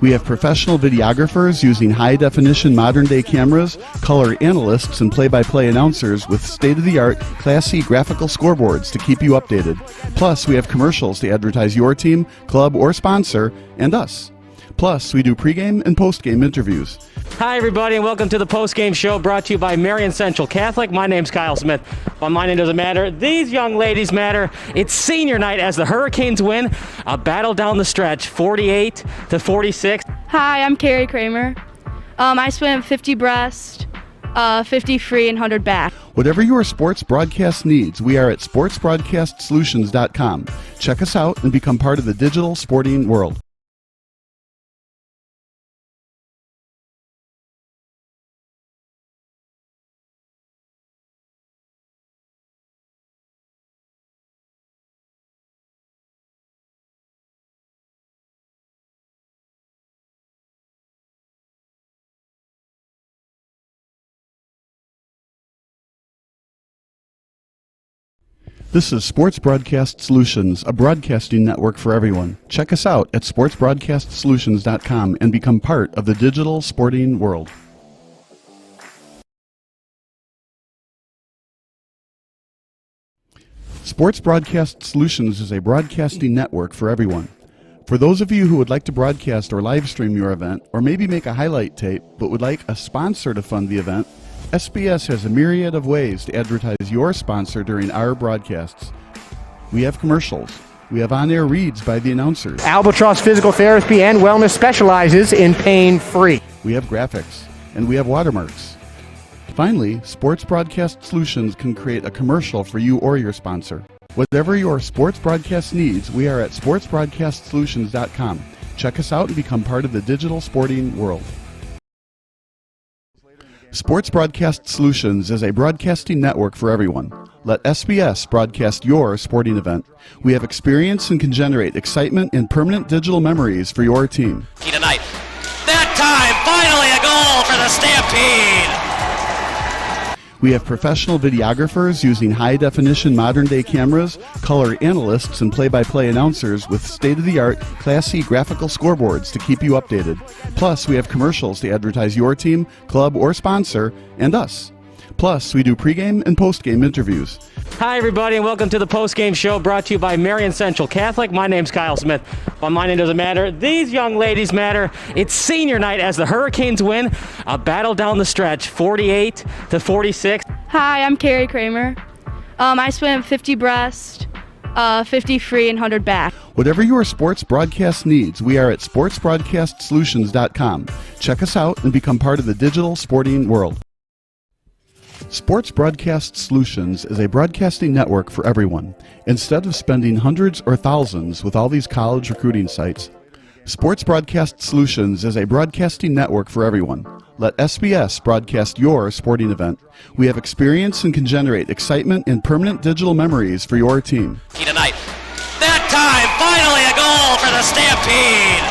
We have professional videographers using high-definition modern-day cameras, color analysts, and play-by-play announcers with state-of-the-art, classy graphical scoreboards to keep you updated. Plus, we have commercials to advertise your team, club, or sponsor, and us. Plus, we do pregame and postgame interviews. Hi, everybody, and welcome to the postgame show brought to you by Marion Central Catholic. My name's Kyle Smith, but my name doesn't matter. These young ladies matter. It's senior night as the Hurricanes win a battle down the stretch, 48-46. Hi, I'm Carrie Kramer. I swim 50 breast, 50 free, and 100 back. Whatever your sports broadcast needs, we are at sportsbroadcastsolutions.com. Check us out and become part of the digital sporting world. This is Sports Broadcast Solutions, a broadcasting network for everyone. Check us out at sportsbroadcastsolutions.com and become part of the digital sporting world. Sports Broadcast Solutions is a broadcasting network for everyone. For those of you who would like to broadcast or live stream your event, or maybe make a highlight tape but would like a sponsor to fund the event, SBS has a myriad of ways to advertise your sponsor during our broadcasts. We have commercials. We have on-air reads by the announcers. Albatross Physical Therapy and Wellness specializes in pain-free. We have graphics. And we have watermarks. Finally, Sports Broadcast Solutions can create a commercial for you or your sponsor. Whatever your sports broadcast needs, we are at sportsbroadcastsolutions.com. Check us out and become part of the digital sporting world. Sports Broadcast Solutions is a broadcasting network for everyone. Let SBS broadcast your sporting event. We have experience and can generate excitement and permanent digital memories for your team. Tonight. That time, finally a goal for the Stampede! We have professional videographers using high-definition modern-day cameras, color analysts, and play-by-play announcers with state-of-the-art, classy graphical scoreboards to keep you updated. Plus, we have commercials to advertise your team, club, or sponsor, and us. Plus, we do pregame and postgame interviews. Hi, everybody, and welcome to the postgame show brought to you by Marion Central Catholic. My name's Kyle Smith, but my name doesn't matter. These young ladies matter. It's senior night as the Hurricanes win a battle down the stretch, 48-46. Hi, I'm Carrie Kramer. I swim 50 breast, 50 free, and 100 back. Whatever your sports broadcast needs, we are at sportsbroadcastsolutions.com. Check us out and become part of the digital sporting world. Sports Broadcast Solutions is a broadcasting network for everyone. Instead of spending hundreds or thousands with all these college recruiting sites, Sports Broadcast Solutions is a broadcasting network for everyone. Let SBS broadcast your sporting event. We have experience and can generate excitement and permanent digital memories for your team. Tonight. That time, finally a goal for the Stampede!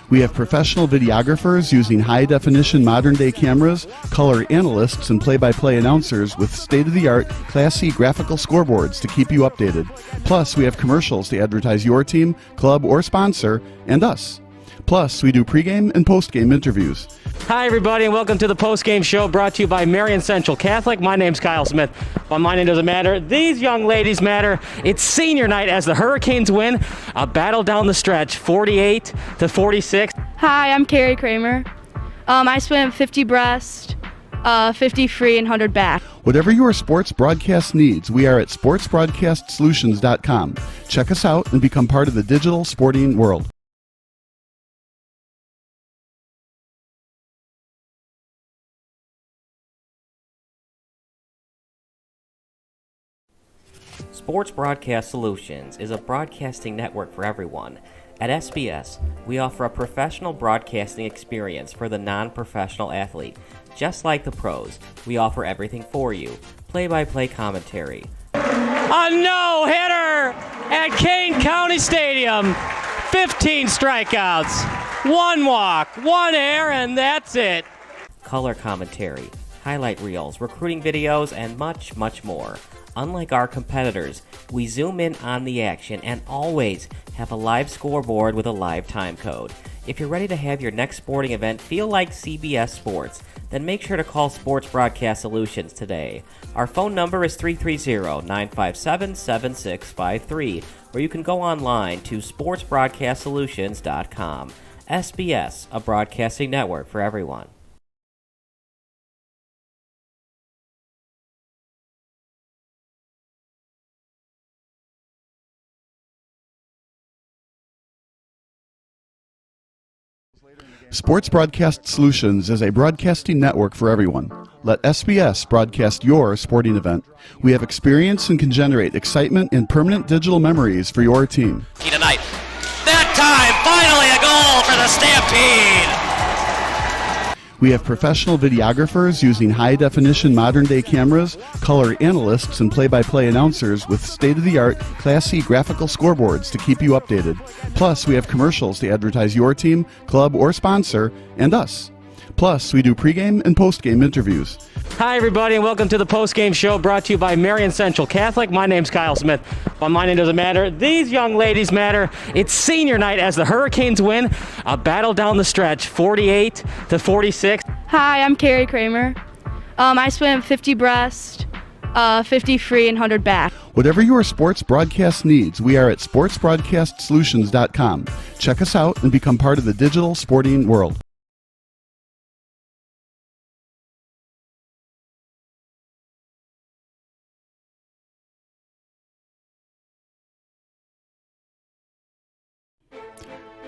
We have professional videographers using high-definition modern-day cameras, color analysts, and play-by-play announcers with state-of-the-art, classy graphical scoreboards to keep you updated. Plus, we have commercials to advertise your team, club, or sponsor, and us. Plus, we do pregame and postgame interviews. Hi, everybody, and welcome to the postgame show brought to you by Marion Central Catholic. My name's Kyle Smith, but my name doesn't matter. These young ladies matter. It's senior night as the Hurricanes win a battle down the stretch, 48-46. Hi, I'm Carrie Kramer. I swim 50 breast, 50 free, and 100 back. Whatever your sports broadcast needs, we are at sportsbroadcastsolutions.com. Check us out and become part of the digital sporting world. Sports Broadcast Solutions is a broadcasting network for everyone. At SBS, we offer a professional broadcasting experience for the non-professional athlete. Just like the pros, we offer everything for you. Play-by-play commentary. A no-hitter at Kane County Stadium. 15 strikeouts, 1 walk, 1 error, and that's it. Color commentary, highlight reels, recruiting videos, and much, much more. Unlike our competitors, we zoom in on the action and always have a live scoreboard with a live time code. If you're ready to have your next sporting event feel like CBS Sports, then make sure to call Sports Broadcast Solutions today. Our phone number is 330-957-7653, or you can go online to sportsbroadcastsolutions.com. SBS, a broadcasting network for everyone. Sports Broadcast Solutions is a broadcasting network for everyone. Let SBS broadcast your sporting event. We have experience and can generate excitement and permanent digital memories for your team. Tonight. That time, finally a goal for the Stampede. We have professional videographers using high-definition modern-day cameras, color analysts, and play-by-play announcers with state-of-the-art, classy graphical scoreboards to keep you updated. Plus, we have commercials to advertise your team, club, or sponsor, and us. Plus, we do pregame and postgame interviews. Hi, everybody, and welcome to the post-game show brought to you by Marion Central Catholic. My name's Kyle Smith, but my name doesn't matter. These young ladies matter. It's senior night as the Hurricanes win a battle down the stretch, 48-46. Hi, I'm Carrie Kramer. I swim 50 breast, 50 free, and 100 back. Whatever your sports broadcast needs, we are at sportsbroadcastsolutions.com. Check us out and become part of the digital sporting world.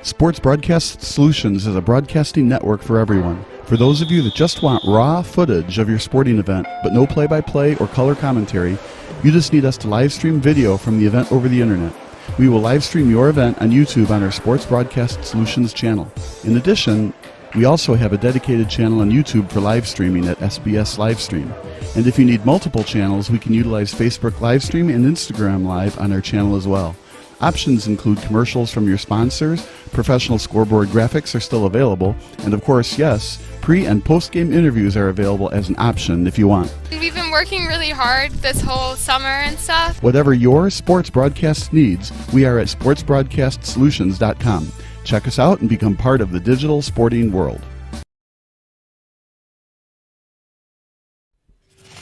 Sports Broadcast Solutions is a broadcasting network for everyone. For those of you that just want raw footage of your sporting event, but no play-by-play or color commentary, you just need us to live stream video from the event over the internet. We will live stream your event on YouTube on our Sports Broadcast Solutions channel. In addition, we also have a dedicated channel on YouTube for live streaming at SBS Livestream. And if you need multiple channels, we can utilize Facebook Livestream and Instagram Live on our channel as well. Options include commercials from your sponsors, professional scoreboard graphics are still available, and of course, yes, pre- and post-game interviews are available as an option if you want. We've been working really hard this whole summer and stuff. Whatever your sports broadcast needs, we are at sportsbroadcastsolutions.com. Check us out and become part of the digital sporting world.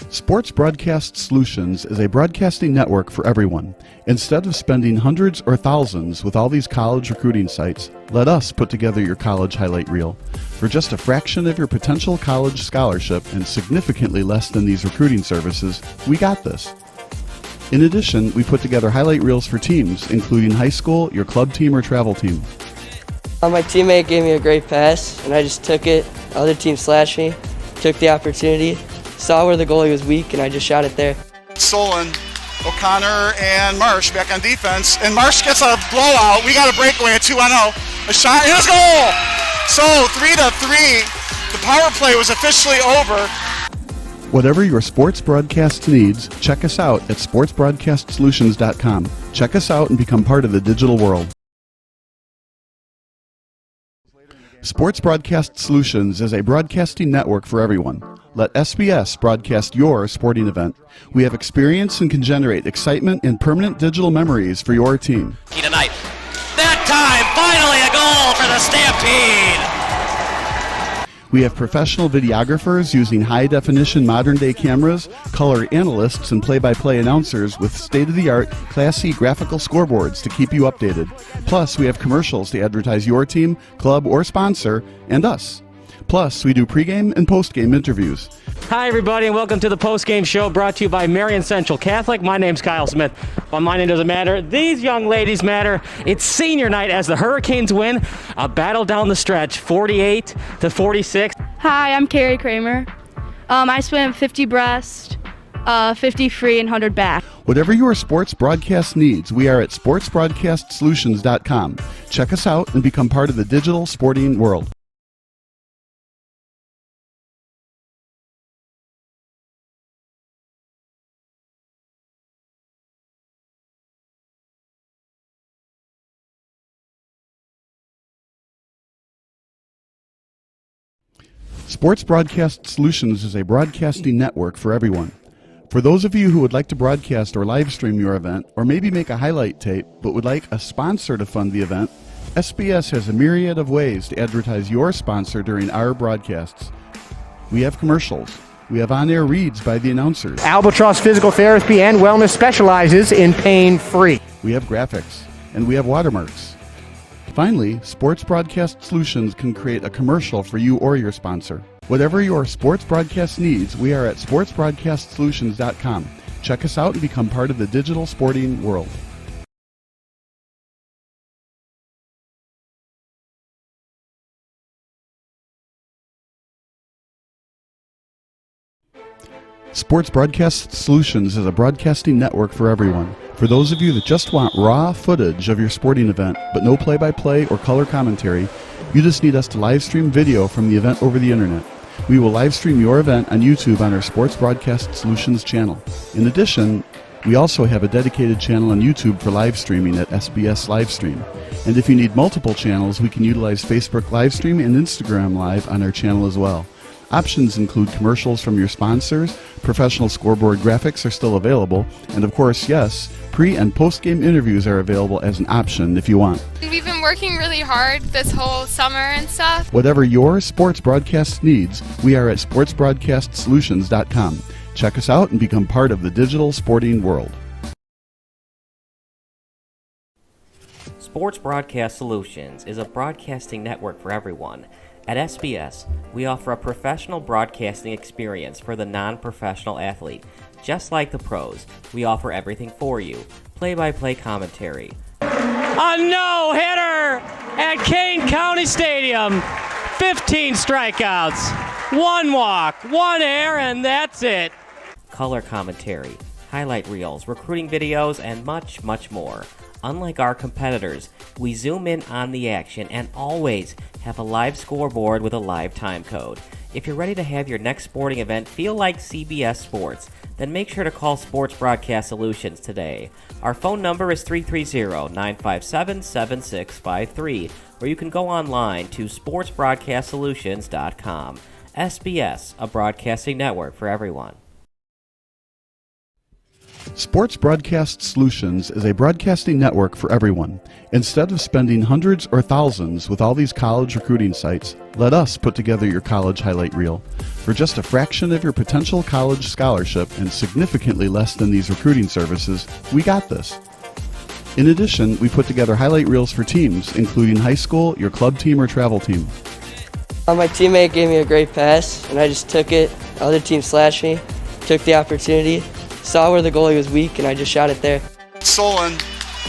Sports Broadcast Solutions is a broadcasting network for everyone. Instead of spending hundreds or thousands with all these college recruiting sites, let us put together your college highlight reel. For just a fraction of your potential college scholarship and significantly less than these recruiting services, we got this. In addition, we put together highlight reels for teams, including high school, your club team, or travel team. My teammate gave me a great pass, and I just took it. The other team slashed me, took the opportunity, saw where the goalie was weak, and I just shot it there. Solon, O'Connor, and Marsh back on defense. And Marsh gets a blowout. We got a breakaway at 2-0. A shot and a goal! So 3-3. The power play was officially over. Whatever your sports broadcast needs, check us out at sportsbroadcastsolutions.com. Check us out and become part of the digital world. Sports Broadcast Solutions is a broadcasting network for everyone. Let SBS broadcast your sporting event. We have experience and can generate excitement and permanent digital memories for your team. Tonight. That time, finally a goal for the Stampede. We have professional videographers using high-definition modern-day cameras, color analysts, and play-by-play announcers with state-of-the-art, classy graphical scoreboards to keep you updated. Plus, we have commercials to advertise your team, club, or sponsor, and us. Plus, we do pregame and postgame interviews. Hi, everybody, and welcome to the post-game show brought to you by Marion Central Catholic. My name's Kyle Smith, but my name doesn't matter. These young ladies matter. It's senior night as the Hurricanes win a battle down the stretch, 48-46. Hi, I'm Carrie Kramer. I swim 50 breast, 50 free, and 100 back. Whatever your sports broadcast needs, we are at sportsbroadcastsolutions.com. Check us out and become part of the digital sporting world. Sports Broadcast Solutions is a broadcasting network for everyone. For those of you who would like to broadcast or live stream your event, or maybe make a highlight tape, but would like a sponsor to fund the event, SBS has a myriad of ways to advertise your sponsor during our broadcasts. We have commercials. We have on-air reads by the announcers. Albatross Physical Therapy and Wellness specializes in pain-free. We have graphics. And we have watermarks. Finally, Sports Broadcast Solutions can create a commercial for you or your sponsor. Whatever your sports broadcast needs, we are at sportsbroadcastsolutions.com. Check us out and become part of the digital sporting world. Sports Broadcast Solutions is a broadcasting network for everyone. For those of you that just want raw footage of your sporting event, but no play-by-play or color commentary, you just need us to live stream video from the event over the internet. We will live stream your event on YouTube on our Sports Broadcast Solutions channel. In addition, we also have a dedicated channel on YouTube for live streaming at SBS Livestream. And if you need multiple channels, we can utilize Facebook Livestream and Instagram Live on our channel as well. Options include commercials from your sponsors, professional scoreboard graphics are still available, and of course, yes, pre- and post-game interviews are available as an option if you want. We've been working really hard this whole summer and stuff. Whatever your sports broadcast needs, we are at sportsbroadcastsolutions.com. Check us out and become part of the digital sporting world. Sports Broadcast Solutions is a broadcasting network for everyone. At SBS, we offer a professional broadcasting experience for the non-professional athlete. Just like the pros, we offer everything for you. Play-by-play commentary. A no-hitter at Kane County Stadium. 15 strikeouts, 1 walk, 1 error, and that's it. Color commentary, highlight reels, recruiting videos, and much, much more. Unlike our competitors, we zoom in on the action and always have a live scoreboard with a live time code. If you're ready to have your next sporting event feel like CBS Sports, then make sure to call Sports Broadcast Solutions today. Our phone number is 330-957-7653, or you can go online to sportsbroadcastsolutions.com. SBS, a broadcasting network for everyone. Sports Broadcast Solutions is a broadcasting network for everyone. Instead of spending hundreds or thousands with all these college recruiting sites, let us put together your college highlight reel. For just a fraction of your potential college scholarship and significantly less than these recruiting services, we got this. In addition, we put together highlight reels for teams, including high school, your club team, or travel team. My teammate gave me a great pass, and I just took it. The other team slashed me, took the opportunity, saw where the goalie was weak, and I just shot it there. Solon,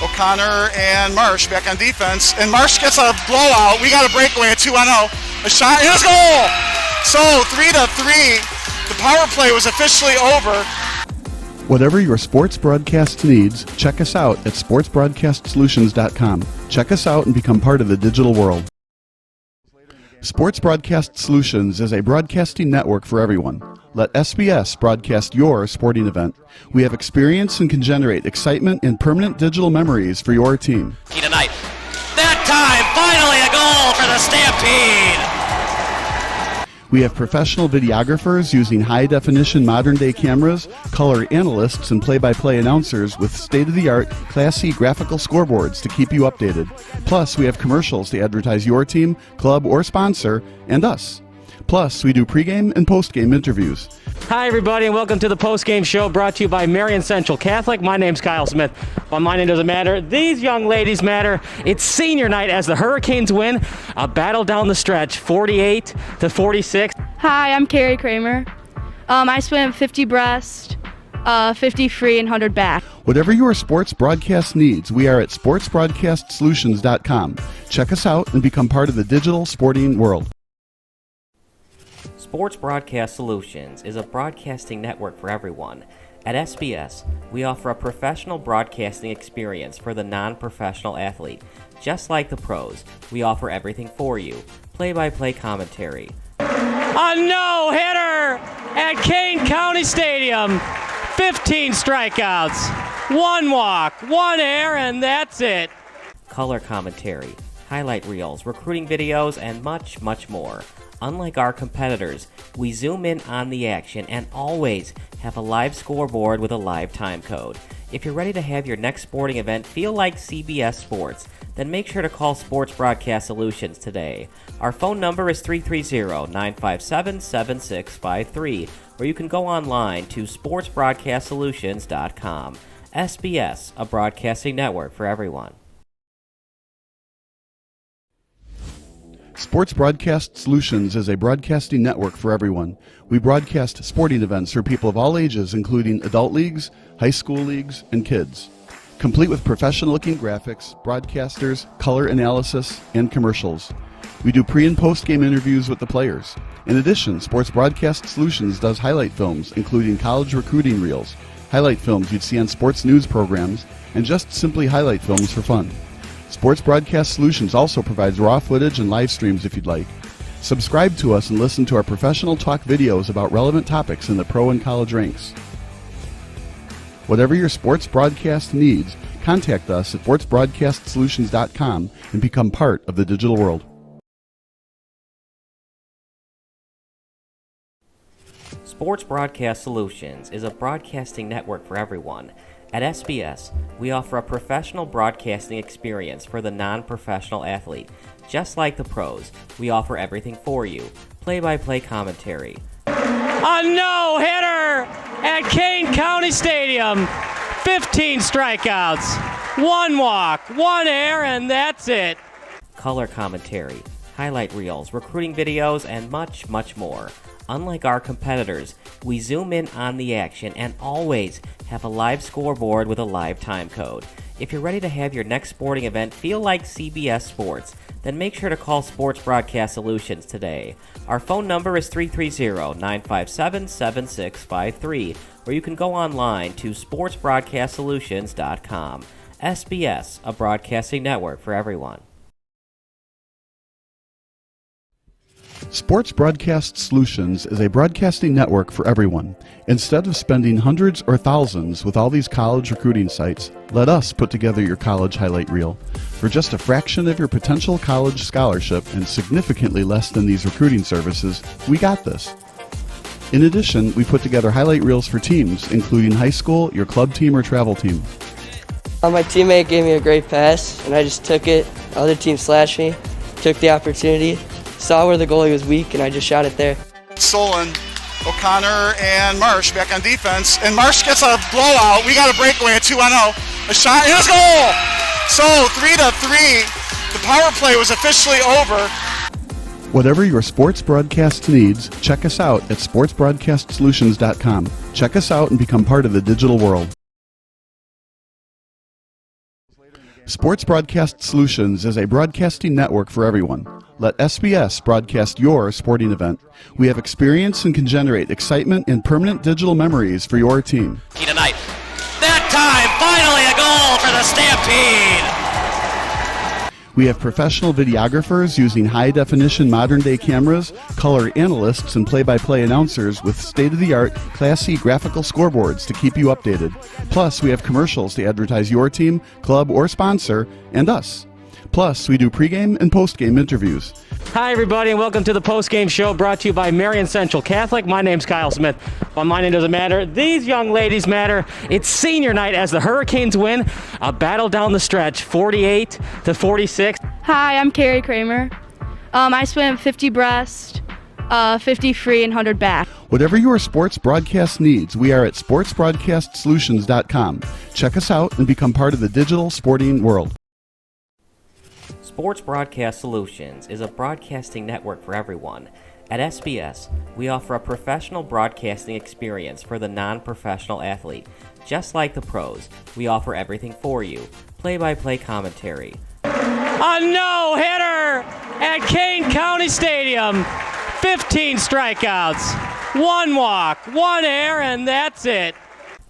O'Connor, and Marsh back on defense. And Marsh gets a blowout. We got a breakaway at 2-0. A shot, and a goal! So 3-3. The power play was officially over. Whatever your sports broadcast needs, check us out at sportsbroadcastsolutions.com. Check us out and become part of the digital world. Sports Broadcast Solutions is a broadcasting network for everyone. Let SBS broadcast your sporting event. We have experience and can generate excitement and permanent digital memories for your team. Tonight. That time, finally a goal for the Stampede. We have professional videographers using high-definition modern-day cameras, color analysts, and play-by-play announcers with state-of-the-art, classy graphical scoreboards to keep you updated. Plus, we have commercials to advertise your team, club, or sponsor, and us. Plus, we do pregame and postgame interviews. Hi, everybody, and welcome to the post-game show brought to you by Marion Central Catholic. My name's Kyle Smith, but my name doesn't matter. These young ladies matter. It's senior night as the Hurricanes win a battle down the stretch, 48-46. Hi, I'm Carrie Kramer. I swim 50 breast, 50 free, and 100 back. Whatever your sports broadcast needs, we are at sportsbroadcastsolutions.com. Check us out and become part of the digital sporting world. Sports Broadcast Solutions is a broadcasting network for everyone. At SBS, we offer a professional broadcasting experience for the non-professional athlete. Just like the pros, we offer everything for you. Play-by-play commentary. A no-hitter at Kane County Stadium. 15 strikeouts, 1 walk, 1 error, and that's it. Color commentary, highlight reels, recruiting videos, and much, much more. Unlike our competitors, we zoom in on the action and always have a live scoreboard with a live time code. If you're ready to have your next sporting event feel like CBS Sports, then make sure to call Sports Broadcast Solutions today. Our phone number is 330-957-7653, or you can go online to sportsbroadcastsolutions.com. SBS, a broadcasting network for everyone. Sports Broadcast Solutions is a broadcasting network for everyone. We broadcast sporting events for people of all ages, including adult leagues, high school leagues, and kids. Complete with professional-looking graphics, broadcasters, color analysis, and commercials. We do pre- and post-game interviews with the players. In addition, Sports Broadcast Solutions does highlight films, including college recruiting reels, highlight films you'd see on sports news programs, and just simply highlight films for fun. Sports Broadcast Solutions also provides raw footage and live streams if you'd like. Subscribe to us and listen to our professional talk videos about relevant topics in the pro and college ranks. Whatever your sports broadcast needs, contact us at sportsbroadcastsolutions.com and become part of the digital world. Sports Broadcast Solutions is a broadcasting network for everyone. At SBS, we offer a professional broadcasting experience for the non-professional athlete. Just like the pros, we offer everything for you. Play-by-play commentary. A no-hitter at Kane County Stadium. 15 strikeouts, 1 walk, 1 error, and that's it. Color commentary, highlight reels, recruiting videos, and much, much more. Unlike our competitors, we zoom in on the action and always have a live scoreboard with a live time code. If you're ready to have your next sporting event feel like CBS Sports, then make sure to call Sports Broadcast Solutions today. Our phone number is 330-957-7653, or you can go online to sportsbroadcastsolutions.com. SBS, a broadcasting network for everyone. Sports Broadcast Solutions is a broadcasting network for everyone. Instead of spending hundreds or thousands with all these college recruiting sites, let us put together your college highlight reel. For just a fraction of your potential college scholarship and significantly less than these recruiting services, we got this. In addition, we put together highlight reels for teams, including high school, your club team, or travel team. My teammate gave me a great pass, and I just took it. The other team slashed me, took the opportunity, saw where the goalie was weak, and I just shot it there. Solon, O'Connor, and Marsh back on defense. And Marsh gets a blowout. We got a breakaway at 2-0. A shot, and it's goal! So 3-3. The power play was officially over. Whatever your sports broadcast needs, check us out at sportsbroadcastsolutions.com. Check us out and become part of the digital world. Sports Broadcast Solutions is a broadcasting network for everyone. Let SBS broadcast your sporting event. We have experience and can generate excitement and permanent digital memories for your team. Tonight. That time, finally a goal for the Stampede. We have professional videographers using high-definition modern-day cameras, color analysts, and play-by-play announcers with state-of-the-art, classy graphical scoreboards to keep you updated. Plus, we have commercials to advertise your team, club, or sponsor, and us. Plus, we do pregame and postgame interviews. Hi, everybody, and welcome to the postgame show brought to you by Marion Central Catholic. My name's Kyle Smith, but my name doesn't matter. These young ladies matter. It's senior night as the Hurricanes win a battle down the stretch, 48-46. Hi, I'm Carrie Kramer. I swim 50 breast, 50 free, and 100 back. Whatever your sports broadcast needs, we are at sportsbroadcastsolutions.com. Check us out and become part of the digital sporting world. Sports Broadcast Solutions is a broadcasting network for everyone. At SBS, we offer a professional broadcasting experience for the non-professional athlete. Just like the pros, we offer everything for you. Play-by-play commentary. A no-hitter at Kane County Stadium. 15 strikeouts, 1 walk, 1 error, and that's it.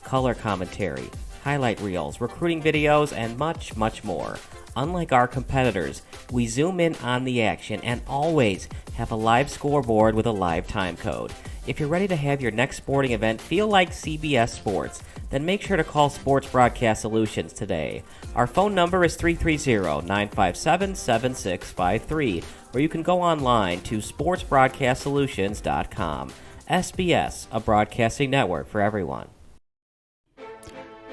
Color commentary, highlight reels, recruiting videos, and much, much more. Unlike our competitors, we zoom in on the action and always have a live scoreboard with a live time code. If you're ready to have your next sporting event feel like CBS Sports, then make sure to call Sports Broadcast Solutions today. Our phone number is 330-957-7653, or you can go online to sportsbroadcastsolutions.com. SBS, a broadcasting network for everyone.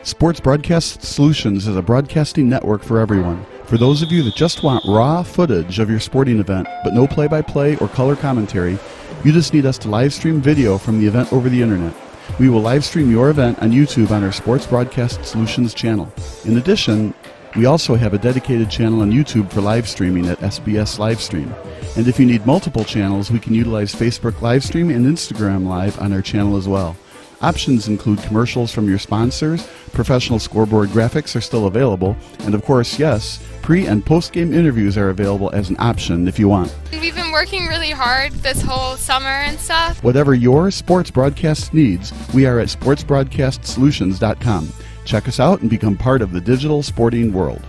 Sports Broadcast Solutions is a broadcasting network for everyone. For those of you that just want raw footage of your sporting event, but no play-by-play or color commentary, you just need us to live stream video from the event over the internet. We will live stream your event on YouTube on our Sports Broadcast Solutions channel. In addition, we also have a dedicated channel on YouTube for live streaming at SBS Livestream. And if you need multiple channels, we can utilize Facebook Livestream and Instagram Live on our channel as well. Options include commercials from your sponsors, professional scoreboard graphics are still available, and of course, yes, pre- and post-game interviews are available as an option if you want. We've been working really hard this whole summer and stuff. Whatever your sports broadcast needs, we are at sportsbroadcastsolutions.com. Check us out and become part of the digital sporting world.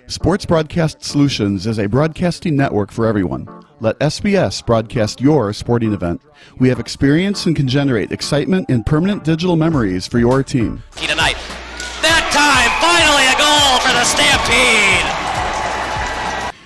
Sports Broadcast Solutions is a broadcasting network for everyone. Let SBS broadcast your sporting event. We have experience and can generate excitement and permanent digital memories for your team. Tonight. That time, finally a goal for the Stampede.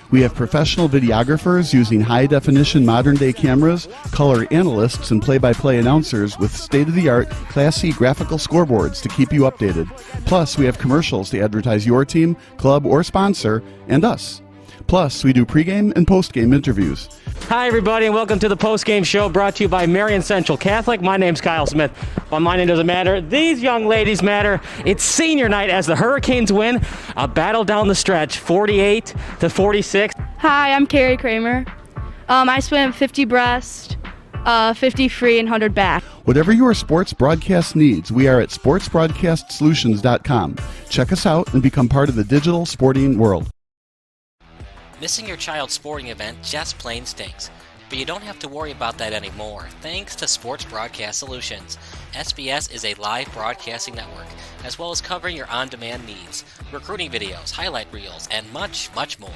We have professional videographers using high-definition modern-day cameras, color analysts, and play-by-play announcers with state-of-the-art, classy graphical scoreboards to keep you updated. Plus, we have commercials to advertise your team, club, or sponsor, and us. Plus, we do pregame and postgame interviews. Hi, everybody, and welcome to the post-game show brought to you by Marion Central Catholic. My name's Kyle Smith. But my name doesn't matter. These young ladies matter. It's senior night as the Hurricanes win a battle down the stretch, 48-46. Hi, I'm Carrie Kramer. I swim 50 breast, 50 free, and 100 back. Whatever your sports broadcast needs, we are at sportsbroadcastsolutions.com. Check us out and become part of the digital sporting world. Missing your child's sporting event just plain stinks. But you don't have to worry about that anymore, thanks to Sports Broadcast Solutions. SBS is a live broadcasting network, as well as covering your on-demand needs, recruiting videos, highlight reels, and much, much more.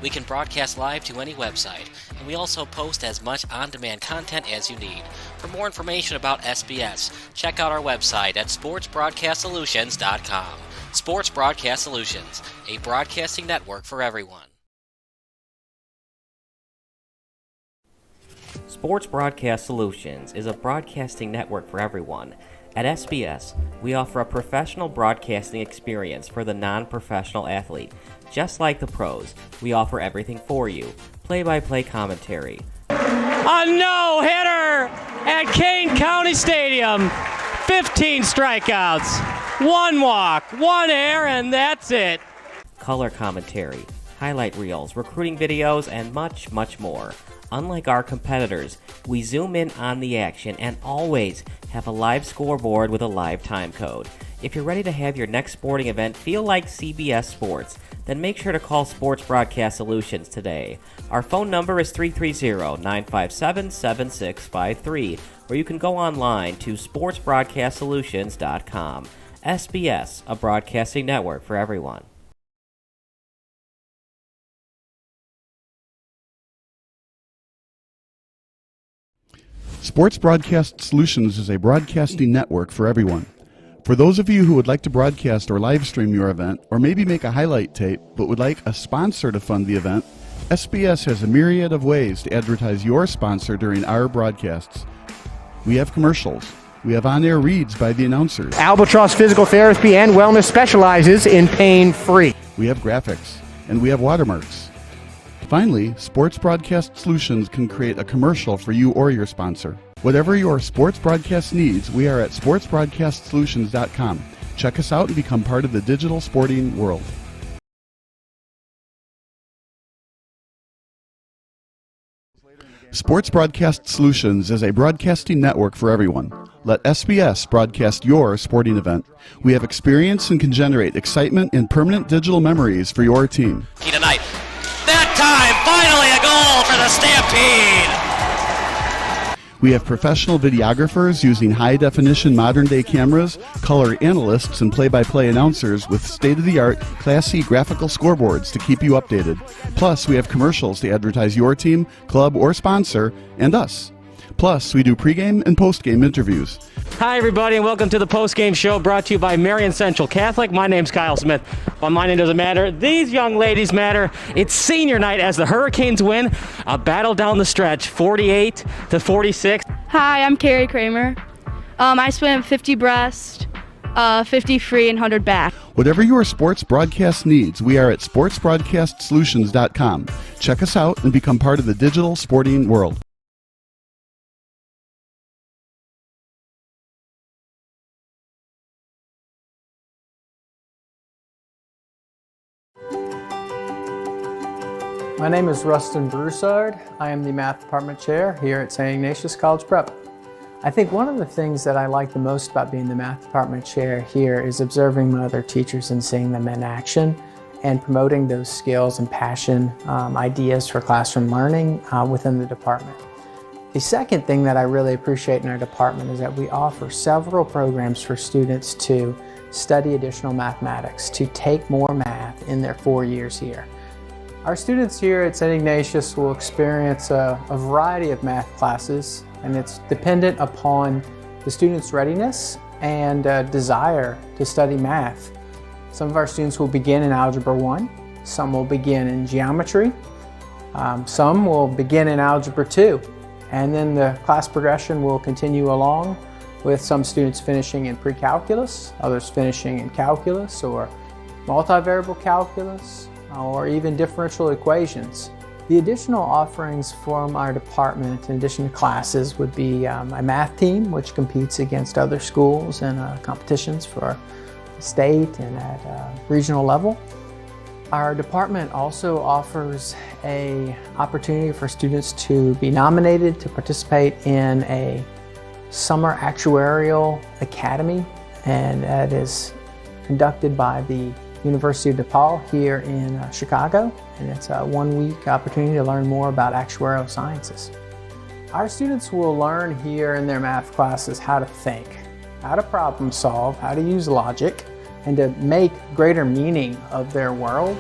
We can broadcast live to any website, and we also post as much on-demand content as you need. For more information about SBS, check out our website at sportsbroadcastsolutions.com. Sports Broadcast Solutions, a broadcasting network for everyone. Sports Broadcast Solutions is a broadcasting network for everyone. At SBS, we offer a professional broadcasting experience for the non-professional athlete. Just like the pros, we offer everything for you. Play-by-play commentary. A no-hitter at Kane County Stadium. 15 strikeouts, 1 walk, 1 error, and that's it. Color commentary, highlight reels, recruiting videos, and much, much more. Unlike our competitors, we zoom in on the action and always have a live scoreboard with a live time code. If you're ready to have your next sporting event feel like CBS Sports, then make sure to call Sports Broadcast Solutions today. Our phone number is 330-957-7653, or you can go online to sportsbroadcastsolutions.com. SBS, a broadcasting network for everyone. Sports Broadcast Solutions is a broadcasting network for everyone. For those of you who would like to broadcast or live stream your event, or maybe make a highlight tape, but would like a sponsor to fund the event, SBS has a myriad of ways to advertise your sponsor during our broadcasts. We have commercials. We have on-air reads by the announcers. Albatross Physical Therapy and Wellness specializes in pain-free. We have graphics. And we have watermarks. Finally, Sports Broadcast Solutions can create a commercial for you or your sponsor. Whatever your sports broadcast needs, we are at sportsbroadcastsolutions.com. Check us out and become part of the digital sporting world. Sports Broadcast Solutions is a broadcasting network for everyone. Let SBS broadcast your sporting event. We have experience and can generate excitement and permanent digital memories for your team. Tonight. That time, finally a goal for the Stampede. We have professional videographers using high-definition modern-day cameras, color analysts, and play-by-play announcers with state-of-the-art, classy graphical scoreboards to keep you updated. Plus, we have commercials to advertise your team, club, or sponsor, and us. Plus, we do pregame and postgame interviews. Hi, everybody, and welcome to the post-game show brought to you by Marion Central Catholic. My name's Kyle Smith, but my name doesn't matter. These young ladies matter. It's senior night as the Hurricanes win a battle down the stretch, 48-46. Hi, I'm Carrie Kramer. I swim 50 breast, 50 free, and 100 back. Whatever your sports broadcast needs, we are at sportsbroadcastsolutions.com. Check us out and become part of the digital sporting world. My name is Rustin Broussard. I am the math department chair here at St. Ignatius College Prep. I think one of the things that I like the most about being the math department chair here is observing my other teachers and seeing them in action and promoting those skills and passion, ideas for classroom learning within the department. The second thing that I really appreciate in our department is that we offer several programs for students to study additional mathematics, to take more math in their 4 years here. Our students here at St. Ignatius will experience a variety of math classes, and it's dependent upon the student's readiness and desire to study math. Some of our students will begin in Algebra 1, some will begin in geometry, some will begin in Algebra 2, and then the class progression will continue along with some students finishing in pre-calculus, others finishing in calculus or multivariable calculus, or even differential equations. The additional offerings from our department in addition to classes would be a math team which competes against other schools in competitions for state and at regional level. Our department also offers an opportunity for students to be nominated to participate in a summer actuarial academy, and that is conducted by the University of DePaul here in Chicago, and it's a one-week opportunity to learn more about actuarial sciences. Our students will learn here in their math classes how to think, how to problem solve, how to use logic, and to make greater meaning of their world.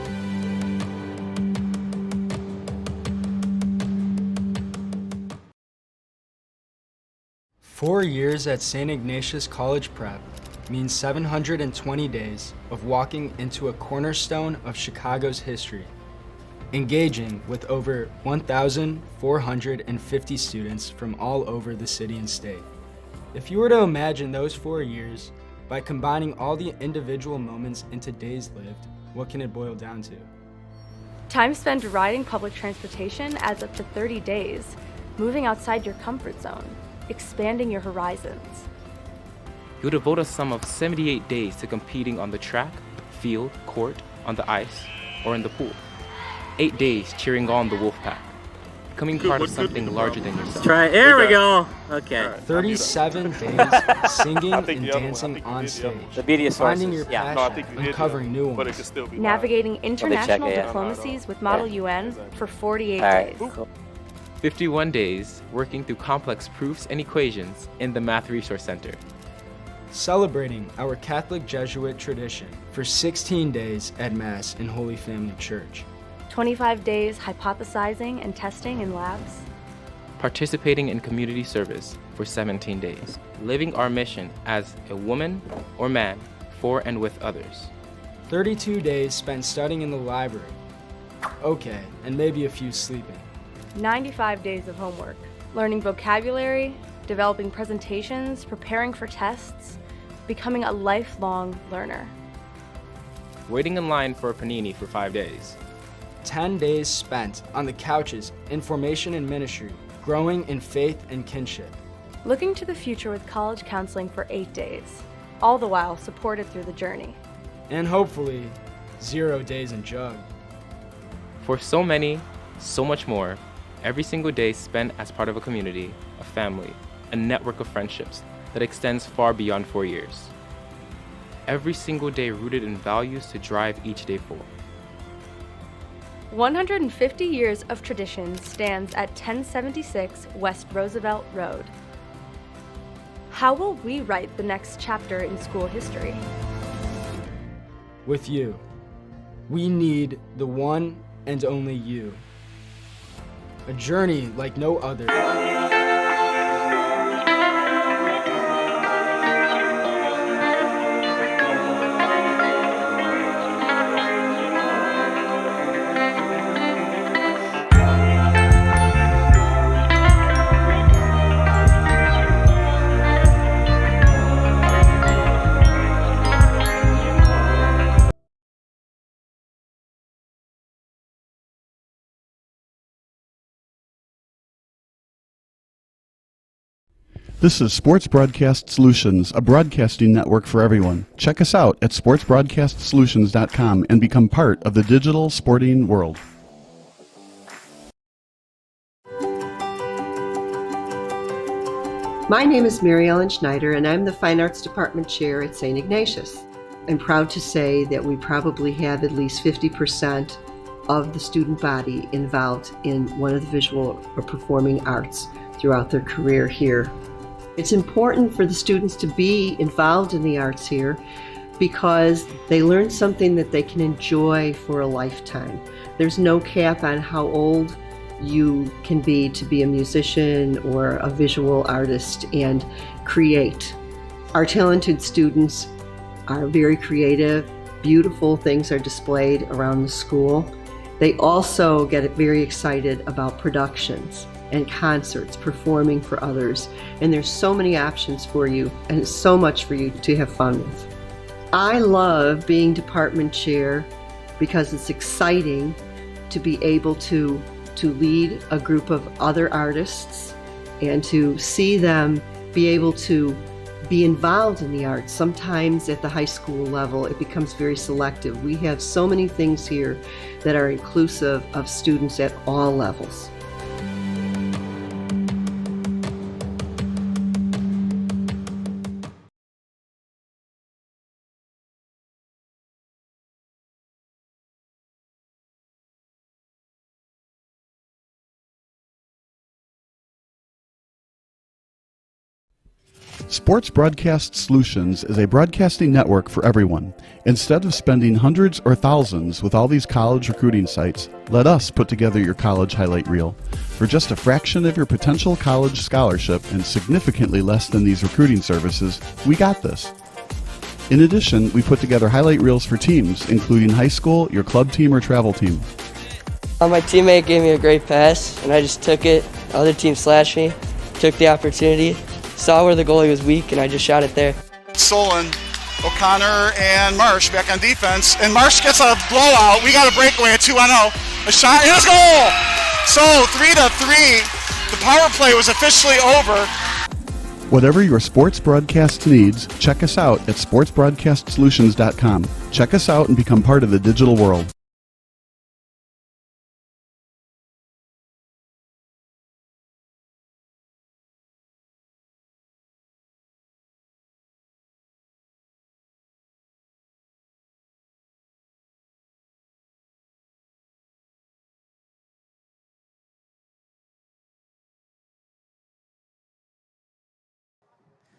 Four years at St. Ignatius College Prep means 720 days of walking into a cornerstone of Chicago's history, engaging with over 1,450 students from all over the city and state. If you were to imagine those 4 years by combining all the individual moments into days lived, what can it boil down to? Time spent riding public transportation adds up to 30 days, moving outside your comfort zone, expanding your horizons. You'll devote a sum of 78 days to competing on the track, field, court, on the ice, or in the pool. 8 days cheering on the Wolfpack, becoming part of something larger than yourself. There we go. Okay. 37 days singing and dancing on stage, finding your passion, uncovering new ones. Navigating international diplomacies with Model UN for 48 days. 51 days working through complex proofs and equations in the Math Resource Center. Celebrating our Catholic Jesuit tradition for 16 days at Mass in Holy Family Church. 25 days hypothesizing and testing in labs. Participating in community service for 17 days. Living our mission as a woman or man for and with others. 32 days spent studying in the library. Okay, and maybe a few sleeping. 95 days of homework. Learning vocabulary, developing presentations, preparing for tests, becoming a lifelong learner. Waiting in line for a panini for 5 days. 10 days spent on the couches in formation and ministry, growing in faith and kinship. Looking to the future with college counseling for 8 days, all the while supported through the journey. And hopefully, 0 days in jug. For so many, so much more, every single day spent as part of a community, a family, a network of friendships that extends far beyond 4 years. Every single day rooted in values to drive each day forward. 150 years of tradition stands at 1076 West Roosevelt Road. How will we write the next chapter in school history? With you. We need the one and only you. A journey like no other. This is Sports Broadcast Solutions, a broadcasting network for everyone. Check us out at sportsbroadcastsolutions.com and become part of the digital sporting world. My name is Mary Ellen Schneider, and I'm the Fine Arts Department Chair at St. Ignatius. I'm proud to say that we probably have at least 50% of the student body involved in one of the visual or performing arts throughout their career here. It's important for the students to be involved in the arts here because they learn something that they can enjoy for a lifetime. There's no cap on how old you can be to be a musician or a visual artist and create. Our talented students are very creative. Beautiful things are displayed around the school. They also get very excited about productions and concerts, performing for others. And there's so many options for you and so much for you to have fun with. I love being department chair because it's exciting to be able to lead a group of other artists and to see them be able to be involved in the arts. Sometimes at the high school level, it becomes very selective. We have so many things here that are inclusive of students at all levels. Sports Broadcast Solutions is a broadcasting network for everyone. Instead of spending hundreds or thousands with all these college recruiting sites, let us put together your college highlight reel. For just a fraction of your potential college scholarship and significantly less than these recruiting services, we got this. In addition, we put together highlight reels for teams, including high school, your club team, or travel team. My teammate gave me a great pass, and I just took it. The other team slashed me, took the opportunity, saw where the goalie was weak, and I just shot it there. Solon, O'Connor, and Marsh back on defense. And Marsh gets a blowout. We got a breakaway at 2-0. A shot, and a goal! So 3-3. The power play was officially over. Whatever your sports broadcast needs, check us out at sportsbroadcastsolutions.com. Check us out and become part of the digital world.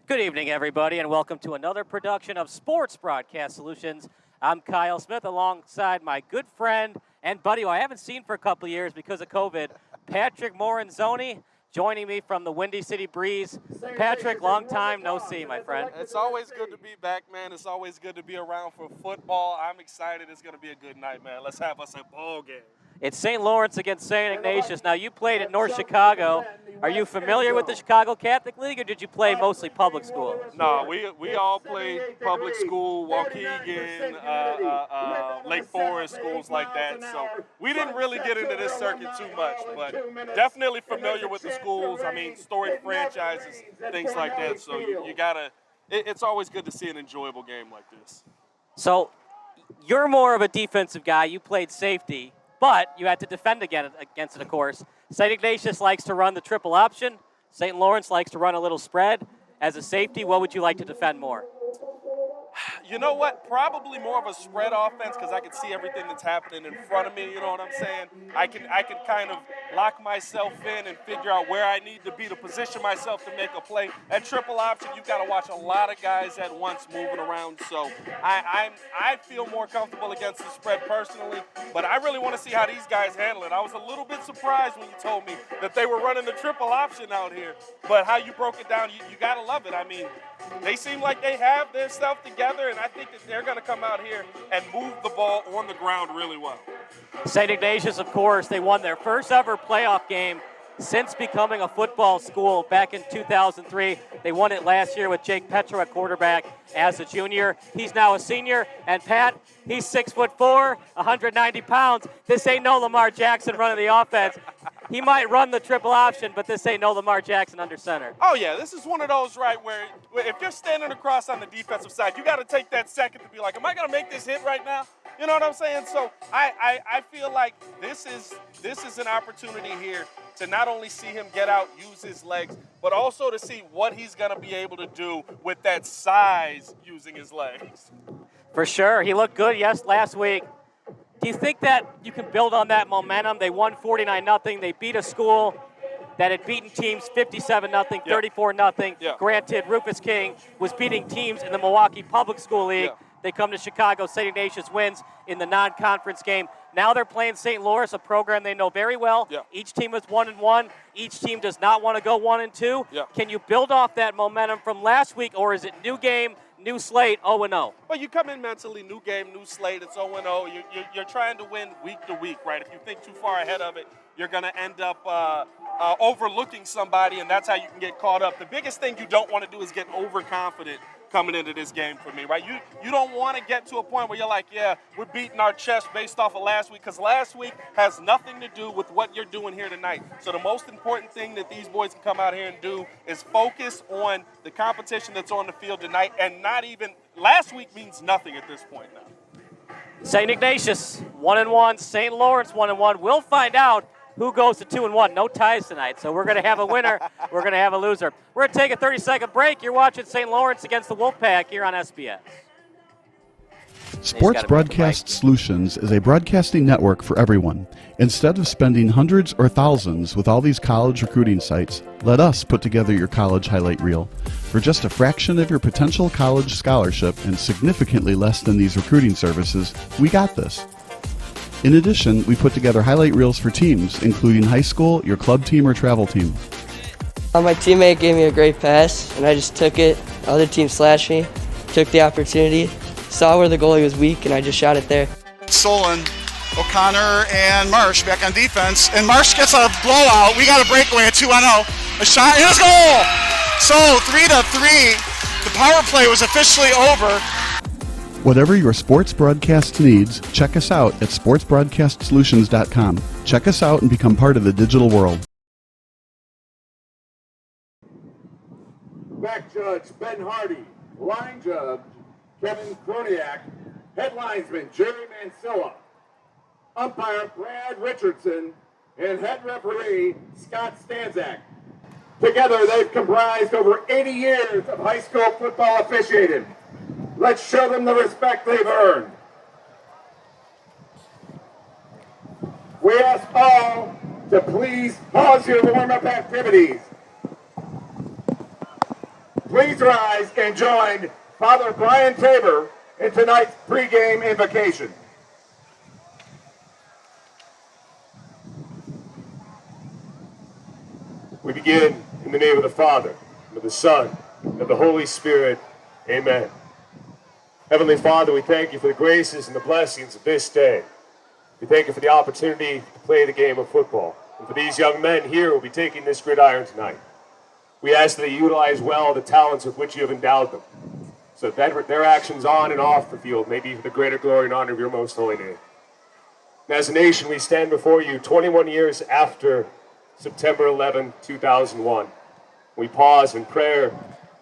Good evening, everybody, and welcome to another production of Sports Broadcast Solutions. I'm Kyle Smith, alongside my good friend and buddy who I haven't seen for a couple of years because of COVID, Patrick Moranzoni, joining me from the Windy City Breeze. Patrick, long time no see, my friend. It's always good to be back, man. It's always good to be around for football. I'm excited. It's going to be a good night, man. Let's have us a ball game. It's St. Laurence against St. Ignatius. Now, you played at North Chicago. Are you familiar with the Chicago Catholic League, or did you play mostly public school? No, we all played public school, Waukegan, Lake Forest, schools like that. So we didn't really get into this circuit too much, but definitely familiar with the schools. I mean, storied franchises, things like that. So you gotta. It's always good to see an enjoyable game like this. So you're more of a defensive guy. You played safety, but you had to defend against it, of course. St. Ignatius likes to run the triple option. St. Lawrence likes to run a little spread. As a safety, what would you like to defend more? You know what? Probably more of a spread offense because I can see everything that's happening in front of me. You know what I'm saying? I can kind of lock myself in and figure out where I need to be to position myself to make a play. At triple option, you've got to watch a lot of guys at once moving around. So I feel more comfortable against the spread personally, but I really want to see how these guys handle it. I was a little bit surprised when you told me that they were running the triple option out here, but how you broke it down, you got to love it. I mean, they seem like they have their stuff together, and I think that they're going to come out here and move the ball on the ground really well. St. Ignatius, of course, they won their first ever playoff game since becoming a football school back in 2003. They won it last year with Jake Petro at quarterback as a junior. He's now a senior, and Pat, he's 6'4", 190 pounds. This ain't no Lamar Jackson running the offense. He might run the triple option, but this ain't no Lamar Jackson under center. Oh, yeah, this is one of those, right, where if you're standing across on the defensive side, you got to take that second to be like, am I going to make this hit right now? You know what I'm saying? So I feel like this is an opportunity here to not only see him get out, use his legs, but also to see what he's going to be able to do with that size using his legs. For sure. He looked good last week. Do you think that you can build on that momentum? They won 49-0. They beat a school that had beaten teams 57-0, 34-0. Yeah. Granted, Rufus King was beating teams in the Milwaukee Public School League. Yeah. They come to Chicago. St. Ignatius wins in the non-conference game. Now they're playing St. Lawrence, a program they know very well. Yeah. Each team is 1-1. Each team does not want to go 1-2. Yeah. Can you build off that momentum from last week, or is it new game, new slate, 0-0? Well, you come in mentally, new game, new slate, it's 0-0. You're trying to win week to week, right? If you think too far ahead of it, you're going to end up overlooking somebody, and that's how you can get caught up. The biggest thing you don't want to do is get overconfident coming into this game for me, right? You don't want to get to a point where you're like, yeah, we're beating our chest based off of last week, because last week has nothing to do with what you're doing here tonight. So the most important thing that these boys can come out here and do is focus on the competition that's on the field tonight, and not even, last week means nothing at this point now. St. Ignatius, 1-1. St. Lawrence, 1-1. We'll find out who goes to 2-1. No ties tonight, so we're going to have a winner. We're going to have a loser. We're going to take a 30-second break. You're watching St. Lawrence against the Wolfpack here on SBS. Sports Broadcast Solutions is a broadcasting network for everyone. Instead of spending hundreds or thousands with all these college recruiting sites, let us put together your college highlight reel. For just a fraction of your potential college scholarship and significantly less than these recruiting services, we got this. In addition, we put together highlight reels for teams, including high school, your club team, or travel team. My teammate gave me a great pass, and I just took it. The other team slashed me, took the opportunity, saw where the goalie was weak, and I just shot it there. Solon, O'Connor, and Marsh back on defense. And Marsh gets a blowout. We got a breakaway at 2-0. A shot, and a goal! So 3-3. The power play was officially over. Whatever your sports broadcast needs, check us out at sportsbroadcastsolutions.com. Check us out and become part of the digital world. Back judge Ben Hardy, line judge Kevin Kroniak, head linesman Jerry Mansilla, umpire Brad Richardson, and head referee Scott Stanzak. Together they've comprised over 80 years of high school football officiating. Let's show them the respect they've earned. We ask all to please pause your warm-up activities. Please rise and join Father Brian Tabor in tonight's pregame invocation. We begin in the name of the Father, and of the Son, and of the Holy Spirit. Amen. Heavenly Father, we thank you for the graces and the blessings of this day. We thank you for the opportunity to play the game of football. And for these young men here who will be taking this gridiron tonight, we ask that they utilize well the talents with which you have endowed them, so that their actions on and off the field may be for the greater glory and honor of your most holy name. And as a nation, we stand before you 21 years after September 11, 2001. We pause in prayer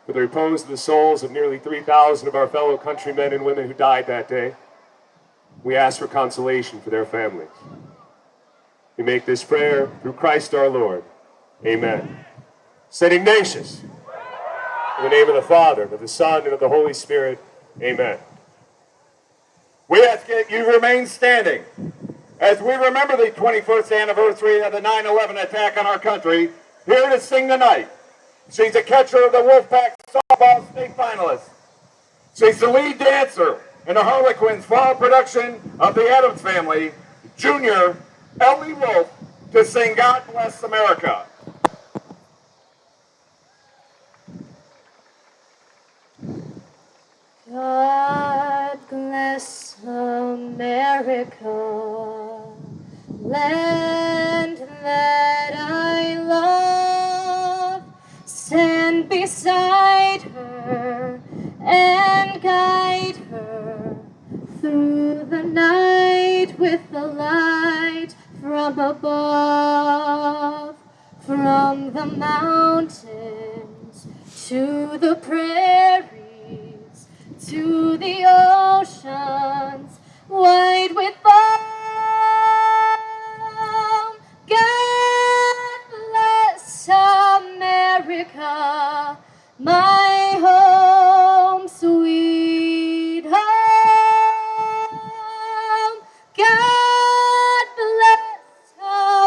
for the repose of the souls of nearly 3,000 of our fellow countrymen and women who died that day. We ask for consolation for their families. We make this prayer through Christ our Lord. Amen. St. Ignatius, in the name of the Father, and of the Son, and of the Holy Spirit. Amen. We ask that you remain standing as we remember the 21st anniversary of the 9/11 attack on our country. Here to sing tonight, she's a catcher of the Wolfpack softball state finalists. She's the lead dancer in the Harlequins fall production of The Addams Family, Junior Ellie Wolf, to sing God Bless America. God bless America, land that I love. Stand beside her and guide her through the night with the light from above, from the mountains to the prairies, to the oceans wide with foam. God bless America, my home, sweet home. God bless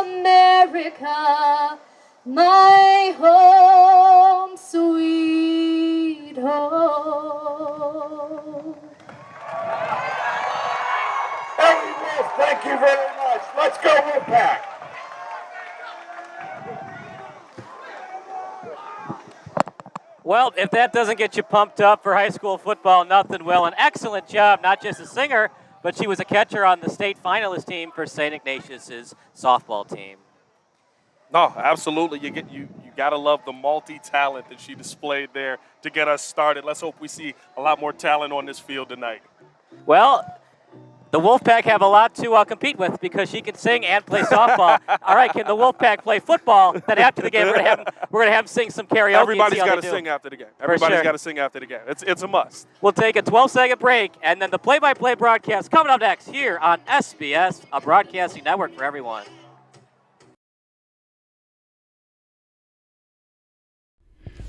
America, my home, sweet home. Ellie Wolf, thank you very much. Let's go Wolfpack. Well, if that doesn't get you pumped up for high school football, nothing will. An excellent job, not just a singer, but she was a catcher on the state finalist team for St. Ignatius's softball team. No, absolutely. You got to love the multi-talent that she displayed there to get us started. Let's hope we see a lot more talent on this field tonight. Well, the Wolfpack have a lot to compete with because she can sing and play softball. All right, can the Wolfpack play football? Then after the game, we're gonna have them sing some karaoke. Everybody's got to sing after the game. Everybody's got to sing after the game. It's a must. We'll take a 12-second break, and then the play-by-play broadcast coming up next here on SBS, a broadcasting network for everyone.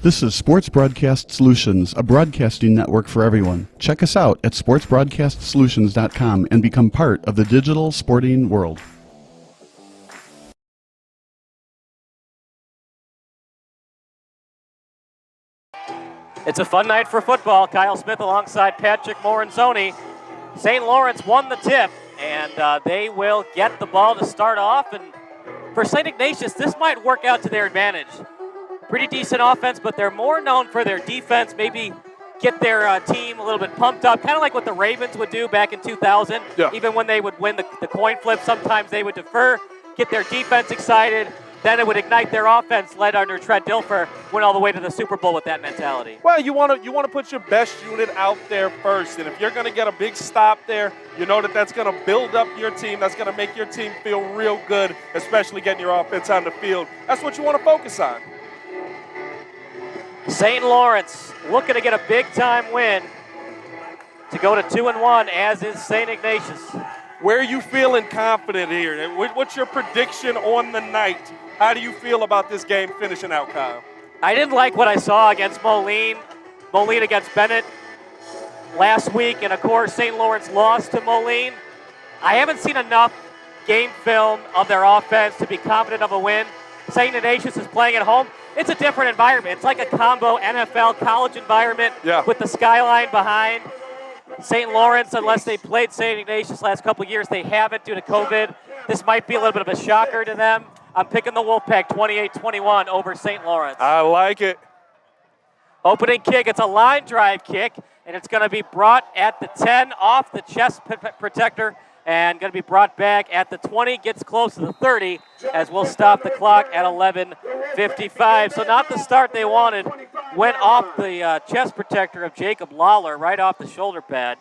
This is Sports Broadcast Solutions, a broadcasting network for everyone. Check us out at sportsbroadcastsolutions.com and become part of the digital sporting world. It's a fun night for football. Kyle Smith alongside Patrick Morenzoni. St. Laurence won the tip, and they will get the ball to start off. And for St. Ignatius, this might work out to their advantage. Pretty decent offense, but they're more known for their defense. Maybe get their team a little bit pumped up, kind of like what the Ravens would do back in 2000. Yeah. Even when they would win the coin flip, sometimes they would defer, get their defense excited. Then it would ignite their offense, led under Trent Dilfer, went all the way to the Super Bowl with that mentality. Well, you want to put your best unit out there first, and if you're going to get a big stop there, you know that's going to build up your team. That's going to make your team feel real good, especially getting your offense on the field. That's what you want to focus on. St. Lawrence looking to get a big-time win to go to 2-1, as is St. Ignatius. Where are you feeling confident here? What's your prediction on the night? How do you feel about this game finishing out, Kyle? I didn't like what I saw against Moline against Bennett last week, and of course St. Lawrence lost to Moline. I haven't seen enough game film of their offense to be confident of a win. St. Ignatius is playing at home. It's a different environment. It's like a combo NFL college environment with the skyline behind. St. Lawrence, unless they played St. Ignatius last couple years, they haven't due to COVID. This might be a little bit of a shocker to them. I'm picking the Wolfpack 28-21 over St. Lawrence. I like it. Opening kick, it's a line drive kick, and it's going to be brought at the 10 off the chest protector and going to be brought back at the 20, gets close to the 30 as we'll stop the clock at 11:55. So not the start they wanted. Went off the chest protector of Jacob Lawler, right off the shoulder pad.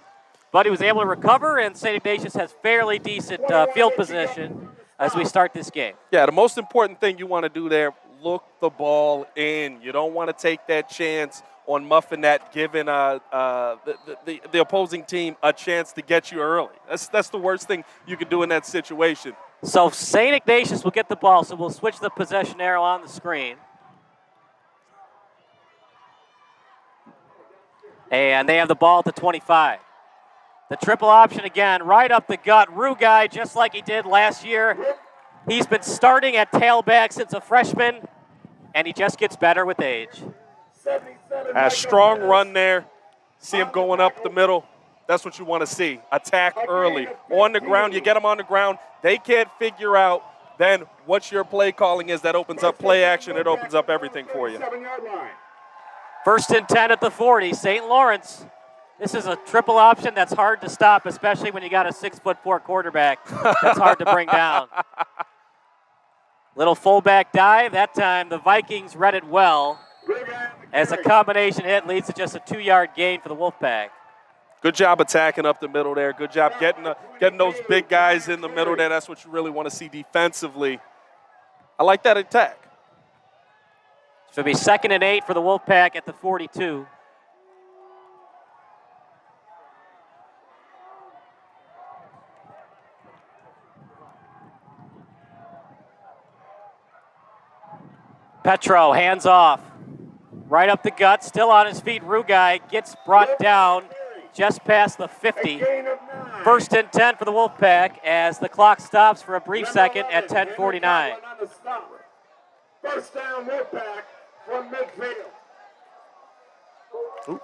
But he was able to recover, and St. Ignatius has fairly decent field position as we start this game. Yeah, the most important thing you want to do there, look the ball in. You don't want to take that chance on muffing that, giving the opposing team a chance to get you early. That's the worst thing you can do in that situation. So St. Ignatius will get the ball, so we'll switch the possession arrow on the screen. And they have the ball at the 25. The triple option again, right up the gut. Rugai, just like he did last year. He's been starting at tailback since a freshman, and he just gets better with age. A strong run there. See him going up the middle. That's what you want to see. Attack early. On the ground, you get them on the ground. They can't figure out then what your play calling is. That opens up play action. It opens up everything for you. 1st and 10 at the 40, St. Lawrence. This is a triple option that's hard to stop, especially when you got a 6'4" quarterback that's hard to bring down. Little fullback dive. That time the Vikings read it well, as a combination hit leads to just a 2-yard gain for the Wolfpack. Good job attacking up the middle there. Good job getting those big guys in the middle there. That's what you really want to see defensively. I like that attack. Should be 2nd and 8 for the Wolfpack at the 42. Petro, hands off. Right up the gut, still on his feet. Rugai gets brought down just past the 50. 1st and 10 for the Wolfpack as the clock stops for a brief second at 10:49. First down, Wolfpack from midfield. Ooh.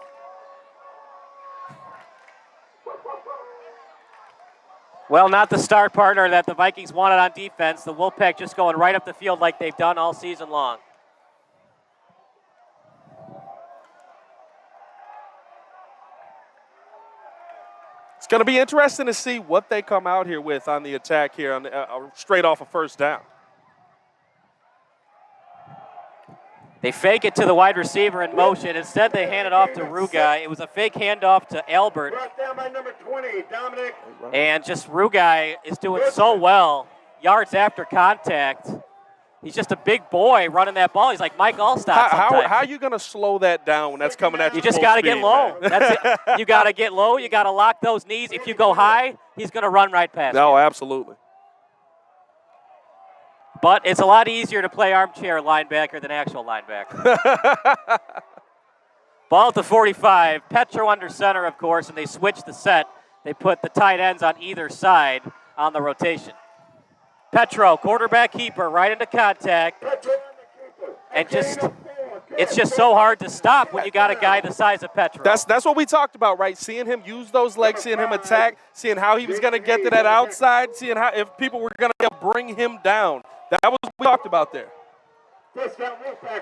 Well, not the star partner that the Vikings wanted on defense. The Wolfpack just going right up the field like they've done all season long. It's going to be interesting to see what they come out here with on the attack here, on the, straight off a 1st down. They fake it to the wide receiver in motion. Instead, they hand it off to Rugai. It was a fake handoff to Albert. Down by number 20, Dominic. And just Rugai is doing so well. Yards after contact. He's just a big boy running that ball. He's like Mike Allstott sometimes. How are you going to slow that down when that's coming at you? You just got to get low. That's it. You got to get low. You got to lock those knees. If you go high, he's going to run right past you. No, absolutely. But it's a lot easier to play armchair linebacker than actual linebacker. Ball at the 45. Petro under center, of course, and they switch the set. They put the tight ends on either side on the rotation. Petro, quarterback keeper, right into contact. And it's just so hard to stop when you got a guy the size of Petro. That's what we talked about, right? Seeing him use those legs, seeing him attack, seeing how he was going to get to that outside, seeing how if people were going to bring him down. That was what we talked about there.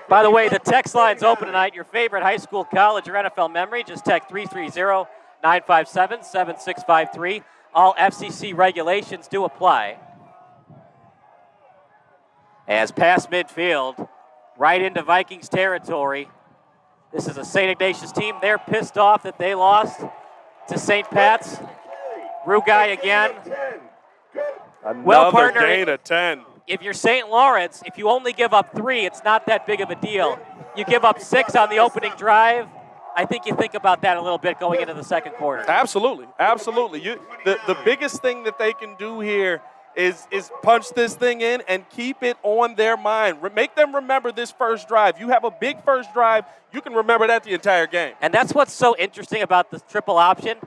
By the way, the text line's open tonight. Your favorite high school, college, or NFL memory, just text 330-957-7653. All FCC regulations do apply. As past midfield, right into Vikings territory. This is a St. Ignatius team. They're pissed off that they lost to St. Pat's. Rugai again. Another gain of 10. If you're St. Lawrence, if you only give up 3, it's not that big of a deal. You give up 6 on the opening drive, I think you think about that a little bit going into the second quarter. Absolutely, absolutely. The biggest thing that they can do here is punch this thing in and keep it on their mind. Make them remember this first drive. You have a big first drive, you can remember that the entire game. And that's what's so interesting about the triple option.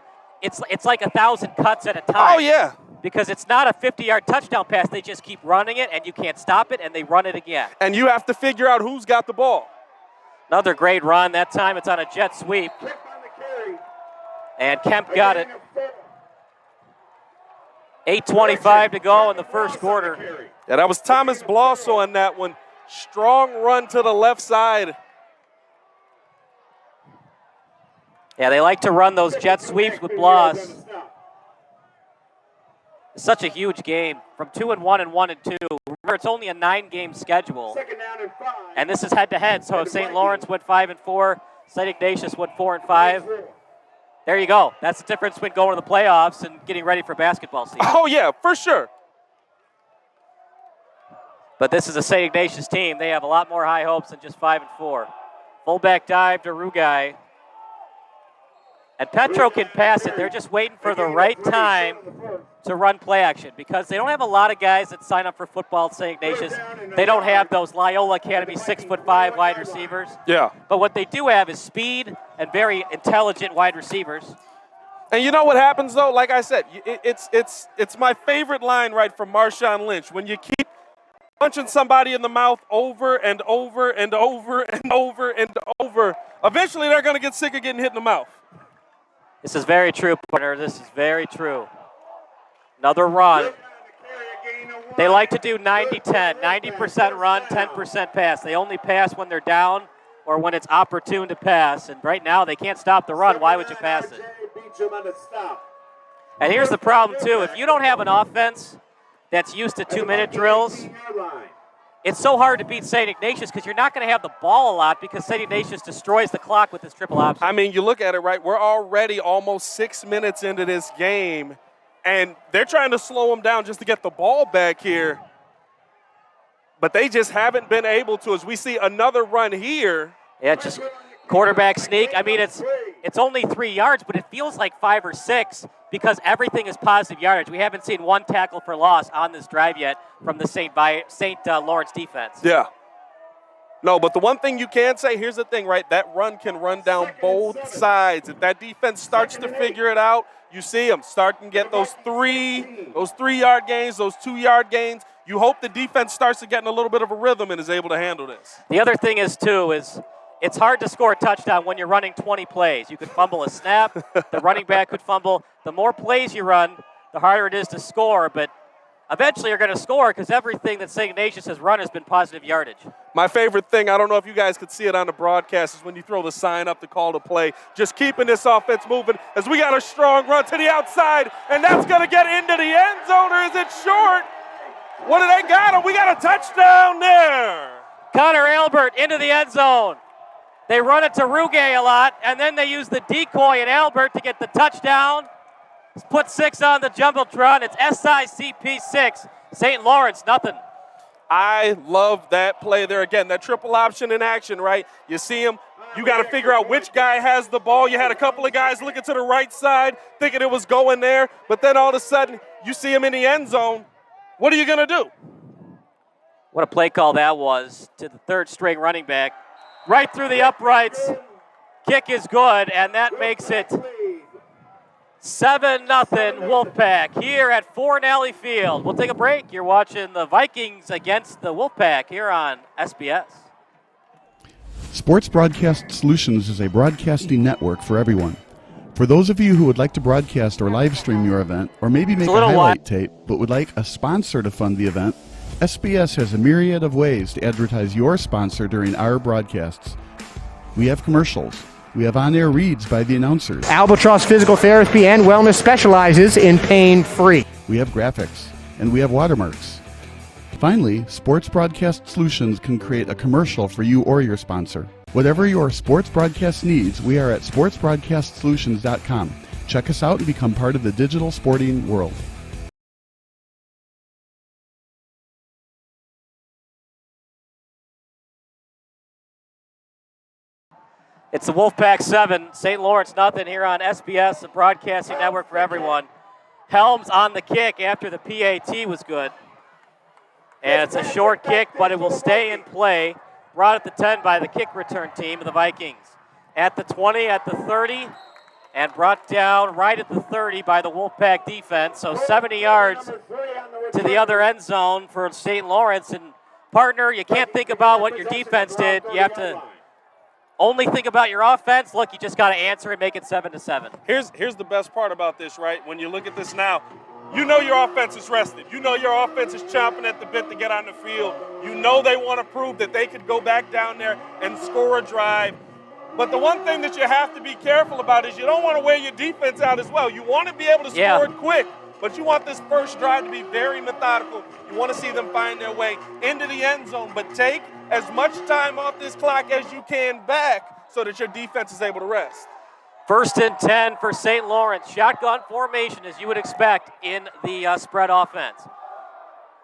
It's like 1,000 cuts at a time. Oh, yeah. Because it's not a 50-yard touchdown pass. They just keep running it, and you can't stop it, and they run it again. And you have to figure out who's got the ball. Another great run. That time it's on a jet sweep. And Kemp got it. 8:25 to go in the first quarter. Yeah, that was Thomas Bloss on that one. Strong run to the left side. Yeah, they like to run those jet sweeps with Bloss. It's such a huge game. From 2-1 and 1-2. Remember, it's only a 9-game schedule. And this is head-to-head. So if St. Lawrence went 5-4, St. Ignatius went 4-5. There you go. That's the difference between going to the playoffs and getting ready for basketball season. Oh, yeah, for sure. But this is a St. Ignatius team. They have a lot more high hopes than just 5-4. Fullback dive to Rugai. And Petro can pass it. They're just waiting for the right time to run play action because they don't have a lot of guys that sign up for football at St. Ignatius. They don't have those Loyola Academy 6'5" wide receivers. Yeah. But what they do have is speed and very intelligent wide receivers. And you know what happens, though? Like I said, it's my favorite line, right, from Marshawn Lynch. When you keep punching somebody in the mouth over and over and over and over and over, eventually they're going to get sick of getting hit in the mouth. This is very true, partner. This is very true. Another run. They like to do 90-10, 90% run, 10% pass. They only pass when they're down or when it's opportune to pass. And right now, they can't stop the run. Why would you pass it? And here's the problem, too. If you don't have an offense that's used to 2-minute drills, it's so hard to beat St. Ignatius because you're not going to have the ball a lot because St. Ignatius destroys the clock with this triple option. I mean, you look at it, right? We're already almost 6 minutes into this game, and they're trying to slow them down just to get the ball back here. But they just haven't been able to. As we see another run here. Yeah, just quarterback sneak. I mean, it's only 3 yards, but it feels like 5 or 6 because everything is positive yardage. We haven't seen one tackle for loss on this drive yet from the St. Laurence defense. Yeah. No, but the one thing you can say, here's the thing, right? That run can run down both sides. If that defense starts to figure it out, you see them starting to get those 3-yard gains, those 2-yard gains. You hope the defense starts to get in a little bit of a rhythm and is able to handle this. The other thing is, too, is it's hard to score a touchdown when you're running 20 plays. You could fumble a snap. The running back could fumble. The more plays you run, the harder it is to score. But eventually you're going to score because everything that St. Ignatius has run has been positive yardage. My favorite thing, I don't know if you guys could see it on the broadcast, is when you throw the sign up to call to play. Just keeping this offense moving as we got a strong run to the outside, and that's going to get into the end zone, or is it short? What do they got? We got a touchdown there. Connor Albert into the end zone. They run it to Ruge a lot, and then they use the decoy in Albert to get the touchdown. Put 6 on the Jumbotron. It's SICP 6. St. Laurence, nothing. I love that play there. Again, that triple option in action, right? You see him. You got to figure out which guy has the ball. You had a couple of guys looking to the right side, thinking it was going there. But then all of a sudden, you see him in the end zone. What are you going to do? What a play call that was to the third-string running back. Right through the uprights. Kick is good, and that makes it 7-0 Wolfpack here at Fornelli Field. We'll take a break. You're watching the Vikings against the Wolfpack here on SBS. Sports Broadcast Solutions is a broadcasting network for everyone. For those of you who would like to broadcast or live stream your event, or maybe make a highlight tape but would like a sponsor to fund the event, SBS has a myriad of ways to advertise your sponsor during our broadcasts. We have commercials. We have on-air reads by the announcers. Albatross Physical Therapy and Wellness specializes in pain-free. We have graphics, and we have watermarks. Finally, Sports Broadcast Solutions can create a commercial for you or your sponsor. Whatever your sports broadcast needs, we are at sportsbroadcastsolutions.com. Check us out and become part of the digital sporting world. It's the Wolfpack 7, St. Laurence nothing here on SBS, the broadcasting network for everyone. Helms on the kick after the PAT was good. And it's a short kick, but it will stay in play. Brought at the 10 by the kick return team of the Vikings. At the 20, at the 30, and brought down right at the 30 by the Wolfpack defense. So 70 yards to the other end zone for St. Laurence. And partner, you can't think about what your defense did. You have to only think about your offense. Look, you just got to answer and make it 7-7. Here's the best part about this, right? When you look at this now, you know your offense is rested. You know your offense is chomping at the bit to get on the field. You know they want to prove that they could go back down there and score a drive. But the one thing that you have to be careful about is you don't want to wear your defense out as well. You want to be able to score it quick, but you want this first drive to be very methodical. You want to see them find their way into the end zone, but take as much time off this clock as you can back so that your defense is able to rest. 1st and 10 for St. Laurence. Shotgun formation, as you would expect in the spread offense.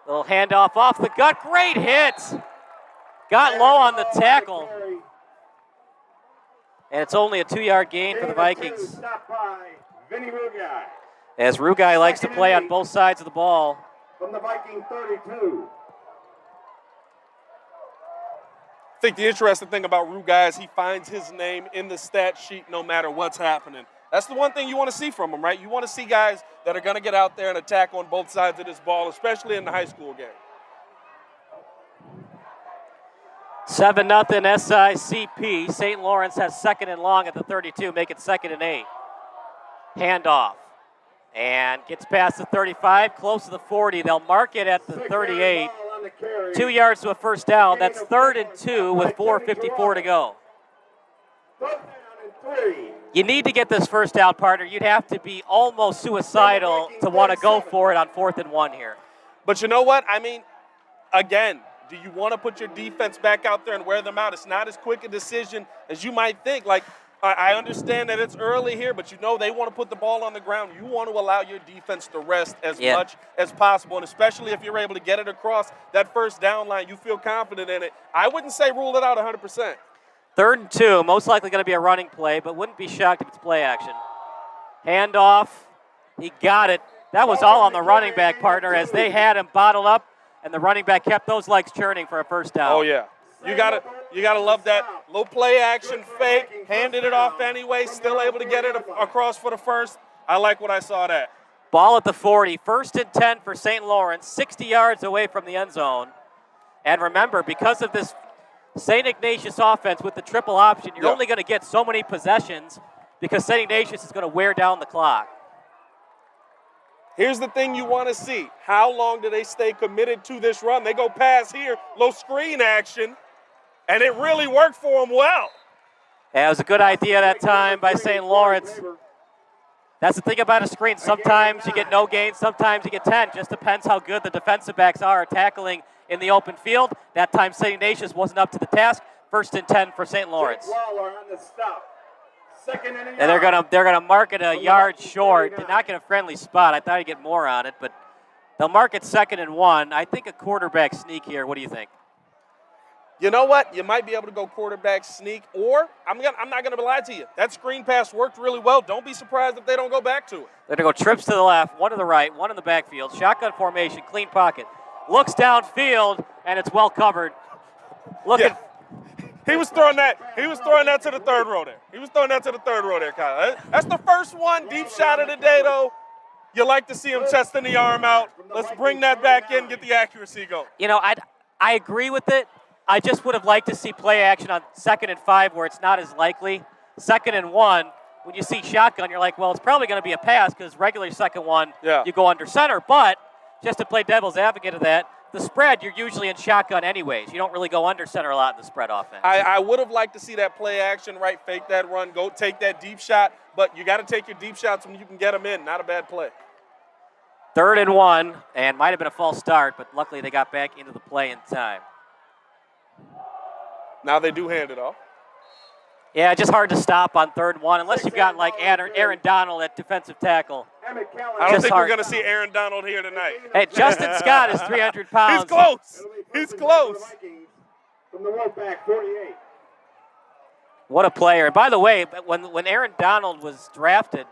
Little handoff off the gut. Great hit. Got low on the tackle. And it's only a 2-yard gain for the Vikings. As Rugai likes to play on both sides of the ball. From the Viking 32. I think the interesting thing about Rugai is he finds his name in the stat sheet no matter what's happening. That's the one thing you want to see from them, right? You want to see guys that are going to get out there and attack on both sides of this ball, especially in the high school game. 7-0 SICP. St. Laurence has second and long at the 32, make it 2nd and 8. Handoff. And gets past the 35, close to the 40. They'll mark it at the 38. 2 yards to a first down. That's 3rd and 2 with 4:54 to go. You need to get this first down, partner. You'd have to be almost suicidal to want to go for it on 4th and 1 here. But you know what? I mean, again, do you want to put your defense back out there and wear them out? It's not as quick a decision as you might think. Like, I understand that it's early here, but you know they want to put the ball on the ground. You want to allow your defense to rest as much as possible, and especially if you're able to get it across that first down line, you feel confident in it. I wouldn't say rule it out 100%. 3rd and 2, most likely going to be a running play, but wouldn't be shocked if it's play action. Handoff, he got it. That was all on the running back, partner, as they had him bottled up, and the running back kept those legs churning for a first down. Oh, yeah. You gotta love that little play action fake, handed it off anyway, still able to get it across for the first. I like what I saw that. Ball at the 40, 1st and 10 for St. Laurence, 60 yards away from the end zone. And remember, because of this St. Ignatius offense with the triple option, you're only going to get so many possessions because St. Ignatius is going to wear down the clock. Here's the thing you want to see. How long do they stay committed to this run? They go pass here, low screen action, and it really worked for them well. Yeah, it was a good idea that time by St. Laurence. That's the thing about a screen. Sometimes you get no gain, sometimes you get 10. Just depends how good the defensive backs are tackling in the open field. That time St. Ignatius wasn't up to the task. 1st and 10 for St. Laurence. And they're gonna mark it a yard short. Did not get a friendly spot. I thought he'd get more on it, but they'll mark it 2nd and 1. I think a quarterback sneak here. What do you think? You know what? You might be able to go quarterback sneak, or I'm not going to lie to you. That screen pass worked really well. Don't be surprised if they don't go back to it. They're going to go trips to the left, one to the right, one in the backfield. Shotgun formation, clean pocket. Looks downfield, and it's well covered. Looking. Yeah. He was throwing that to the 3rd row there. Kyle. That's the first one, deep shot of the day, though. You like to see him testing the arm out. Let's bring that back in, get the accuracy going. You know, I agree with it. I just would have liked to see play action on 2nd and 5 where it's not as likely. 2nd and 1, when you see shotgun, you're like, well, it's probably going to be a pass because regular 2nd 1, you go under center. But just to play devil's advocate of that, the spread, you're usually in shotgun anyways. You don't really go under center a lot in the spread offense. I would have liked to see that play action, right? Fake that run, go take that deep shot. But you got to take your deep shots when you can get them in. Not a bad play. 3rd and 1, and might have been a false start, but luckily they got back into the play in time. Now they do hand it off. Yeah, just hard to stop on 3rd and 1 unless you've got like Aaron Donald at defensive tackle. I don't think we're going to see Aaron Donald here tonight. Hey, Justin Scott is 300 pounds. He's close. From the Wolfpack 48. What a player. And by the way, when Aaron Donald was drafted,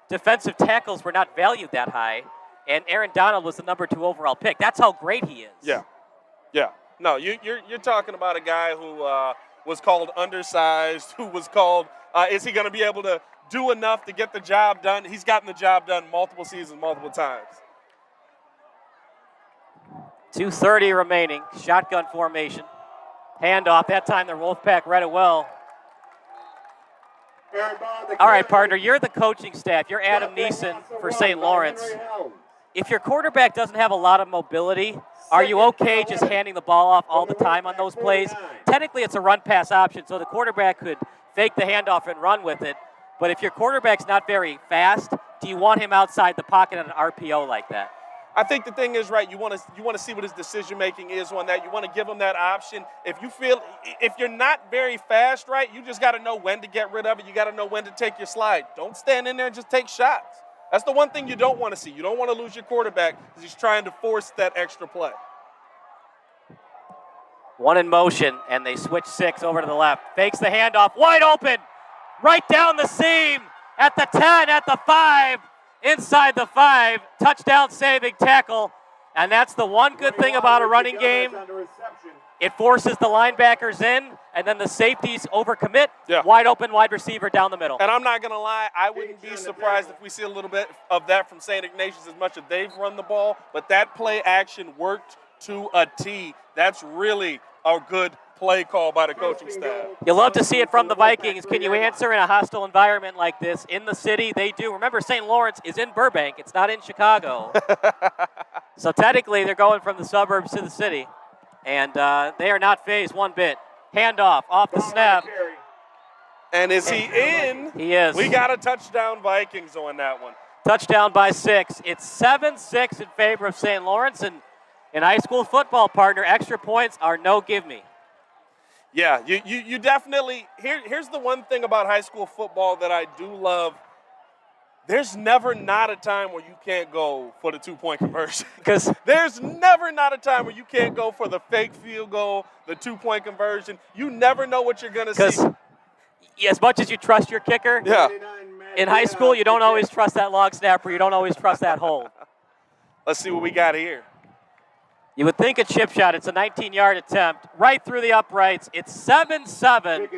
defensive tackles were not valued that high, and Aaron Donald was the number 2 overall pick. That's how great he is. Yeah. No, you're talking about a guy who was called undersized, who was called, is he going to be able to do enough to get the job done? He's gotten the job done multiple seasons, multiple times. 2:30 remaining. Shotgun formation. Handoff. That time the Wolfpack read it well. All right, partner, you're the coaching staff. You're Adam Neeson for St. Laurence. If your quarterback doesn't have a lot of mobility, are you okay just handing the ball off all the time on those plays? Technically, it's a run-pass option, so the quarterback could fake the handoff and run with it. But if your quarterback's not very fast, do you want him outside the pocket on an RPO like that? I think the thing is, right, you want to see what his decision-making is on that. You want to give him that option. If you're not very fast, right, you just got to know when to get rid of it. You got to know when to take your slide. Don't stand in there and just take shots. That's the one thing you don't want to see. You don't want to lose your quarterback because he's trying to force that extra play. One in motion, and they switch 6 over to the left. Fakes the handoff, wide open, right down the seam, at the 10, at the 5, inside the 5, touchdown saving tackle. And that's the one good thing about a running game. It forces the linebackers in, and then the safeties overcommit. Yeah. Wide open wide receiver down the middle. And I'm not going to lie, I wouldn't be surprised if we see a little bit of that from St. Ignatius as much as they've run the ball. But that play action worked to a T. That's really a good play call by the coaching staff. You love to see it from the Vikings. Can you answer in a hostile environment like this? In the city, they do. Remember, St. Lawrence is in Burbank. It's not in Chicago. So technically, they're going from the suburbs to the city. And they are not phased one bit. Handoff, off the snap. And is he in? He is. We got a touchdown Vikings on that one. Touchdown by 6. It's 7-6 in favor of St. Lawrence. And in high school football, partner, extra points are no give me. Yeah, you definitely, here's the one thing about high school football that I do love. There's never not a time where you can't go for the 2-point conversion. Because there's never not a time where you can't go for the fake field goal, the 2-point conversion. You never know what you're going to see. As much as you trust your kicker, yeah. In high school, you don't always trust that long snapper. You don't always trust that hold. Let's see what we got here. You would think a chip shot. It's a 19-yard attempt right through the uprights. It's 7-7.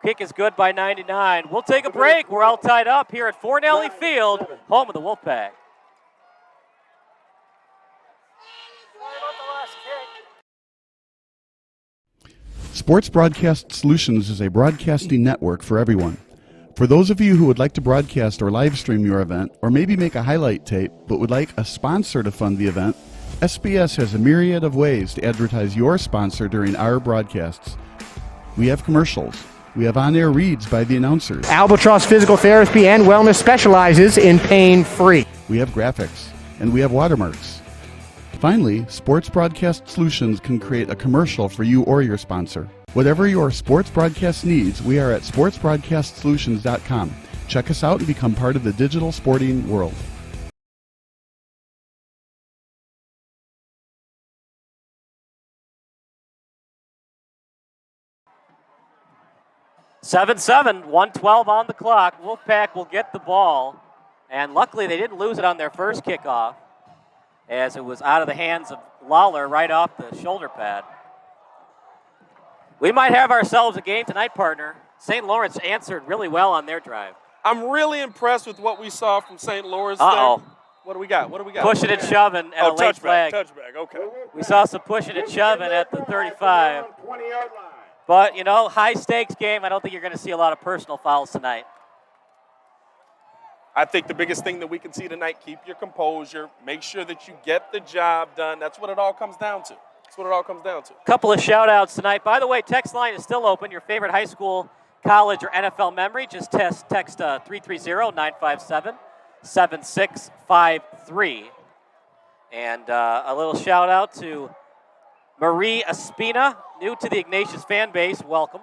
Kick is good by 99. We'll take a break. We're all tied up here at Fornelli Field, home of the Wolfpack. Sports Broadcast Solutions is a broadcasting network for everyone. For those of you who would like to broadcast or live stream your event, or maybe make a highlight tape but would like a sponsor to fund the event, SBS has a myriad of ways to advertise your sponsor during our broadcasts. We have commercials. We have on-air reads by the announcers. Albatross Physical Therapy and Wellness specializes in pain-free. We have graphics. And we have watermarks. Finally, Sports Broadcast Solutions can create a commercial for you or your sponsor. Whatever your sports broadcast needs, we are at sportsbroadcastsolutions.com. Check us out and become part of the digital sporting world. 7-7, 1:12 on the clock. Wolfpack will get the ball. And luckily, they didn't lose it on their first kickoff, as it was out of the hands of Lawler right off the shoulder pad. We might have ourselves a game tonight, partner. St. Lawrence answered really well on their drive. I'm really impressed with what we saw from St. Lawrence. Uh-oh. There. What do we got? Pushing and shoving at a late flag. Touchback, okay. We saw some pushing and shoving at the 35. But, you know, high-stakes game. I don't think you're going to see a lot of personal fouls tonight. I think the biggest thing that we can see tonight, keep your composure. Make sure that you get the job done. That's what it all comes down to. Couple of shout-outs tonight. By the way, text line is still open. Your favorite high school, college, or NFL memory, just text 330-957-7653. And a little shout-out to Marie Espina, new to the Ignatius fan base. Welcome.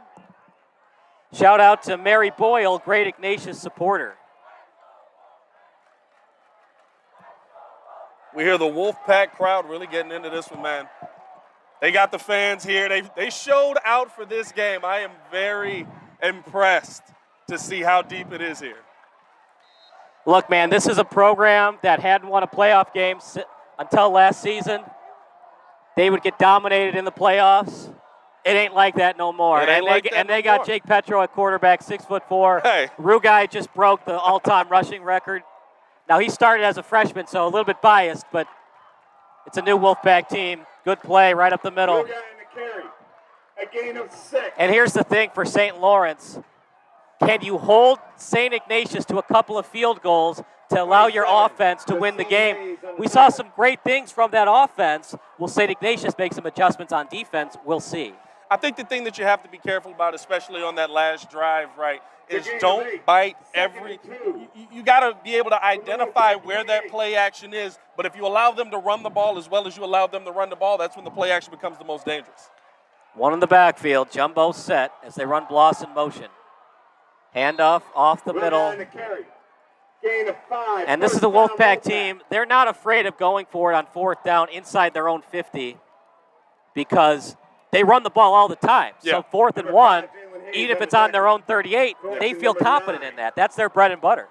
Shout-out to Mary Boyle, great Ignatius supporter. We hear the Wolfpack crowd really getting into this one, man. They got the fans here. They showed out for this game. I am very impressed to see how deep it is here. Look, man, this is a program that hadn't won a playoff game until last season. They would get dominated in the playoffs. It ain't like that no more. They got Jake Petro at quarterback, 6'4". Hey. Rugai just broke the all-time rushing record. Now, he started as a freshman, so a little bit biased, but it's a new Wolfpack team. Good play right up the middle. A gain of 6. And here's the thing for St. Lawrence. Can you hold St. Ignatius to a couple of field goals to allow your offense to win the game? We saw some great things from that offense. Will St. Ignatius make some adjustments on defense? We'll see. I think the thing that you have to be careful about, especially on that last drive, right, is don't bite every – you got to be able to identify where that play action is. But if you allow them to run the ball as well as you allow them to run the ball, that's when the play action becomes the most dangerous. One in the backfield, jumbo set as they run Bloss in motion. Handoff off the middle. Gain of 5. And this is the Wolfpack team. They're not afraid of going for it on fourth down inside their own 50 because they run the ball all the time. Yeah. So 4th and 1, even if it's on their own 38, they feel confident in that. That's their bread and butter.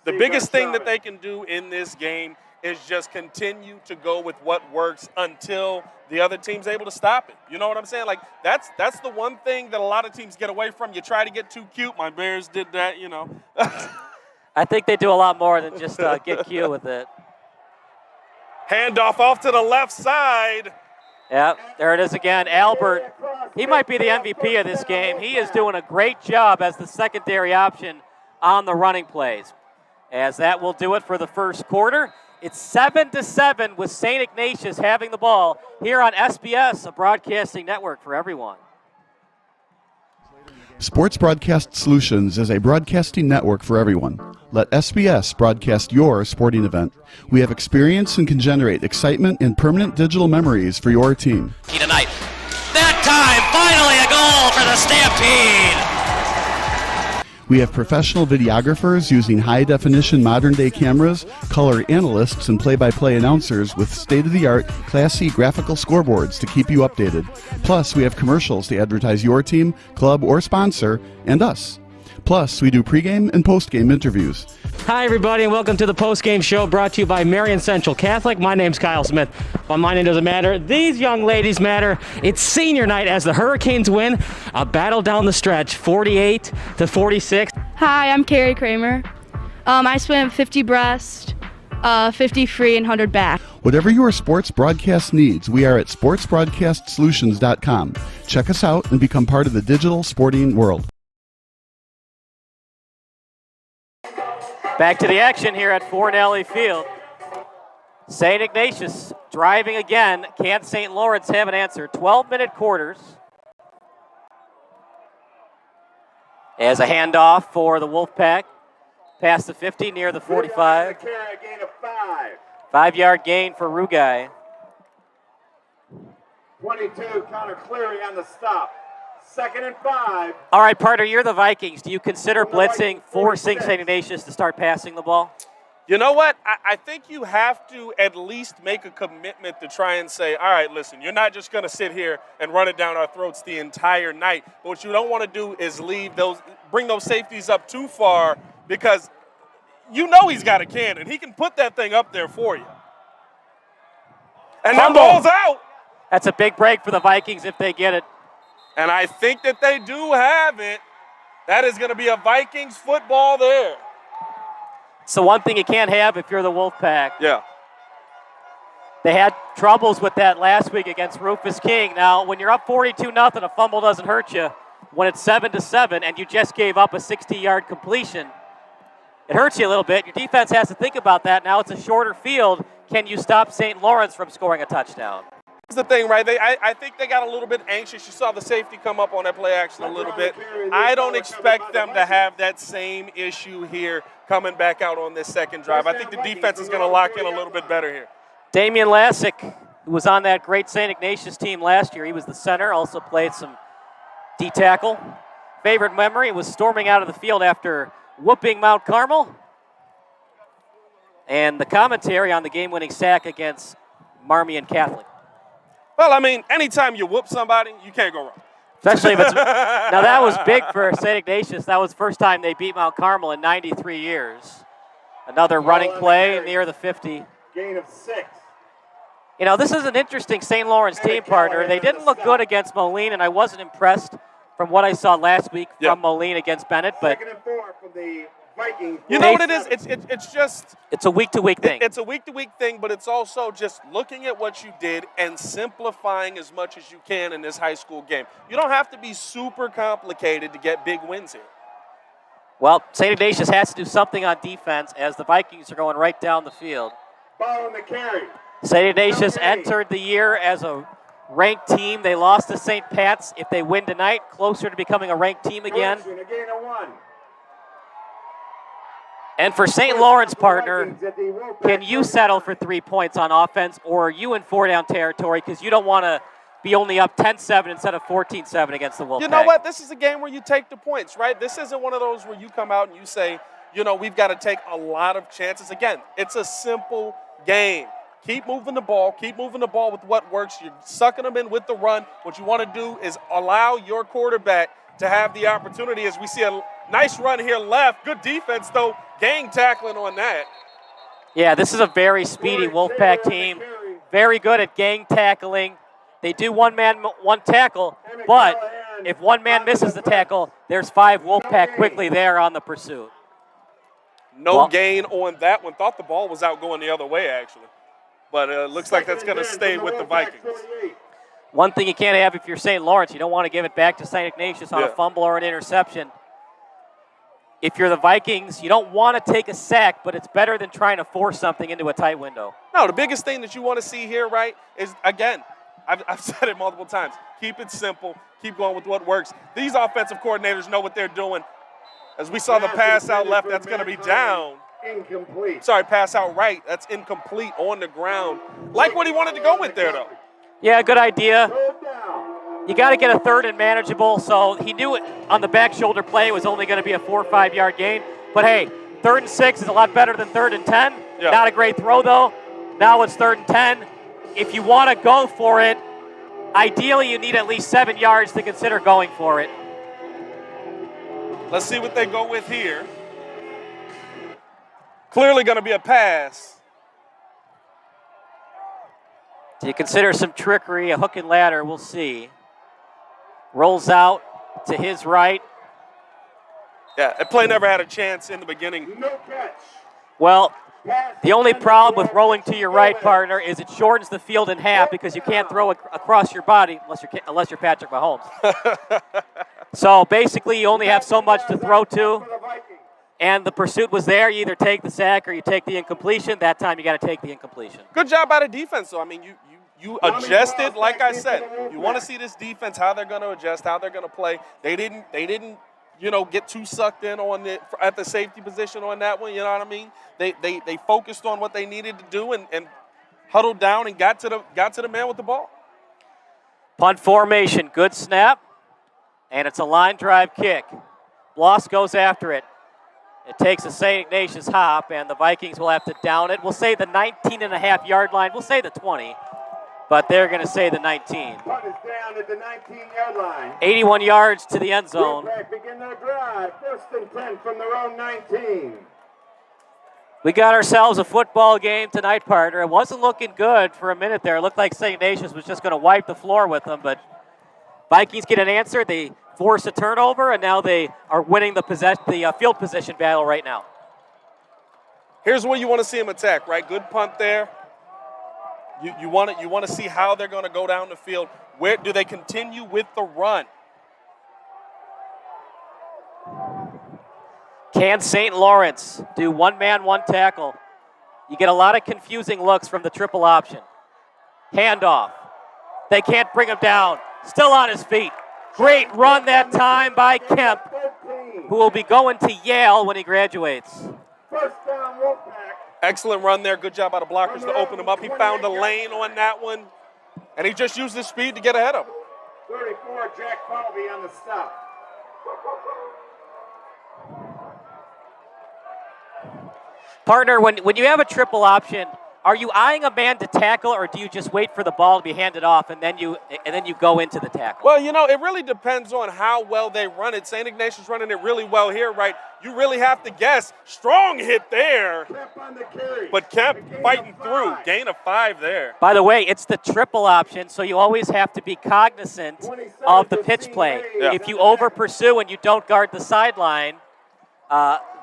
The biggest thing that they can do in this game is just continue to go with what works until the other team's able to stop it. You know what I'm saying? Like, that's the one thing that a lot of teams get away from. You try to get too cute. My Bears did that, you know. I think they do a lot more than just get cute with it. Handoff off to the left side. Yep, there it is again. Albert, he might be the MVP of this game. He is doing a great job as the secondary option on the running plays. As that will do it for the first quarter. It's 7-7 with St. Ignatius having the ball here on SBS, a broadcasting network for everyone. Sports Broadcast Solutions is a broadcasting network for everyone. Let SBS broadcast your sporting event. We have experience and can generate excitement and permanent digital memories for your team. Tonight. That time, finally a goal for the Stampede. We have professional videographers using high-definition modern-day cameras, color analysts, and play-by-play announcers with state-of-the-art, classy graphical scoreboards to keep you updated. Plus, we have commercials to advertise your team, club, or sponsor, and us. Plus, we do pregame and postgame interviews. Hi, everybody, and welcome to the postgame show brought to you by Marion Central Catholic. My name's Kyle Smith. But my name doesn't matter. These young ladies matter. It's senior night as the Hurricanes win a battle down the stretch, 48-46. Hi, I'm Carrie Kramer. I swim 50 breast, 50 free, and 100 back. Whatever your sports broadcast needs, we are at sportsbroadcastsolutions.com. Check us out and become part of the digital sporting world. Back to the action here at Fornelli Field. St. Ignatius driving again. Can St. Laurence have an answer? 12-minute quarters. As a handoff for the Wolfpack. Past the 50, near the 45. 5-yard gain for Rugai. 22, Connor Cleary on the stop. 2nd and 5. All right, partner, you're the Vikings. Do you consider blitzing, forcing St. Ignatius to start passing the ball? You know what? I think you have to at least make a commitment to try and say, all right, listen, you're not just going to sit here and run it down our throats the entire night. But what you don't want to do is bring those safeties up too far, because you know he's got a cannon. He can put that thing up there for you. And that ball's out. That's a big break for the Vikings if they get it. And I think that they do have it. That is going to be a Vikings football there. It's the one thing you can't have if you're the Wolfpack. Yeah. They had troubles with that last week against Rufus King. Now, when you're up 42-0, a fumble doesn't hurt you. When it's 7-7 and you just gave up a 60-yard completion, it hurts you a little bit. Your defense has to think about that. Now it's a shorter field. Can you stop St. Lawrence from scoring a touchdown? That's the thing, right? I think they got a little bit anxious. You saw the safety come up on that play action a little bit. I don't expect them to have that same issue here coming back out on this second drive. I think the defense is going to lock in a little bit better here. Damian Lassick, who was on that great St. Ignatius team last year, he was the center, also played some D-tackle. Favorite memory was storming out of the field after whooping Mount Carmel. And the commentary on the game-winning sack against Marmion Catholic. Well, I mean, anytime you whoop somebody, you can't go wrong. Especially if it's – now, that was big for St. Ignatius. That was the first time they beat Mount Carmel in 93 years. Another running play near the 50. Gain of 6. You know, this is an interesting St. Lawrence team, partner. They didn't look good against Moline, and I wasn't impressed from what I saw last week from Moline against Bennett. But 2nd and 4 from the Vikings. You know what it is? It's just – it's a week-to-week thing. It's a week-to-week thing, but it's also just looking at what you did and simplifying as much as you can in this high school game. You don't have to be super complicated to get big wins here. Well, St. Ignatius has to do something on defense as the Vikings are going right down the field. Following the carry. St. Ignatius entered the year as a ranked team. They lost to St. Pat's. If they win tonight, closer to becoming a ranked team again. A gain of 1. And for St. Lawrence, partner, can you settle for 3 points on offense, or are you in 4-down territory because you don't want to be only up 10-7 instead of 14-7 against the Wolfpack? You know what? This is a game where you take the points, right? This isn't one of those where you come out and you say, you know, we've got to take a lot of chances. Again, it's a simple game. Keep moving the ball. Keep moving the ball with what works. You're sucking them in with the run. What you want to do is allow your quarterback to have the opportunity, as we see a nice run here left. Good defense, though. Gang tackling on that. Yeah, this is a very speedy Wolfpack team. Very good at gang tackling. They do one tackle, but if one man misses the tackle, there's 5 Wolfpack quickly there on the pursuit. No gain on that one. Thought the ball was out going the other way, actually. But it looks like that's going to stay with the Vikings. One thing you can't have if you're St. Lawrence, you don't want to give it back to St. Ignatius on a fumble or an interception. If you're the Vikings, you don't want to take a sack, but it's better than trying to force something into a tight window. No, the biggest thing that you want to see here, right, is, again, I've said it multiple times, keep it simple, keep going with what works. These offensive coordinators know what they're doing. As we saw the pass out left, that's going to be down. Incomplete. Sorry, pass out right, that's incomplete on the ground. Like what he wanted to go with there, though. Yeah, good idea. You got to get a third and manageable, so he knew it on the back shoulder play it was only going to be a 4 or 5 yard gain. But hey, 3rd and 6 is a lot better than 3rd and 10. Yeah. Not a great throw, though. Now it's 3rd and 10. If you want to go for it, ideally you need at least 7 yards to consider going for it. Let's see what they go with here. Clearly going to be a pass. Do you consider some trickery, a hook and ladder? We'll see. Rolls out to his right. Yeah, that play never had a chance in the beginning. No catch. Well, the only problem with rolling to your right, partner, is it shortens the field in half because you can't throw it across your body unless you're Patrick Mahomes. So basically, you only have so much to throw to. And the pursuit was there. You either take the sack or you take the incompletion. That time you got to take the incompletion. Good job by the defense, though. I mean, you adjusted, like I said. You want to see this defense, how they're going to adjust, how they're going to play. They didn't, get too sucked in at the safety position on that one. You know what I mean? They focused on what they needed to do and huddled down and got to the man with the ball. Punt formation, good snap, and it's a line drive kick. Bloss goes after it. It takes a St. Ignatius hop, and the Vikings will have to down it. We'll say the 19.5-yard line. We'll say the 20, but they're going to say the 19. Punt is down at the 19-yard line. 81 yards to the end zone. Wolfpack begin their drive. 1st and 10 from their own 19. We got ourselves a football game tonight, partner. It wasn't looking good for a minute there. It looked like St. Ignatius was just going to wipe the floor with them, but Vikings get an answer. They force a turnover, and now they are winning the field position battle right now. Here's where you want to see them attack, right? Good punt there. You want to see how they're going to go down the field. Where do they continue with the run? Can St. Lawrence do one man, one tackle? You get a lot of confusing looks from the triple option. Handoff. They can't bring him down. Still on his feet. Great run that time by Kemp, who will be going to Yale when he graduates. 1st down, Wolfpack. Excellent run there. Good job by the blockers to open him up. He found a lane on that one, and he just used his speed to get ahead of him. 34, Jack Falvey on the stop. Partner, when you have a triple option, are you eyeing a man to tackle, or do you just wait for the ball to be handed off and then you go into the tackle? Well, it really depends on how well they run it. St. Ignatius running it really well here, right? You really have to guess. Strong hit there. But Kemp fighting through. Gain of 5 there. By the way, it's the triple option, so you always have to be cognizant of the pitch play. Yeah. If you over pursue and you don't guard the sideline,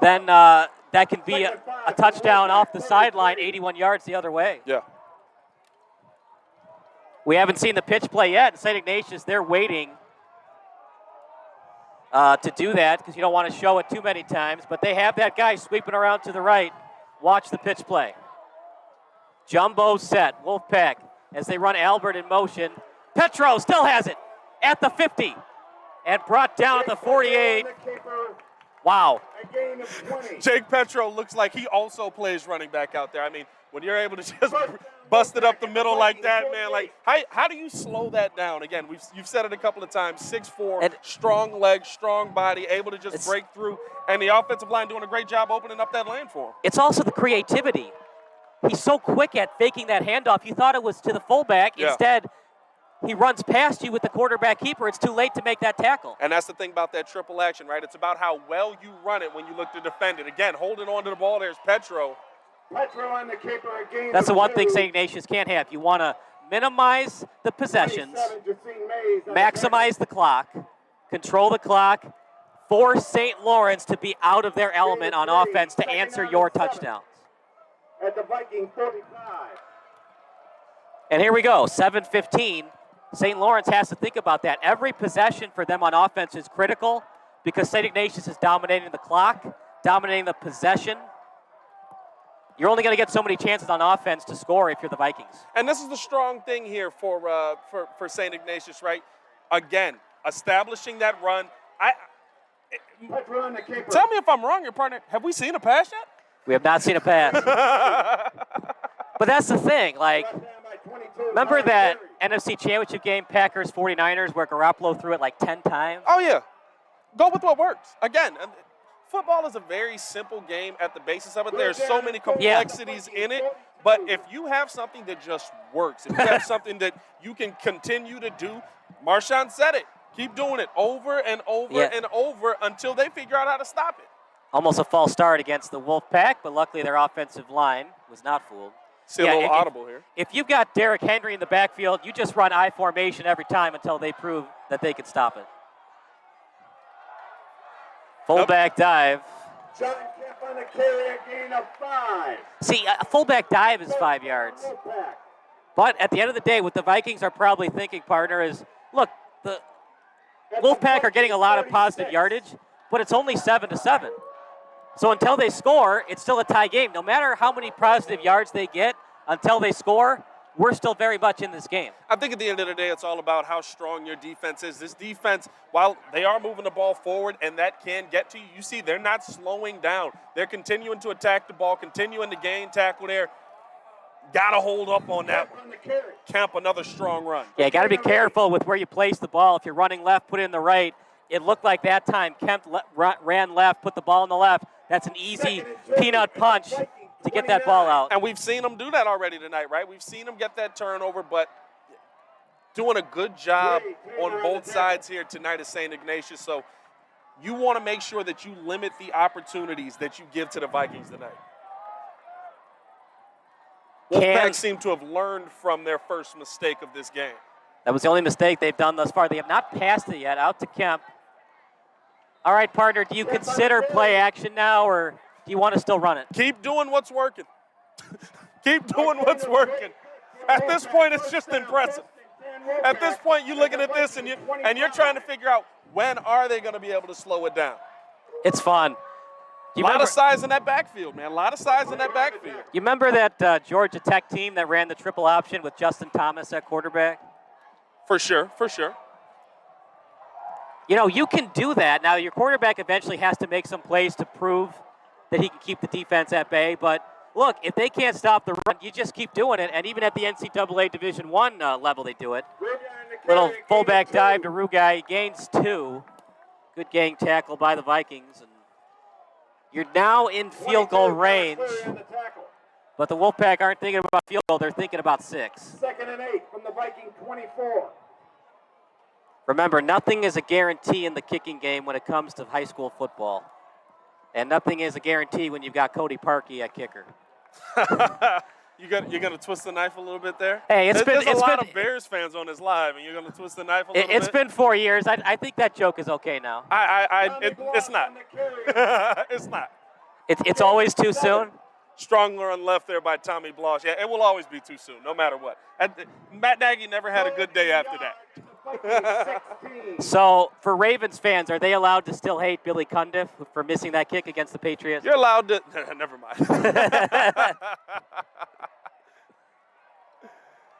then that can be a touchdown off the sideline, 81 yards the other way. Yeah. We haven't seen the pitch play yet. St. Ignatius, they're waiting to do that because you don't want to show it too many times. But they have that guy sweeping around to the right. Watch the pitch play. Jumbo set, Wolfpack, as they run Albert in motion. Petro still has it at the 50 and brought down at the 48. Wow. Jake Petro looks like he also plays running back out there. I mean, when you're able to just bust it up the middle like that, man, like how do you slow that down? Again, you've said it a couple of times, 6'4", strong legs, strong body, able to just break through, and the offensive line doing a great job opening up that lane for him. It's also the creativity. He's so quick at faking that handoff. You thought it was to the fullback. Yeah. Instead, he runs past you with the quarterback keeper. It's too late to make that tackle. And that's the thing about that triple action, right? It's about how well you run it when you look to defend it. Again, holding on to the ball, there's Petro. That's the one thing St. Ignatius can't have. You want to minimize the possessions, maximize the clock, control the clock, force St. Lawrence to be out of their element on offense to answer your touchdowns. At the Viking 45. And here we go, 7:15. St. Lawrence has to think about that. Every possession for them on offense is critical because St. Ignatius is dominating the clock, dominating the possession. You're only going to get so many chances on offense to score if you're the Vikings. And this is the strong thing here for St. Ignatius, right? Again, establishing that run. Tell me if I'm wrong, your partner. Have we seen a pass yet? We have not seen a pass. But that's the thing. Like, remember that NFC Championship game, Packers 49ers, where Garoppolo threw it like 10 times? Oh, yeah. Go with what works. Again, football is a very simple game at the basis of it. There's so many complexities in it. But if you have something that just works, if you have something that you can continue to do, Marshawn said it. Keep doing it over and over and over until they figure out how to stop it. Almost a false start against the Wolfpack, but luckily their offensive line was not fooled. See a little audible here. If you've got Derrick Henry in the backfield, you just run I formation every time until they prove that they can stop it. Fullback dive. John Kemp on the carry, a gain of 5. See, a fullback dive is 5 yards. But at the end of the day, what the Vikings are probably thinking, partner, is, look, the Wolfpack are getting a lot of positive yardage, but it's only 7-7. So until they score, it's still a tie game. No matter how many positive yards they get, until they score, we're still very much in this game. I think at the end of the day, it's all about how strong your defense is. This defense, while they are moving the ball forward, and that can get to you, you see they're not slowing down. They're continuing to attack the ball, continuing to gain tackle there. Got to hold up on that one. Kemp, another strong run. Yeah, got to be careful with where you place the ball. If you're running left, put it in the right. It looked like that time Kemp ran left, put the ball in the left. That's an easy peanut punch to get that ball out. And we've seen them do that already tonight, right? We've seen them get that turnover, but doing a good job on both sides here tonight at St. Ignatius. So you want to make sure that you limit the opportunities that you give to the Vikings tonight. Wolfpack seem to have learned from their first mistake of this game. That was the only mistake they've done thus far. They have not passed it yet. Out to Kemp. All right, partner, do you consider play action now, or do you want to still run it? Keep doing what's working. Keep doing what's working. At this point, it's just impressive. At this point, you're looking at this, and you're trying to figure out when are they going to be able to slow it down. It's fun. A lot of size in that backfield, man. A lot of size in that backfield. You remember that Georgia Tech team that ran the triple option with Justin Thomas at quarterback? For sure, for sure. You know, you can do that. Now, your quarterback eventually has to make some plays to prove that he can keep the defense at bay. But, look, if they can't stop the run, you just keep doing it. And even at the NCAA Division I level, they do it. Little fullback dive to Rugai. He gains 2. Good gang tackle by the Vikings. And you're now in field goal range. But the Wolfpack aren't thinking about field goal. They're thinking about 6. 2nd and 8 from the Viking 24. Remember, nothing is a guarantee in the kicking game when it comes to high school football. And nothing is a guarantee when you've got Cody Parkey at kicker. You're gonna twist the knife a little bit there? Hey, there's a lot of Bears fans on this live, and you're gonna twist the knife a little bit? It's been 4 years. I think that joke is okay now. It's not. It's not. It's always too soon? Strong run left there by Tommy Bloss. Yeah, it will always be too soon, no matter what. Matt Nagy never had a good day after that. So, for Ravens fans, are they allowed to still hate Billy Cundiff for missing that kick against the Patriots? You're allowed to. Never mind.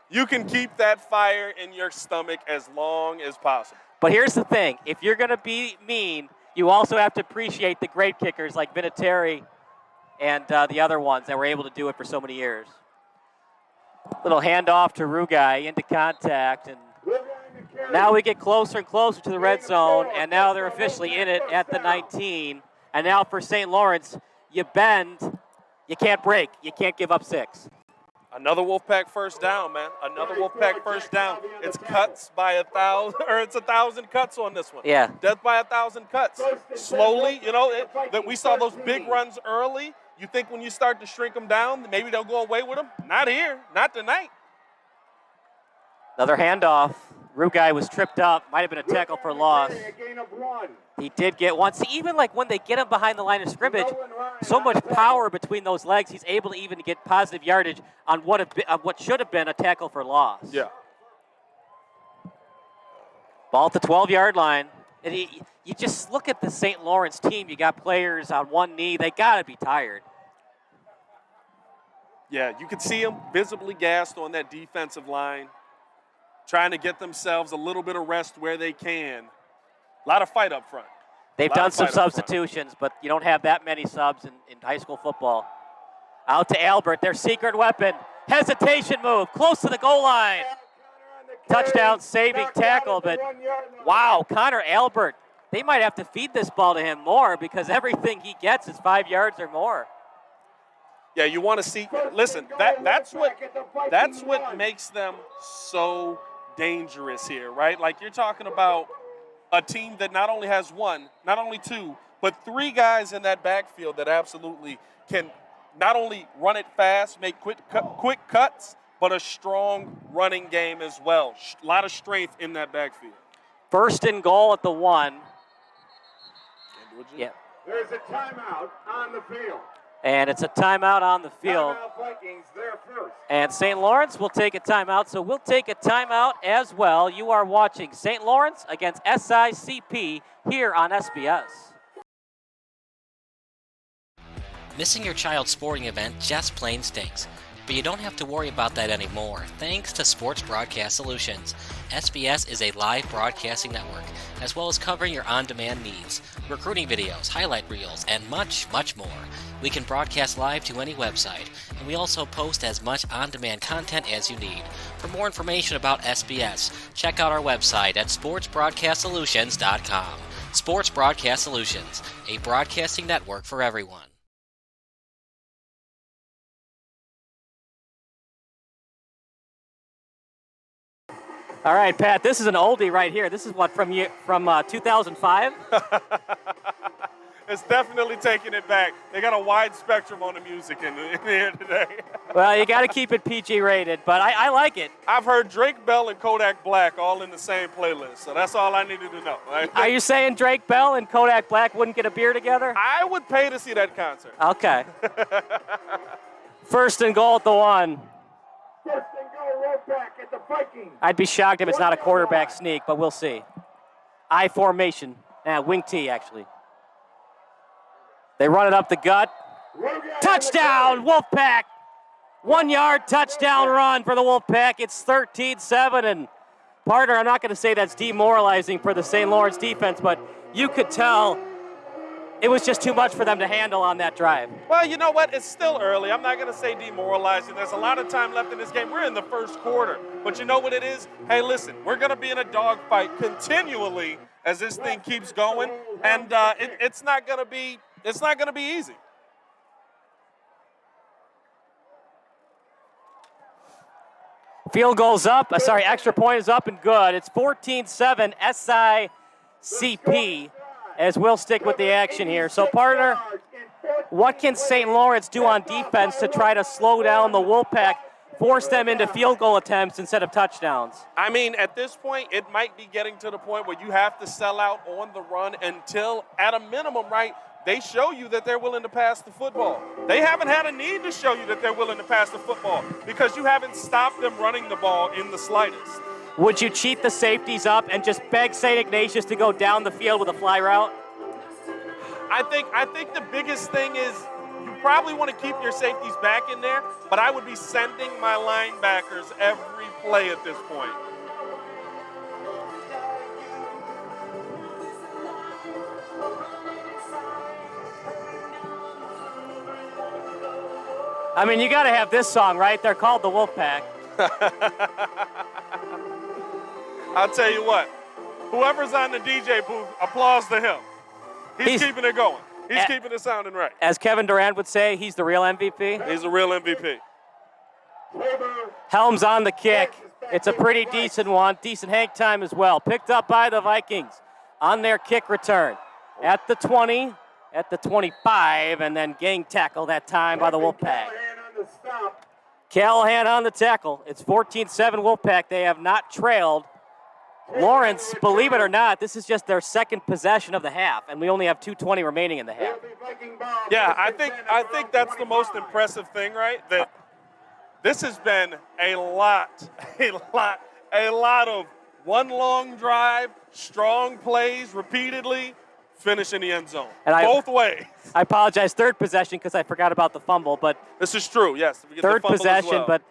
You can keep that fire in your stomach as long as possible. But here's the thing. If you're going to be mean, you also have to appreciate the great kickers like Vinatieri and the other ones that were able to do it for so many years. Little handoff to Rugai into contact, and now we get closer and closer to the red zone, and now they're officially in it at the 19. And now for St. Lawrence, you bend, you can't break, you can't give up 6. Another Wolfpack first down, man. Another Wolfpack first down. It's cuts by 1,000, or it's 1,000 cuts on this one. Yeah. Death by 1,000 cuts. Slowly, that we saw those big runs early, You think when you start to shrink them down, maybe they'll go away with them? Not here. Not tonight. Another handoff. Rugai was tripped up. Might have been a tackle for loss. He did get one. See, even like when they get him behind the line of scrimmage, so much power between those legs, he's able to even get positive yardage on what should have been a tackle for loss. Yeah. Ball at the 12-yard line. And you just look at the St. Laurence team. You got players on one knee. They got to be tired. Yeah, you can see them visibly gassed on that defensive line, trying to get themselves a little bit of rest where they can. A lot of fight up front. They've done some substitutions, but you don't have that many subs in high school football. Out to Albert, their secret weapon. Hesitation move, close to the goal line. Touchdown saving tackle, but wow, Connor Albert. They might have to feed this ball to him more because everything he gets is 5 yards or more. Yeah, you want to see. Listen, that's what makes them so dangerous here, right? Like you're talking about a team that not only has one, not only two, but three guys in that backfield that absolutely can not only run it fast, make quick cuts, but a strong running game as well. A lot of strength in that backfield. First and goal at the 1. Yeah. There's a timeout on the field. And it's a timeout on the field. Timeout Vikings, they're first. And St. Lawrence will take a timeout, so we'll take a timeout as well. You are watching St. Lawrence against SICP here on SBS. Missing your child's sporting event just plain stinks. But you don't have to worry about that anymore, thanks to Sports Broadcast Solutions. SBS is a live broadcasting network, as well as covering your on-demand needs, recruiting videos, highlight reels, and much, much more. We can broadcast live to any website, and we also post as much on-demand content as you need. For more information about SBS, check out our website at sportsbroadcastsolutions.com. Sports Broadcast Solutions, a broadcasting network for everyone. All right, Pat, this is an oldie right here. This is what, from 2005? It's definitely taking it back. They got a wide spectrum on the music in here today. Well, you got to keep it PG rated, but I like it. I've heard Drake Bell and Kodak Black all in the same playlist, so that's all I needed to know. Right? Are you saying Drake Bell and Kodak Black wouldn't get a beer together? I would pay to see that concert. Okay. First and goal at the 1. First and goal, right back at the Vikings. I'd be shocked if it's not a quarterback sneak, but we'll see. I formation. Wing T, actually. They run it up the gut. Touchdown, Wolfpack! 1 yard touchdown run for the Wolfpack. It's 13-7, and partner, I'm not going to say that's demoralizing for the St. Lawrence defense, but you could tell it was just too much for them to handle on that drive. Well, you know what? It's still early. I'm not going to say demoralizing. There's a lot of time left in this game. We're in the first quarter. But you know what it is? Hey, listen, we're going to be in a dogfight continually as this thing keeps going, and it's not going to be easy. Field goal's up. Extra point is up and good. It's 14-7 SICP. As we'll stick with the action here. So, partner, what can St. Lawrence do on defense to try to slow down the Wolfpack, force them into field goal attempts instead of touchdowns? I mean, at this point, it might be getting to the point where you have to sell out on the run until, at a minimum, right, they show you that they're willing to pass the football. They haven't had a need to show you that they're willing to pass the football because you haven't stopped them running the ball in the slightest. Would you cheat the safeties up and just beg St. Ignatius to go down the field with a fly route? I think the biggest thing is you probably want to keep your safeties back in there, but I would be sending my linebackers every play at this point. I mean, you got to have this song, right? They're called the Wolfpack. I'll tell you what, whoever's on the DJ booth, applause to him. He's keeping it going. He's keeping it sounding right. As Kevin Durant would say, he's the real MVP. He's the real MVP. Helms on the kick. It's a pretty decent one. Decent hang time as well. Picked up by the Vikings on their kick return. At the 20, at the 25, and then gang tackle that time by the Wolfpack. Callahan on the tackle. It's 14-7 Wolfpack. They have not trailed. Laurence, believe it or not, this is just their second possession of the half, and we only have 2:20 remaining in the half. Yeah, I think that's the most impressive thing, right? That this has been a lot of one long drive, strong plays repeatedly, finish in the end zone. And both ways. I apologize, third possession because I forgot about the fumble, but this is true, yes. We get third the fumble possession, as well. but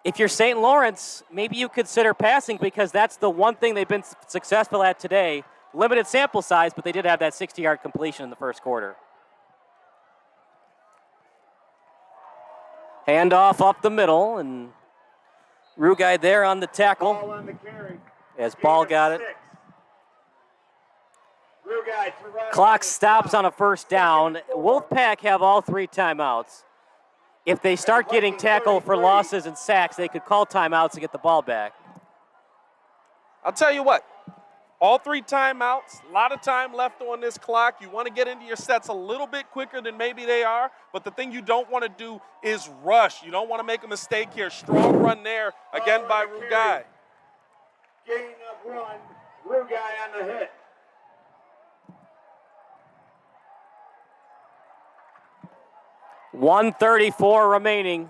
if you're St. Lawrence, maybe you consider passing because that's the one thing they've been successful at today. Limited sample size, but they did have that 60-yard completion in the first quarter. Handoff up the middle, and Rugai there on the tackle. Ball on the carry. As Ball got it. Clock stops on a first down. Wolfpack have all 3 timeouts. If they start getting tackled for losses and sacks, they could call timeouts to get the ball back. I'll tell you what, all 3 timeouts, a lot of time left on this clock. You want to get into your sets a little bit quicker than maybe they are, but the thing you don't want to do is rush. You don't want to make a mistake here. Strong run there, again by Rugai. Gain of 1, Rugai on the hit. $1:34 remaining.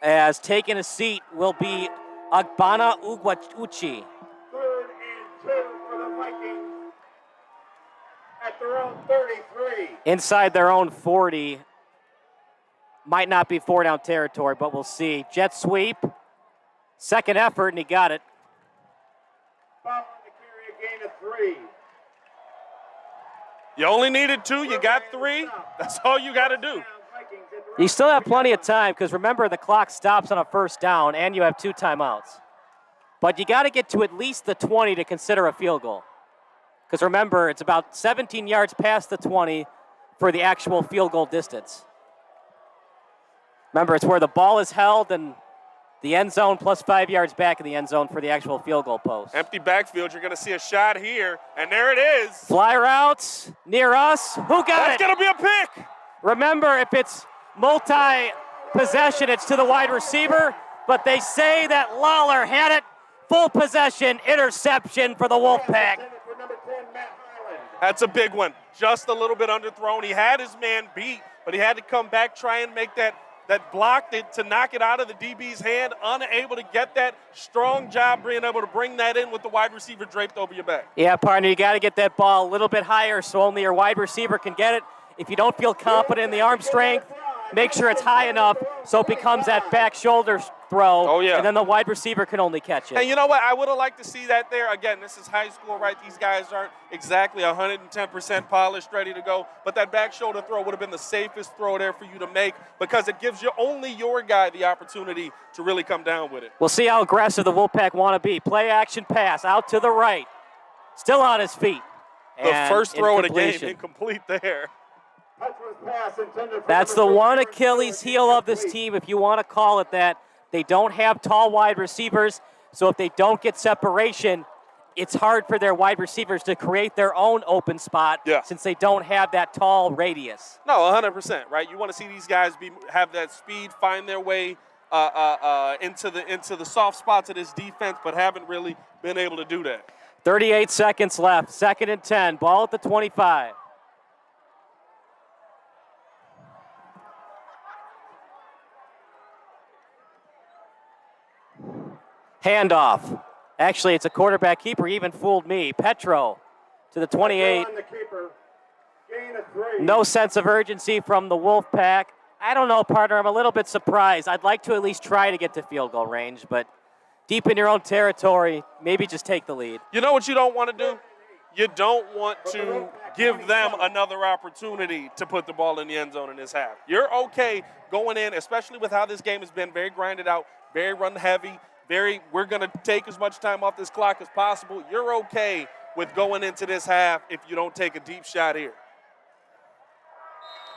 As taking a seat will be Agbana Uchi. 3rd and 2 for the Vikings at their own 33. Inside their own 40. Might not be 4-down territory, but we'll see. Jet sweep. Second effort, and he got it. Following the carry, a gain of 3. You only needed 2, you got 3. That's all you got to do. You still have plenty of time because remember the clock stops on a first down and you have 2 timeouts. But you got to get to at least the 20 to consider a field goal. Because remember, it's about 17 yards past the 20 for the actual field goal distance. Remember, it's where the ball is held and the end zone plus 5 yards back in the end zone for the actual field goal post. Empty backfield, you're going to see a shot here, and there it is. Fly routes near us. Who got That's it? That's going to be a pick. Remember, if it's multi-possession, it's to the wide receiver, but they say that Lawler had it. Full possession, interception for the Wolfpack. That's a big one. Just a little bit underthrown. He had his man beat, but he had to come back, try and make that block to knock it out of the DB's hand, unable to get that. Strong job being able to bring that in with the wide receiver draped over your back. Yeah, partner, you got to get that ball a little bit higher so only your wide receiver can get it. If you don't feel confident in the arm strength, make sure it's high enough so it becomes that back shoulder throw. Oh, yeah. And then the wide receiver can only catch it. And you know what? I would have liked to see that there. Again, this is high school, right? These guys aren't exactly 110% polished, ready to go. But that back shoulder throw would have been the safest throw there for you to make because it gives you only your guy the opportunity to really come down with it. We'll see how aggressive the Wolfpack want to be. Play action pass out to the right. Still on his feet. The first throw of the game, incomplete there. That's the one Achilles heel of this team, if you want to call it that. They don't have tall wide receivers, so if they don't get separation, it's hard for their wide receivers to create their own open spot since they don't have that tall radius. No, 100%, right? You want to see these guys have that speed, find their way into the soft spots of this defense, but haven't really been able to do that. 38 seconds left, 2nd and 10, ball at the 25. Handoff. Actually, it's a quarterback keeper. He even fooled me. Petro to the 28. No sense of urgency from the Wolfpack. I don't know, partner. I'm a little bit surprised. I'd like to at least try to get to field goal range, but deep in your own territory, maybe just take the lead. You know what you don't want to do? You don't want to give them another opportunity to put the ball in the end zone in this half. You're okay going in, especially with how this game has been, very grinded out, very run heavy. We're going to take as much time off this clock as possible. You're okay with going into this half if you don't take a deep shot here.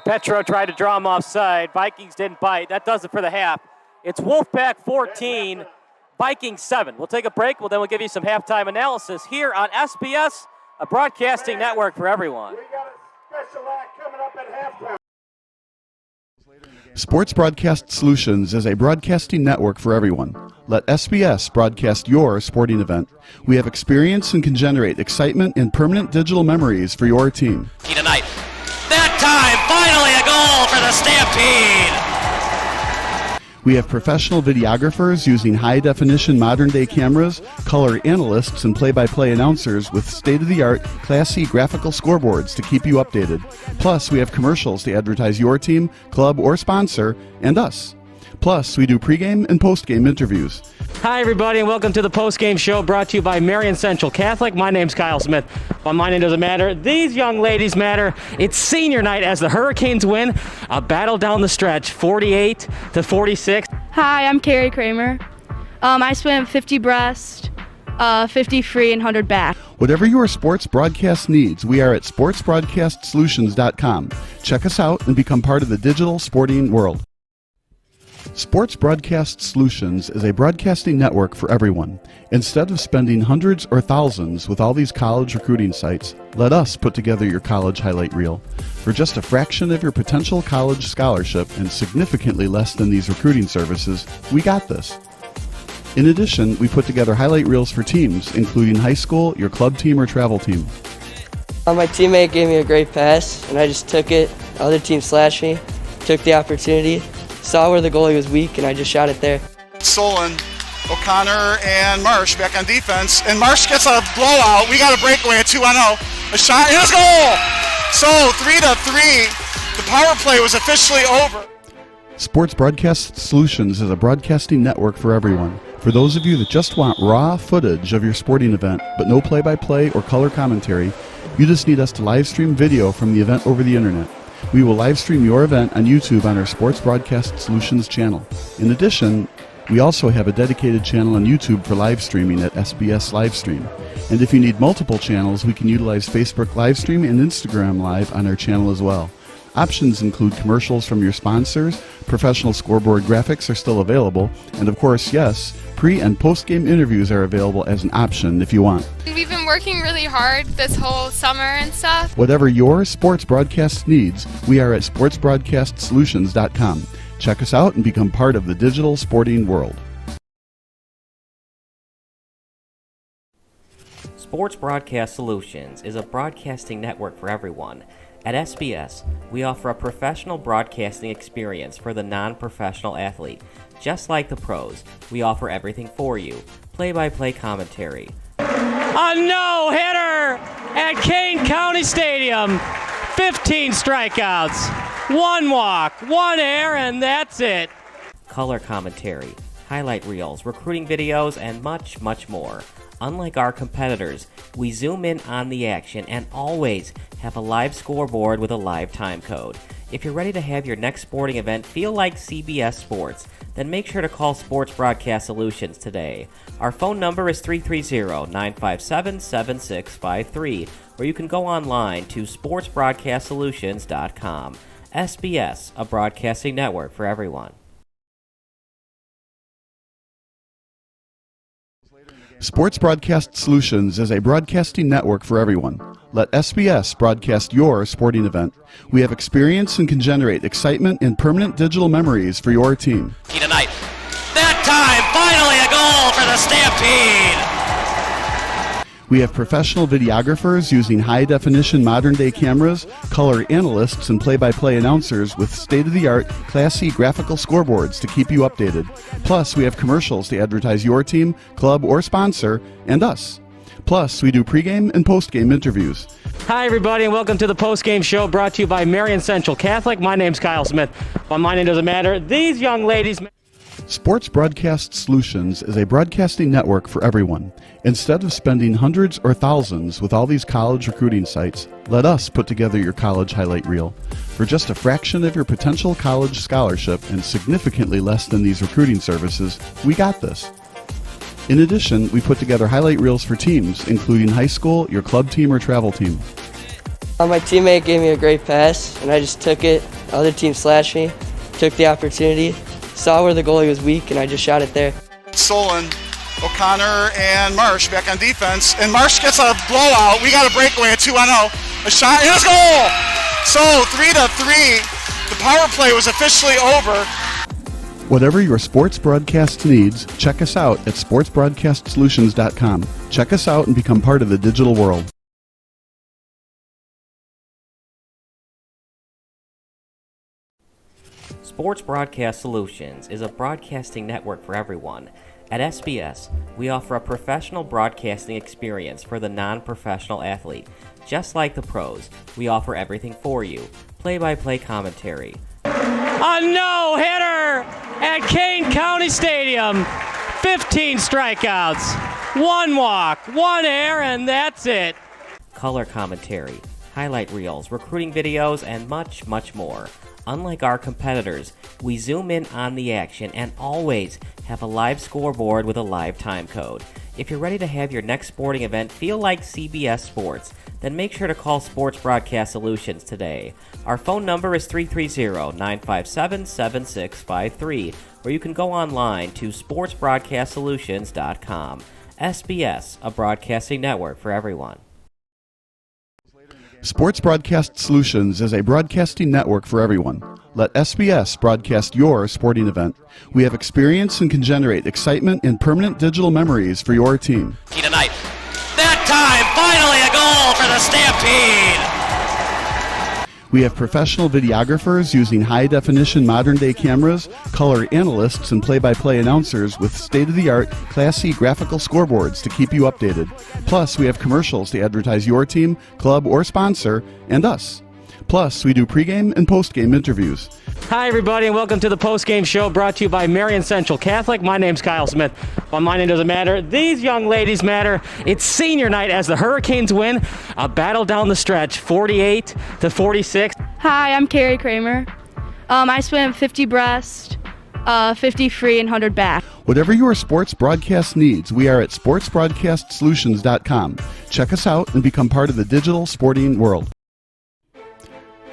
Petro tried to draw him offside. Vikings didn't bite. That does it for the half. It's Wolfpack 14, Vikings 7. We'll take a break. Then we'll give you some halftime analysis here on SBS, a broadcasting network for everyone. We got it Sports Broadcast Solutions is a broadcasting network for everyone. Let SBS broadcast your sporting event. We have experience and can generate excitement and permanent digital memories for your team. Tonight. That time, finally a goal for the Stampede! We have professional videographers using high-definition modern-day cameras, color analysts, and play-by-play announcers with state-of-the-art, classy graphical scoreboards to keep you updated. Plus, we have commercials to advertise your team, club, or sponsor, and us. Plus, we do pregame and postgame interviews. Hi, everybody, and welcome to the post-game show brought to you by Marion Central Catholic. My name's Kyle Smith, but my name doesn't matter. These young ladies matter. It's senior night as the Hurricanes win a battle down the stretch, 48-46. Hi, I'm Carrie Kramer. I swim 50 breast, 50 free, and 100 back. Whatever your sports broadcast needs, we are at sportsbroadcastsolutions.com. Check us out and become part of the digital sporting world. Sports Broadcast Solutions is a broadcasting network for everyone. Instead of spending hundreds or thousands with all these college recruiting sites, let us put together your college highlight reel. For just a fraction of your potential college scholarship and significantly less than these recruiting services, we got this. In addition, we put together highlight reels for teams, including high school, your club team, or travel team. My teammate gave me a great pass, and I just took it. The other team slashed me, took the opportunity, saw where the goalie was weak, and I just shot it there. Solon, O'Connor, and Marsh back on defense. And Marsh gets a blowout. We got a breakaway at 2-0. A shot, and a goal! So 3-3. The power play was officially over. Sports Broadcast Solutions is a broadcasting network for everyone. For those of you that just want raw footage of your sporting event, but no play-by-play or color commentary, you just need us to live stream video from the event over the internet. We will live stream your event on YouTube on our Sports Broadcast Solutions channel. In addition, we also have a dedicated channel on YouTube for live streaming at SBS Livestream. And if you need multiple channels, we can utilize Facebook Livestream and Instagram Live on our channel as well. Options include commercials from your sponsors, professional scoreboard graphics are still available, and of course, yes, pre- and post-game interviews are available as an option if you want. We've been working really hard this whole summer and stuff. Whatever your sports broadcast needs, we are at sportsbroadcastsolutions.com. Check us out and become part of the digital sporting world. Sports Broadcast Solutions is a broadcasting network for everyone. At SBS, we offer a professional broadcasting experience for the non-professional athlete. Just like the pros, we offer everything for you. Play-by-play commentary. A no-hitter at Kane County Stadium. 15 strikeouts, 1 walk, 1 error, and that's it. Color commentary, highlight reels, recruiting videos, and much, much more. Unlike our competitors, we zoom in on the action and always have a live scoreboard with a live time code. If you're ready to have your next sporting event feel like CBS Sports, then make sure to call Sports Broadcast Solutions today. Our phone number is 330-957-7653, or you can go online to sportsbroadcastsolutions.com. SBS, a broadcasting network for everyone. Sports Broadcast Solutions is a broadcasting network for everyone. Let SBS broadcast your sporting event. We have experience and can generate excitement and permanent digital memories for your team. Tonight. That time, finally a goal for the Stampede! We have professional videographers using high-definition modern-day cameras, color analysts, and play-by-play announcers with state-of-the-art, classy graphical scoreboards to keep you updated. Plus, we have commercials to advertise your team, club, or sponsor, and us. Plus, we do pregame and postgame interviews. Hi, everybody, and welcome to the post-game show brought to you by Marion Central Catholic. My name's Kyle Smith, but my name doesn't matter. These young ladies... Sports Broadcast Solutions is a broadcasting network for everyone. Instead of spending hundreds or thousands with all these college recruiting sites, let us put together your college highlight reel. For just a fraction of your potential college scholarship and significantly less than these recruiting services, we got this. In addition, we put together highlight reels for teams, including high school, your club team, or travel team. My teammate gave me a great pass, and I just took it. The other team slashed me, took the opportunity, saw where the goalie was weak, and I just shot it there. Solon, O'Connor, and Marsh back on defense. And Marsh gets a blowout. We got a breakaway at 2-0. A shot, and a goal! So 3-3. The power play was officially over. Whatever your sports broadcast needs, check us out at sportsbroadcastsolutions.com. Check us out and become part of the digital world. Sports Broadcast Solutions is a broadcasting network for everyone. At SBS, we offer a professional broadcasting experience for the non-professional athlete. Just like the pros, we offer everything for you. Play-by-play commentary. A no-hitter at Kane County Stadium. 15 strikeouts, 1 walk, 1 error, and that's it. Color commentary, highlight reels, recruiting videos, and much, much more. Unlike our competitors, we zoom in on the action and always have a live scoreboard with a live time code. If you're ready to have your next sporting event feel like CBS Sports, then make sure to call Sports Broadcast Solutions today. Our phone number is 330-957-7653, or you can go online to sportsbroadcastsolutions.com. SBS, a broadcasting network for everyone. Sports Broadcast Solutions is a broadcasting network for everyone. Let SBS broadcast your sporting event. We have experience and can generate excitement and permanent digital memories for your team. Tonight. That time, finally a goal for the Stampede! We have professional videographers using high-definition modern-day cameras, color analysts, and play-by-play announcers with state-of-the-art, classy graphical scoreboards to keep you updated. Plus, we have commercials to advertise your team, club, or sponsor, and us. Plus, we do pregame and postgame interviews. Hi, everybody, and welcome to the postgame show brought to you by Marion Central Catholic. My name's Kyle Smith, but my name doesn't matter. These young ladies matter. It's senior night as the Hurricanes win a battle down the stretch, 48-46. Hi, I'm Carrie Kramer. I swim 50 breast, 50 free, and 100 back. Whatever your sports broadcast needs, we are at sportsbroadcastsolutions.com. Check us out and become part of the digital sporting world.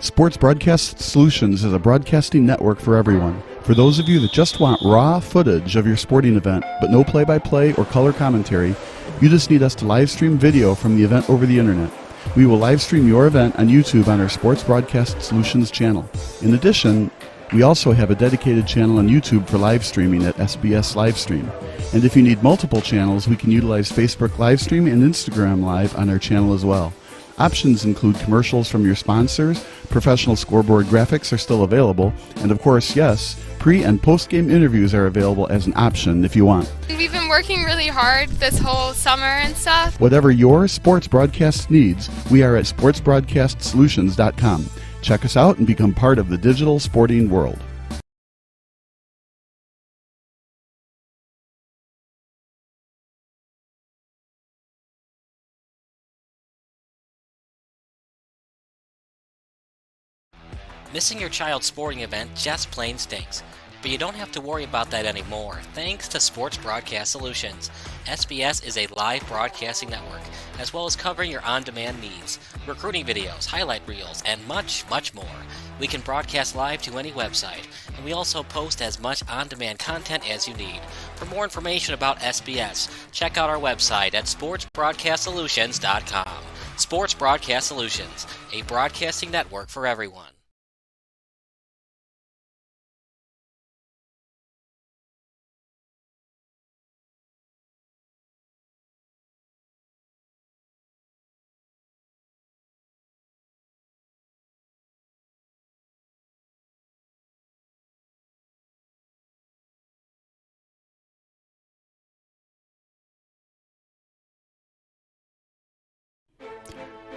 Sports Broadcast Solutions is a broadcasting network for everyone. For those of you that just want raw footage of your sporting event, but no play-by-play or color commentary, you just need us to live stream video from the event over the internet. We will live stream your event on YouTube on our Sports Broadcast Solutions channel. In addition, we also have a dedicated channel on YouTube for live streaming at SBS Livestream. And if you need multiple channels, we can utilize Facebook Livestream and Instagram Live on our channel as well. Options include commercials from your sponsors, professional scoreboard graphics are still available, and of course, yes, pre- and post-game interviews are available as an option if you want. We've been working really hard this whole summer and stuff. Whatever your sports broadcast needs, we are at sportsbroadcastsolutions.com. Check us out and become part of the digital sporting world. Missing your child's sporting event just plain stinks. But you don't have to worry about that anymore, thanks to Sports Broadcast Solutions. SBS is a live broadcasting network, as well as covering your on-demand needs, recruiting videos, highlight reels, and much, much more. We can broadcast live to any website, and we also post as much on-demand content as you need. For more information about SBS, check out our website at sportsbroadcastsolutions.com. Sports Broadcast Solutions, a broadcasting network for everyone.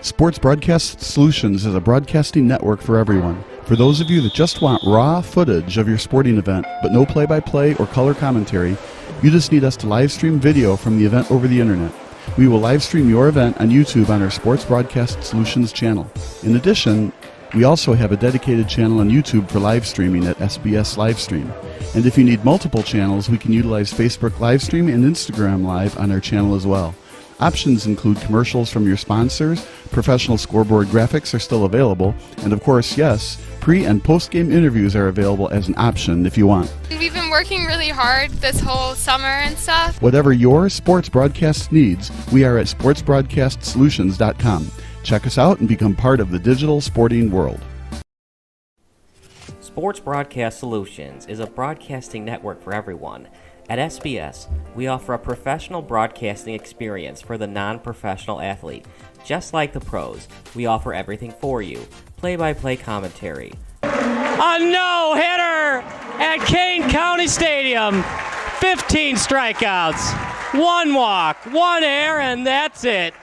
Sports Broadcast Solutions is a broadcasting network for everyone. For those of you that just want raw footage of your sporting event, but no play-by-play or color commentary, you just need us to live stream video from the event over the internet. We will live stream your event on YouTube on our Sports Broadcast Solutions channel. In addition, we also have a dedicated channel on YouTube for live streaming at SBS Livestream. And if you need multiple channels, we can utilize Facebook Livestream and Instagram Live on our channel as well. Options include commercials from your sponsors, professional scoreboard graphics are still available, and of course, yes, pre- and post-game interviews are available as an option if you want. We've been working really hard this whole summer and stuff. Whatever your sports broadcast needs, we are at sportsbroadcastsolutions.com. Check us out and become part of the digital sporting world. Sports Broadcast Solutions is a broadcasting network for everyone. At SBS, we offer a professional broadcasting experience for the non-professional athlete. Just like the pros, we offer everything for you. Play-by-play commentary. A no-hitter at Kane County Stadium. 15 strikeouts, 1 walk, 1 error, and that's it.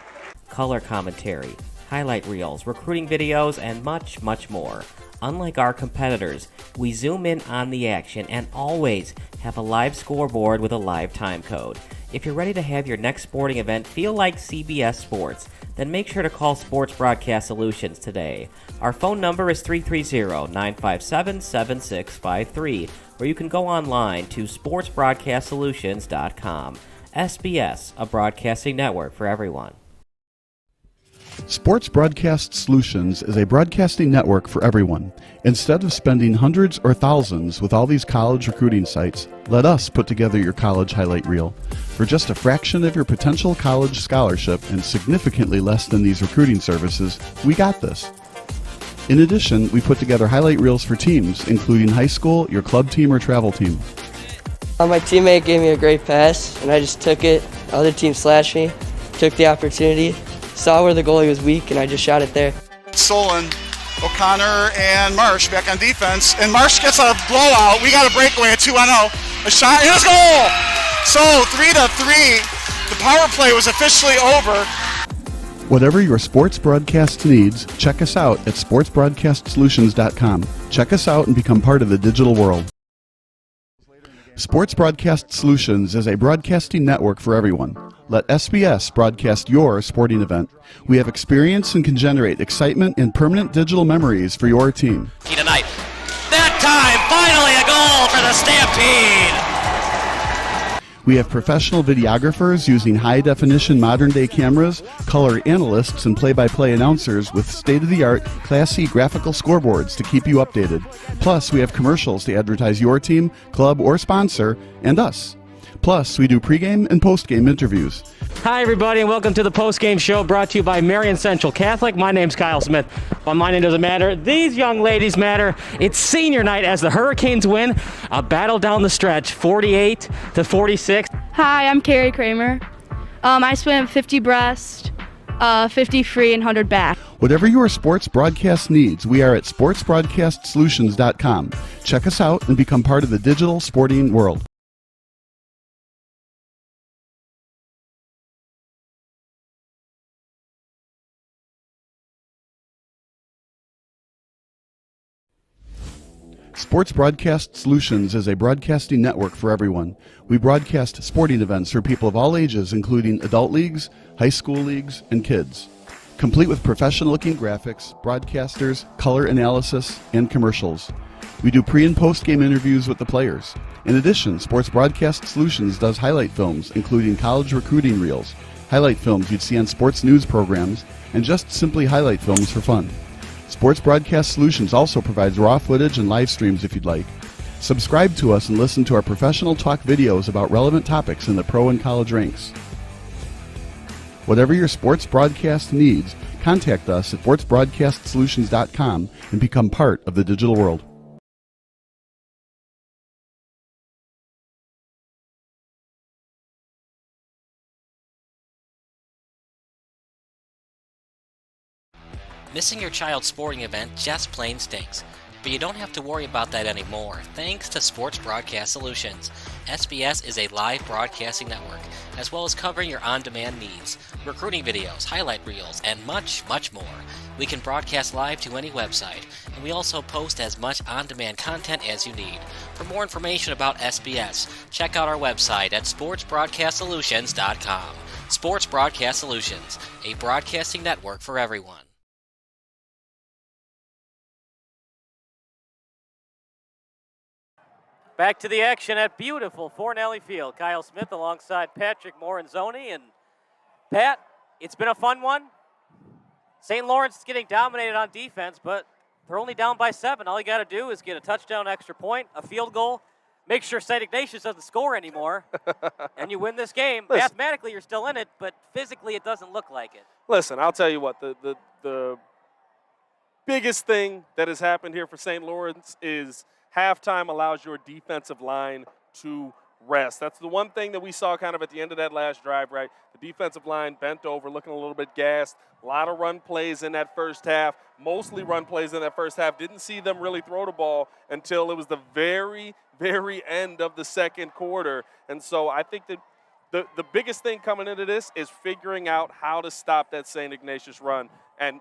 Color commentary, highlight reels, recruiting videos, and much, much more. Unlike our competitors, we zoom in on the action and always have a live scoreboard with a live time code. If you're ready to have your next sporting event feel like CBS Sports, then make sure to call Sports Broadcast Solutions today. Our phone number is 330-957-7653, or you can go online to sportsbroadcastsolutions.com. SBS, a broadcasting network for everyone. Sports Broadcast Solutions is a broadcasting network for everyone. Instead of spending hundreds or thousands with all these college recruiting sites, let us put together your college highlight reel. For just a fraction of your potential college scholarship and significantly less than these recruiting services, we got this. In addition, we put together highlight reels for teams, including high school, your club team, or travel team. My teammate gave me a great pass, and I just took it. The other team slashed me, took the opportunity, saw where the goalie was weak, and I just shot it there. Solon, O'Connor, and Marsh back on defense. And Marsh gets a blowout. We got a breakaway at 2-0. A shot, and a goal! So 3-3. The power play was officially over. Whatever your sports broadcast needs, check us out at sportsbroadcastsolutions.com. Check us out and become part of the digital world. Sports Broadcast Solutions is a broadcasting network for everyone. Let SBS broadcast your sporting event. We have experience and can generate excitement and permanent digital memories for your team. Tonight. That time, finally a goal for the Stampede! We have professional videographers using high-definition modern-day cameras, color analysts, and play-by-play announcers with state-of-the-art, classy graphical scoreboards to keep you updated. Plus, we have commercials to advertise your team, club, or sponsor, and us. Plus, we do pregame and postgame interviews. Hi, everybody, and welcome to the postgame show brought to you by Marion Central Catholic. My name's Kyle Smith, but my name doesn't matter. These young ladies matter. It's senior night as the Hurricanes win a battle down the stretch, 48-46. Hi, I'm Carrie Kramer. I swim 50 breast, 50 free, and 100 back. Whatever your sports broadcast needs, we are at sportsbroadcastsolutions.com. Check us out and become part of the digital sporting world. Sports Broadcast Solutions is a broadcasting network for everyone. We broadcast sporting events for people of all ages, including adult leagues, high school leagues, and kids. Complete with professional-looking graphics, broadcasters, color analysis, and commercials. We do pre- and post-game interviews with the players. In addition, Sports Broadcast Solutions does highlight films, including college recruiting reels, highlight films you'd see on sports news programs, and just simply highlight films for fun. Sports Broadcast Solutions also provides raw footage and live streams if you'd like. Subscribe to us and listen to our professional talk videos about relevant topics in the pro and college ranks. Whatever your sports broadcast needs, contact us at sportsbroadcastsolutions.com and become part of the digital world. Missing your child's sporting event just plain stinks. But you don't have to worry about that anymore, thanks to Sports Broadcast Solutions. SBS is a live broadcasting network, as well as covering your on-demand needs, recruiting videos, highlight reels, and much, much more. We can broadcast live to any website, and we also post as much on-demand content as you need. For more information about SBS, check out our website at sportsbroadcastsolutions.com. Sports Broadcast Solutions, a broadcasting network for everyone. Back to the action at beautiful Fornelli Field. Kyle Smith alongside Patrick Moranzoni. And Pat, it's been a fun one. St. Laurence is getting dominated on defense, but they're only down by 7. All you got to do is get a touchdown, extra point, a field goal, make sure St. Ignatius doesn't score anymore, and you win this game. Listen, mathematically, you're still in it, but physically, it doesn't look like it. Listen, I'll tell you what, the biggest thing that has happened here for St. Laurence is halftime allows your defensive line to rest. That's the one thing that we saw kind of at the end of that last drive, right? The defensive line bent over, looking a little bit gassed. A lot of run plays in that first half, mostly run plays in that first half. Didn't see them really throw the ball until it was the very, very end of the second quarter. And so I think that the biggest thing coming into this is figuring out how to stop that St. Ignatius run. And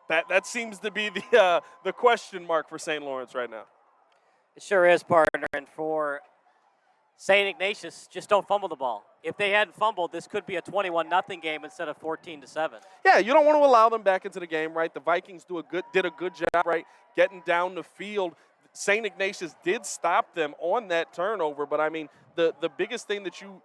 that seems to be the question mark for St. Lawrence right now. It sure is, partner. And for St. Ignatius, just don't fumble the ball. If they hadn't fumbled, this could be a 21-0 game instead of 14-7. Yeah, you don't want to allow them back into the game, right? The Vikings did a good job, right, getting down the field. St. Ignatius did stop them on that turnover, but I mean, the biggest thing that you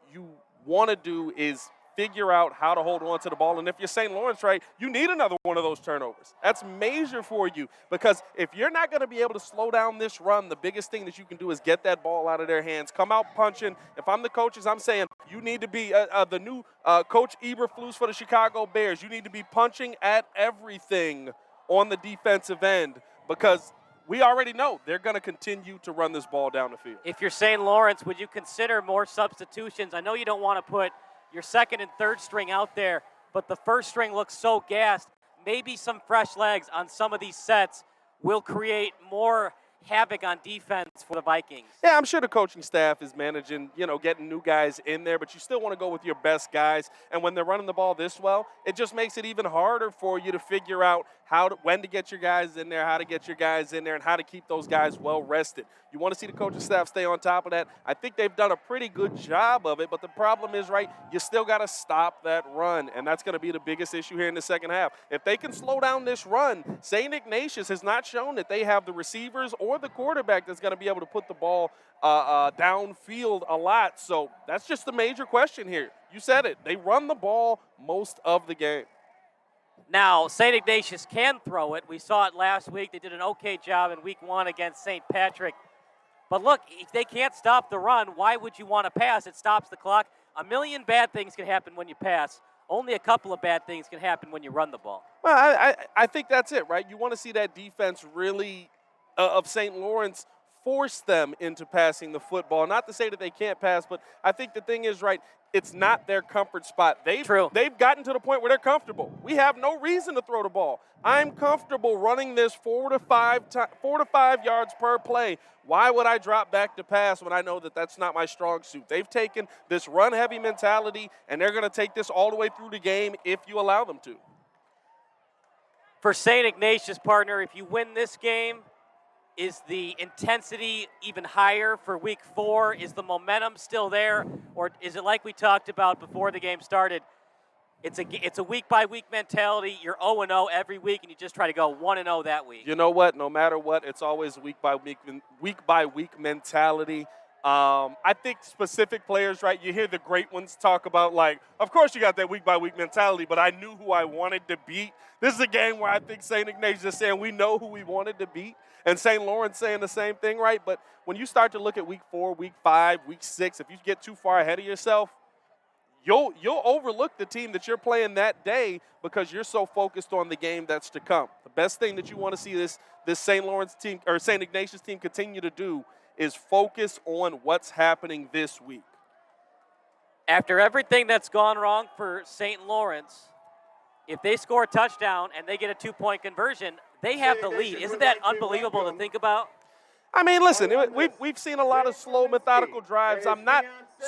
want to do is figure out how to hold on to the ball. And if you're St. Lawrence, right, you need another one of those turnovers. That's major for you, because if you're not going to be able to slow down this run, the biggest thing that you can do is get that ball out of their hands, come out punching. If I'm the coaches, I'm saying you need to be the new Coach Eberflus for the Chicago Bears. You need to be punching at everything on the defensive end, because we already know they're going to continue to run this ball down the field. If you're St. Lawrence, would you consider more substitutions? I know you don't want to put your second and third string out there, but the first string looks so gassed. Maybe some fresh legs on some of these sets will create more havoc on defense for the Vikings. Yeah, I'm sure the coaching staff is managing, getting new guys in there, but you still want to go with your best guys. And when they're running the ball this well, it just makes it even harder for you to figure out when to get your guys in there, how to get your guys in there, and how to keep those guys well rested. You want to see the coaching staff stay on top of that. I think they've done a pretty good job of it, but the problem is, right, you still got to stop that run, and that's going to be the biggest issue here in the second half. If they can slow down this run, St. Ignatius has not shown that they have the receivers or the quarterback that's going to be able to put the ball downfield a lot. So that's just the major question here. You said it. They run the ball most of the game. Now, St. Ignatius can throw it. We saw it last week. They did an okay job in week 1 against St. Patrick. But look, if they can't stop the run, why would you want to pass? It stops the clock. A million bad things can happen when you pass. Only a couple of bad things can happen when you run the ball. Well, I think that's it, right? You want to see that defense really of St. Lawrence force them into passing the football. Not to say that they can't pass, but I think the thing is, right, it's not their comfort spot. They've gotten to the point where they're comfortable. We have no reason to throw the ball. I'm comfortable running this 4 to 5 yards per play. Why would I drop back to pass when I know that that's not my strong suit? They've taken this run-heavy mentality, and they're going to take this all the way through the game if you allow them to. For St. Ignatius, partner, if you win this game, is the intensity even higher for week 4? Is the momentum still there? Or is it like we talked about before the game started? It's a week-by-week mentality. You're 0-0 every week, and you just try to go 1-0 that week. You know what? No matter what, it's always week-by-week mentality. I think specific players, right, you hear the great ones talk about, like, of course you got that week-by-week mentality, but I knew who I wanted to beat. This is a game where I think St. Ignatius is saying we know who we wanted to beat, and St. Lawrence saying the same thing, right? But when you start to look at week 4, week 5, week 6, if you get too far ahead of yourself, you'll overlook the team that you're playing that day because you're so focused on the game that's to come. The best thing that you want to see this St. Lawrence team or St. Ignatius team continue to do is focus on what's happening this week. After everything that's gone wrong for St. Lawrence, if they score a touchdown and they get a 2-point conversion, they have the lead. Isn't that unbelievable to think about? I mean, listen, we've seen a lot of slow, methodical drives. I'm not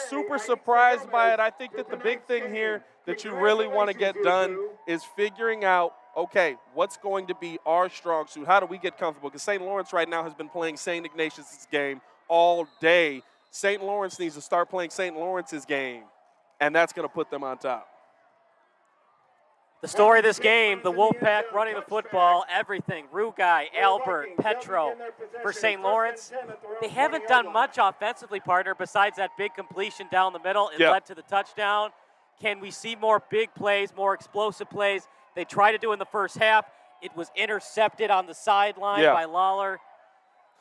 super surprised by it. I think that the big thing here that you really want to get done is figuring out, okay, what's going to be our strong suit? How do we get comfortable? Because St. Lawrence right now has been playing St. Ignatius' game all day. St. Lawrence needs to start playing St. Lawrence's game, and that's going to put them on top. The story of this game, the Wolfpack running the football, everything. Rugai, Albert, Petro for St. Lawrence. They haven't done much offensively, partner, besides that big completion down the middle. It led to the touchdown. Can we see more big plays, more explosive plays? They tried to do in the first half. It was intercepted on the sideline by Lawler.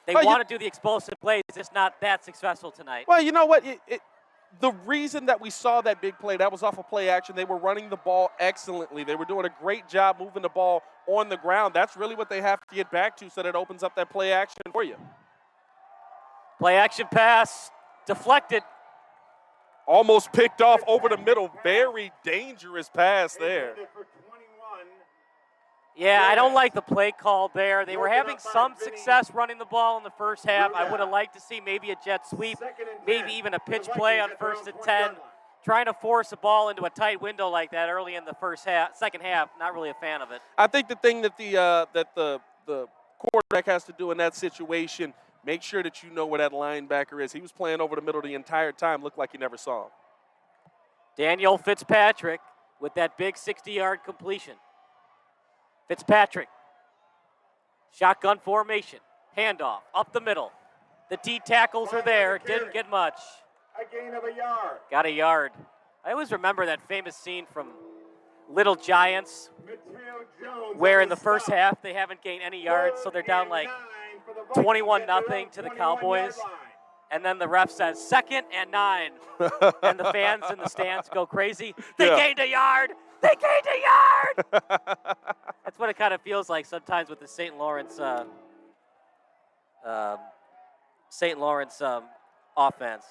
They want to do the explosive plays, just not that successful tonight. Well, you know what? the reason that we saw that big play, that was off of play action. They were running the ball excellently. They were doing a great job moving the ball on the ground. That's really what they have to get back to so that it opens up that play action for you. Play action pass, deflected. Almost picked off over the middle. Very dangerous pass there. Yeah, I don't like the play call there. They were having some success running the ball in the first half. I would have liked to see maybe a jet sweep, maybe even a pitch play on 1st and 10. Trying to force a ball into a tight window like that early in the second half, not really a fan of it. I think the thing that the quarterback has to do in that situation, make sure that you know where that linebacker is. He was playing over the middle the entire time. Looked like he never saw him. Daniel Fitzpatrick with that big 60-yard completion. Fitzpatrick, shotgun formation, handoff, up the middle. The D tackles are there, didn't get much. A gain of a yard. Got a yard. I always remember that famous scene from Little Giants where in the first half they haven't gained any yards, so they're down like 21-0 to the Cowboys. And then the ref says, 2nd and 9. And the fans in the stands go crazy. They gained a yard. They gained a yard. That's what it kind of feels like sometimes with the St. Laurence offense.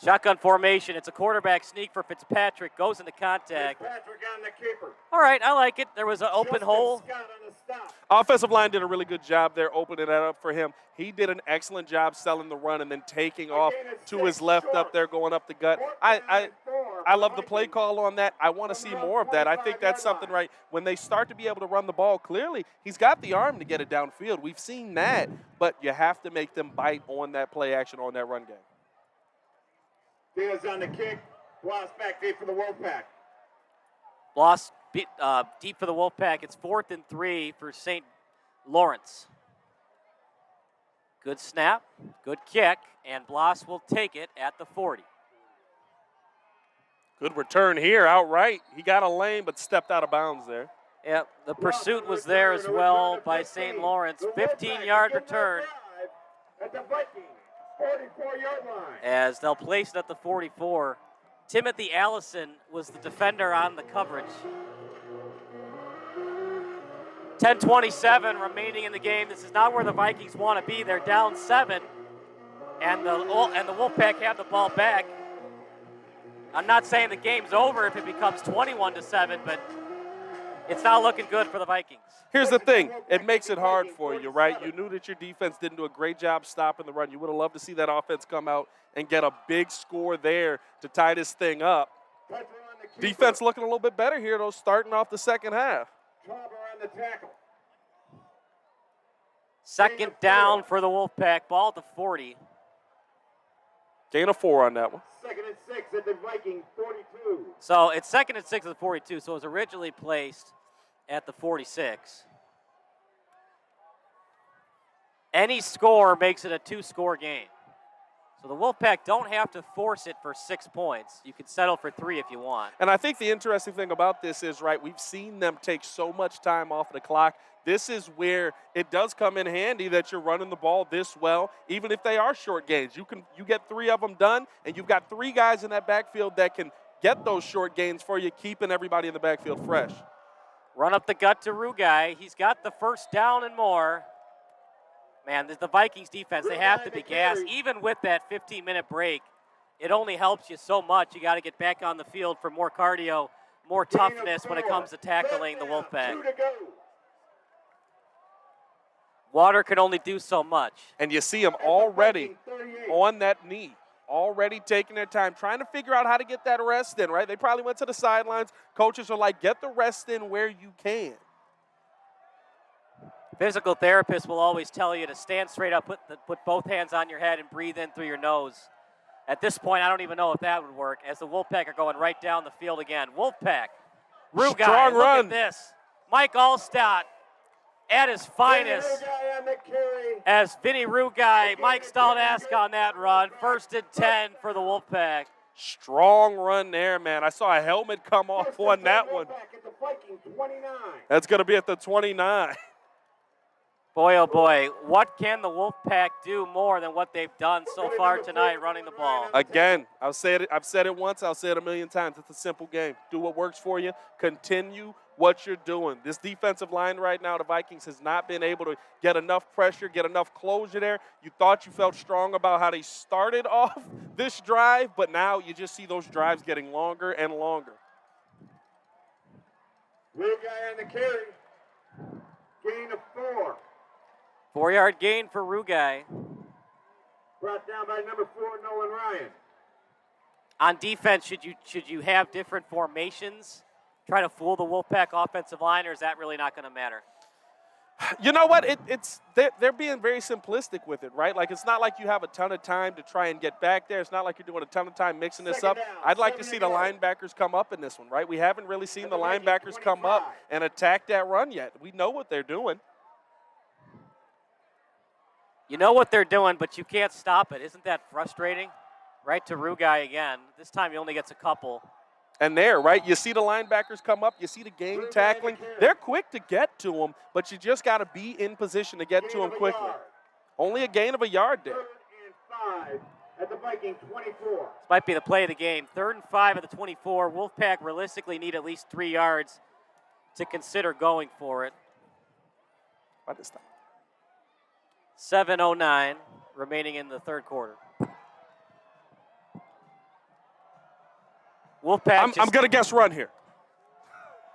Shotgun formation. It's a quarterback sneak for Fitzpatrick. Goes into contact. Fitzpatrick on the keeper. All right, I like it. There was an open hole. Offensive line did a really good job there opening that up for him. He did an excellent job selling the run and then taking off to his left up there, going up the gut. I love the play call on that. I want to see more of that. I think that's something right. When they start to be able to run the ball, clearly he's got the arm to get it downfield. We've seen that, but you have to make them bite on that play action, on that run game. Diaz on the kick. Bloss back deep for the Wolfpack. Bloss deep for the Wolfpack. It's 4th and 3 for St. Laurence. Good snap, good kick, and Bloss will take it at the 40. Good return here, outright. He got a lane, but stepped out of bounds there. Yep, the pursuit was there as well by St. Laurence. 15-yard return. At the Vikings 44-yard line. As they'll place it at the 44. Timothy Allison was the defender on the coverage. 10:27 remaining in the game. This is not where the Vikings want to be. They're down 7, and the Wolfpack have the ball back. I'm not saying the game's over if it becomes 21-7, but it's not looking good for the Vikings. Here's the thing. It makes it hard for you, right? You knew that your defense didn't do a great job stopping the run. You would have loved to see that offense come out and get a big score there to tie this thing up. Defense looking a little bit better here, though, starting off the second half. Trauber on the tackle. Second down for the Wolfpack. Ball at the 40. Gain of 4 on that one. 2nd and 6 at the Viking 42. So it's 2nd and 6 at the 42, so it was originally placed at the 46. Any score makes it a 2-score game. So the Wolfpack don't have to force it for 6 points. You can settle for 3 if you want. And I think the interesting thing about this is, right, we've seen them take so much time off the clock. This is where it does come in handy that you're running the ball this well, even if they are short gains. You get 3 of them done, and you've got 3 guys in that backfield that can get those short gains for you, keeping everybody in the backfield fresh. Run up the gut to Rugai. He's got the first down and more. Man, the Vikings defense, they have to be gassed. Even with that 15-minute break, it only helps you so much. You got to get back on the field for more cardio, more toughness when it comes to tackling the Wolfpack. Water can only do so much. And you see them already on that knee, already taking their time, trying to figure out how to get that rest in, right? They probably went to the sidelines. Coaches are like, get the rest in where you can. Physical therapists will always tell you to stand straight up, put both hands on your head, and breathe in through your nose. At this point, I don't even know if that would work, as the Wolfpack are going right down the field again. Wolfpack, Rugai, strong look run. at this. Mike Allstott at his finest as Vinny Rugai, Mike Stallnask on that run. 1st and 10 for the Wolfpack. Strong run there, man. I saw a helmet come off on that one. That's going to be at the 29. Boy, oh boy, what can the Wolfpack do more than what they've done so far tonight running the ball? Again, I've said it once, I'll say it a million times. It's a simple game. Do what works for you. Continue what you're doing. This defensive line right now, the Vikings, has not been able to get enough pressure, get enough closure there. You thought you felt strong about how they started off this drive, but now you just see those drives getting longer and longer. Blue guy on the carry. Gain of 4. 4-yard gain for Rugai. Brought down by number 4, Nolan Ryan. On defense, should you have different formations? Try to fool the Wolfpack offensive line, or is that really not going to matter? You know what? They're being very simplistic with it, right? Like, it's not like you have a ton of time to try and get back there. It's not like you're doing a ton of time mixing this up. I'd like to see the linebackers come up in this one, right? We haven't really seen the linebackers come up and attack that run yet. We know what they're doing. You know what they're doing, but you can't stop it. Isn't that frustrating? Right to Rugai again. This time he only gets a couple. And there, right, you see the linebackers come up. You see the game tackling. They're quick to get to them, but you just got to be in position to get to them quickly. Only a gain of a yard there. 3rd and 5 at the Viking 24. This might be the play of the game. 3rd and 5 at the 24. Wolfpack realistically need at least 3 yards to consider going for it. What is that? 7:09 remaining in the third quarter. Wolfpack. I'm going to guess run here.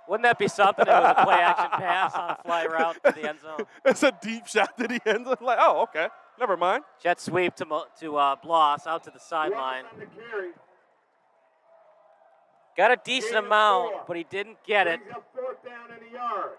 Wouldn't that be something? It was a play-action pass on a fly route to the end zone. It's a deep shot to the end zone. Like, oh, okay. Never mind. Jet sweep to Bloss out to the sideline. Got a decent amount, but he didn't get it.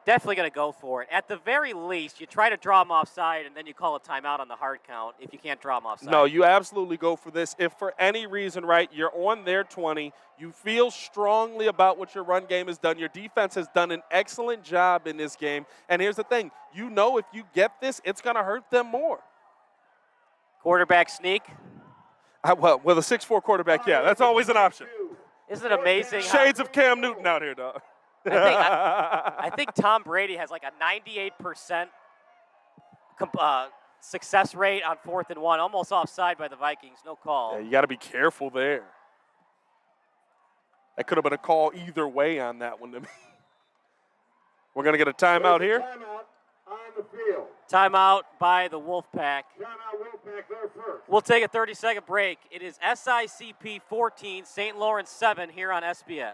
Definitely going to go for it. At the very least, you try to draw him offside, and then you call a timeout on the hard count if you can't draw him offside. No, you absolutely go for this. If for any reason, right, you're on their 20, you feel strongly about what your run game has done. Your defense has done an excellent job in this game. And here's the thing. You know if you get this, it's going to hurt them more. Quarterback sneak? Well, with a 6'4 quarterback, yeah, that's always an option. Isn't it amazing? Shades of Cam Newton out here, dog. I think Tom Brady has like a 98% success rate on 4th and 1, almost offside by the Vikings. No call. Yeah, you got to be careful there. That could have been a call either way on that one to me. We're going to get a timeout here. Timeout on the field. Timeout by the Wolfpack. Timeout Wolfpack there first. We'll take a 30-second break. It is SICP 14, St. Laurence 7 here on SBS.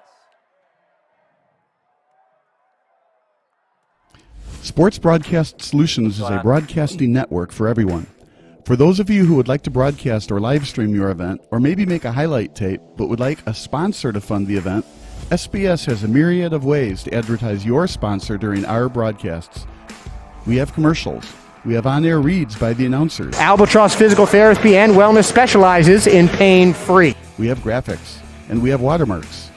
Sports Broadcast Solutions is a broadcasting network for everyone. For those of you who would like to broadcast or live stream your event, or maybe make a highlight tape but would like a sponsor to fund the event, SBS has a myriad of ways to advertise your sponsor during our broadcasts. We have commercials. We have on-air reads by the announcers. Albatross Physical Therapy and Wellness specializes in pain-free. We have graphics. And we have watermarks.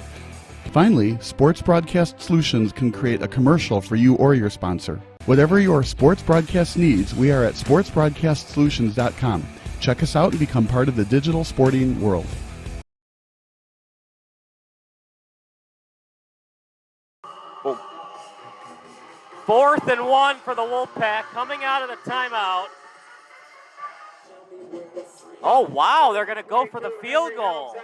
Finally, Sports Broadcast Solutions can create a commercial for you or your sponsor. Whatever your sports broadcast needs, we are at sportsbroadcastsolutions.com. Check us out and become part of the digital sporting world. Oh. 4th and 1 for the Wolfpack coming out of the timeout. Oh, wow, they're going to go for the field goal.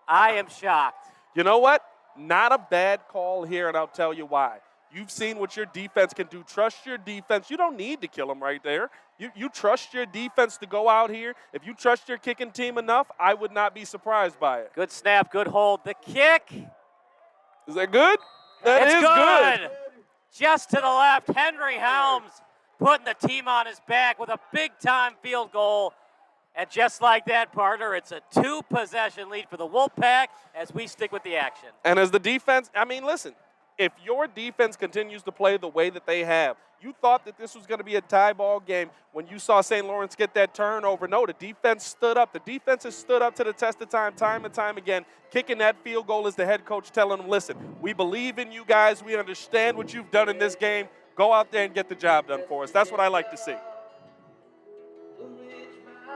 I am shocked. You know what? Not a bad call here, and I'll tell you why. You've seen what your defense can do. Trust your defense. You don't need to kill them right there. You trust your defense to go out here. If you trust your kicking team enough, I would not be surprised by it. Good snap, good hold. The kick. Is that good? That it's is good. Just to the left, Henry Helms putting the team on his back with a big-time field goal. And just like that, partner, it's a 2-possession lead for the Wolfpack as we stick with the action. And as the defense, I mean, listen, if your defense continues to play the way that they have, you thought that this was going to be a tie ball game when you saw St. Laurence get that turnover. No, the defense stood up. The defense has stood up to the test of time and time again. Kicking that field goal is the head coach telling them, listen, we believe in you guys. We understand what you've done in this game. Go out there and get the job done for us. That's what I like to see.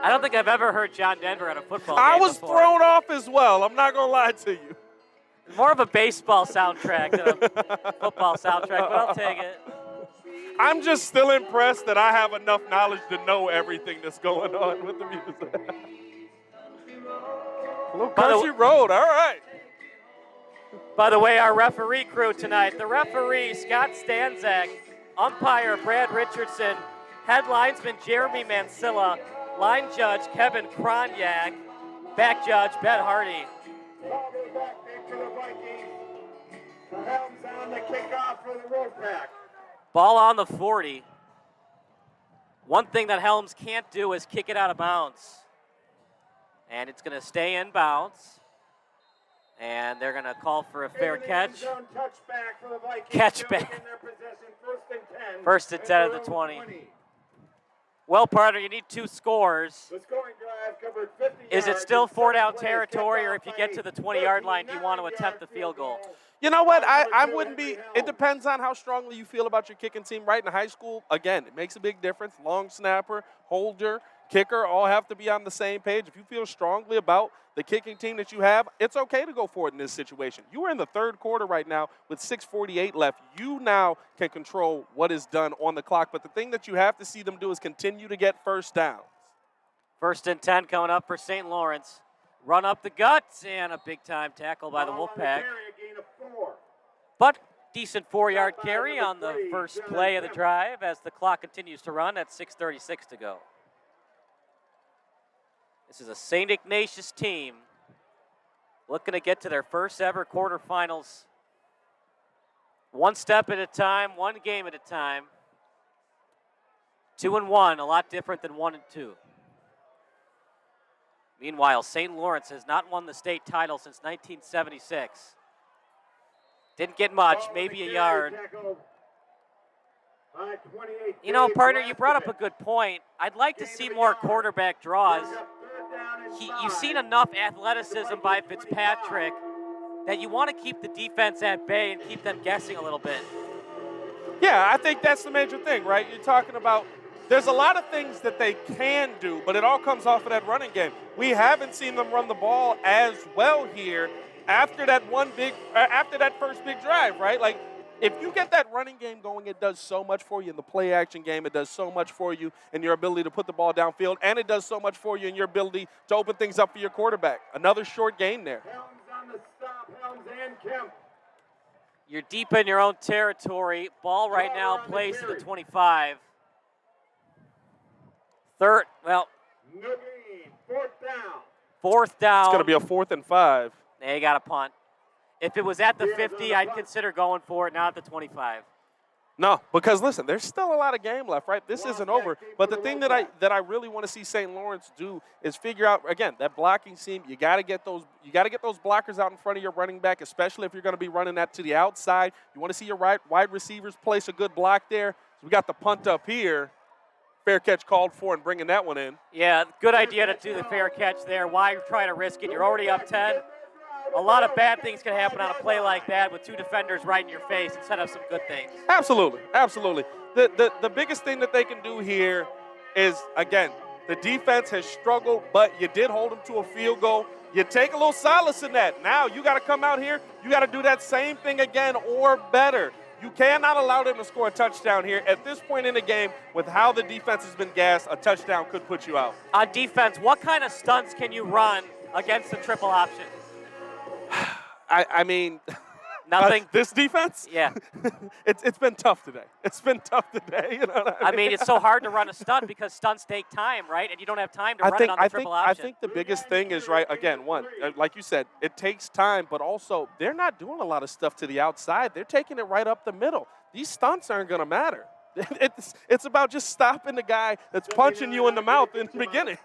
I don't think I've ever heard John Denver at a football game I was before. thrown off as well. I'm not going to lie to you. More of a baseball soundtrack than a football soundtrack, but I'll take it. I'm just still impressed that I have enough knowledge to know everything that's going on with the music. Little country road, all right. By the way, our referee crew tonight, the referee, Scott Stanzak, umpire, Brad Richardson, head linesman, Jeremy Mansilla, line judge, Kevin Kronyak, back judge, Ben Hardy. Helms on the kickoff for the Wolfpack. Ball on the 40. One thing that Helms can't do is kick it out of bounds. And it's going to stay in bounds. And they're going to call for a fair catch. Catch back. First and 10 at the 20. Well, partner, you need 2 scores. Is it still 4-down territory, or if you get to the 20-yard line, do you want to attempt the field goal? You know what? I wouldn't be. It depends on how strongly you feel about your kicking team. Right in high school, again, it makes a big difference. Long snapper, holder, kicker all have to be on the same page. If you feel strongly about the kicking team that you have, it's okay to go for it in this situation. You are in the third quarter right now with 6:48 left. You now can control what is done on the clock. But the thing that you have to see them do is continue to get first downs. First and 10 coming up for St. Lawrence. Run up the guts and a big-time tackle by the Wolfpack. But decent 4-yard carry on the first play of the drive as the clock continues to run at 6:36 to go. This is a St. Ignatius team looking to get to their first ever quarterfinals. One step at a time, one game at a time. 2-1, a lot different than 1-2. Meanwhile, St. Lawrence has not won the state title since 1976. Didn't get much, maybe a yard. You know, partner, you brought up a good point. I'd like to see more quarterback draws. You've seen enough athleticism by Fitzpatrick that you want to keep the defense at bay and keep them guessing a little bit. Yeah, I think that's the major thing, right? You're talking about there's a lot of things that they can do, but it all comes off of that running game. We haven't seen them run the ball as well here after that first big drive, right? Like, if you get that running game going, it does so much for you in the play action game. It does so much for you in your ability to put the ball downfield, and it does so much for you in your ability to open things up for your quarterback. Another short gain there. Helms on the stop, Helms and Kemp. You're deep in your own territory. Ball right now plays to the 25. No gain. Fourth down. It's going to be a 4th and 5. They got a punt. If it was at the 50, I'd consider going for it, not at the 25. No, because listen, there's still a lot of game left, right? This isn't over. But the thing that I really want to see St. Lawrence do is figure out, again, that blocking scheme. You got to get those blockers out in front of your running back, especially if you're going to be running that to the outside. You want to see your wide receivers place a good block there. So we got the punt up here. Fair catch called for and bringing that one in. Yeah, good idea to do the fair catch there. Why try to risk it? You're already up 10. A lot of bad things can happen on a play like that with 2 defenders right in your face instead of some good things. Absolutely, absolutely. The biggest thing that they can do here is, again, the defense has struggled, but you did hold them to a field goal. You take a little solace in that. Now you got to come out here. You got to do that same thing again or better. You cannot allow them to score a touchdown here. At this point in the game, with how the defense has been gassed, a touchdown could put you out. On defense, what kind of stunts can you run against the triple option? I mean, nothing. This defense? Yeah. It's been tough today. It's been tough today. You know what I mean? It's so hard to run a stunt because stunts take time, right? And you don't have time to run it on the triple option. I think the biggest thing is, right, again, like you said, it takes time, but also they're not doing a lot of stuff to the outside. They're taking it right up the middle. These stunts aren't going to matter. It's about just stopping the guy that's punching you in the mouth in the beginning.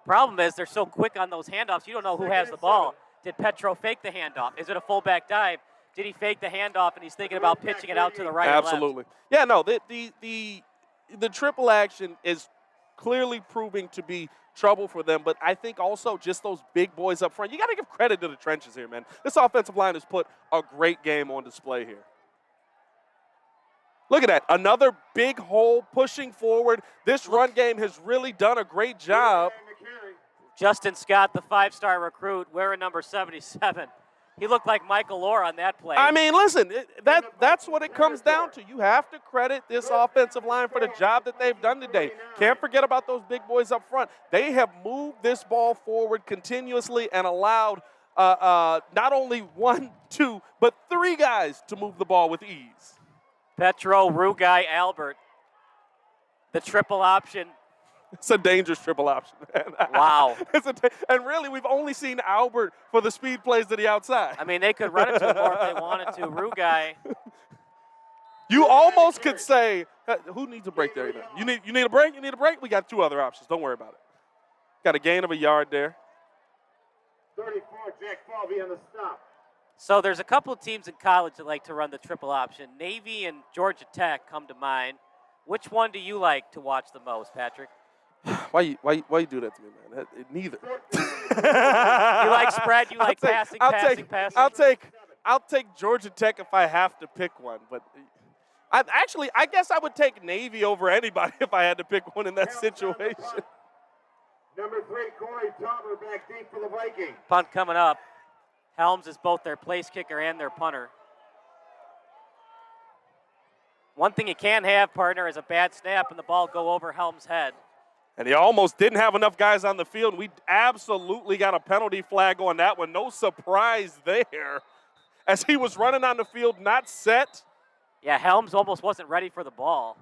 Problem is they're so quick on those handoffs, you don't know who has the ball. Did Petro fake the handoff? Is it a fullback dive? Did he fake the handoff and he's thinking about pitching it out to the right Absolutely. or left? Yeah, no, the triple action is clearly proving to be trouble for them, but I think also just those big boys up front. You got to give credit to the trenches here, man. This offensive line has put a great game on display here. Look at that. Another big hole pushing forward. This run game has really done a great job. Justin Scott, the 5-star recruit, wearing number 77. He looked like Michael Orr on that play. I mean, listen, that's what it comes down to. You have to credit this offensive line for the job that they've done today. Can't forget about those big boys up front. They have moved this ball forward continuously and allowed not only 1, 2, but 3 guys to move the ball with ease. Petro, Rugai, Albert. The triple option. It's a dangerous triple option, man. Wow. And really, we've only seen Albert for the speed plays to the outside. I mean, they could run it to him more if they wanted to. Rugai. You almost could say, who needs a break there? You need a break? You need a break? We got 2 other options. Don't worry about it. Got a gain of a yard there. 34, Jack Falvey on the stop. So there's a couple of teams in college that like to run the triple option. Navy and Georgia Tech come to mind. Which one do you like to watch the most, Patrick? Why you do that to me, man? Neither. You like spread? You like passing? I'll take Georgia Tech if I have to pick one. But I guess I would take Navy over anybody if I had to pick one in that situation. Number 3, Corey Tauber back deep for the Vikings. Punt coming up. Helms is both their place kicker and their punter. One thing you can't have, partner, is a bad snap and the ball go over Helms' head. And he almost didn't have enough guys on the field. We absolutely got a penalty flag on that one. No surprise there. As he was running on the field, not set. Yeah, Helms almost wasn't ready for the ball.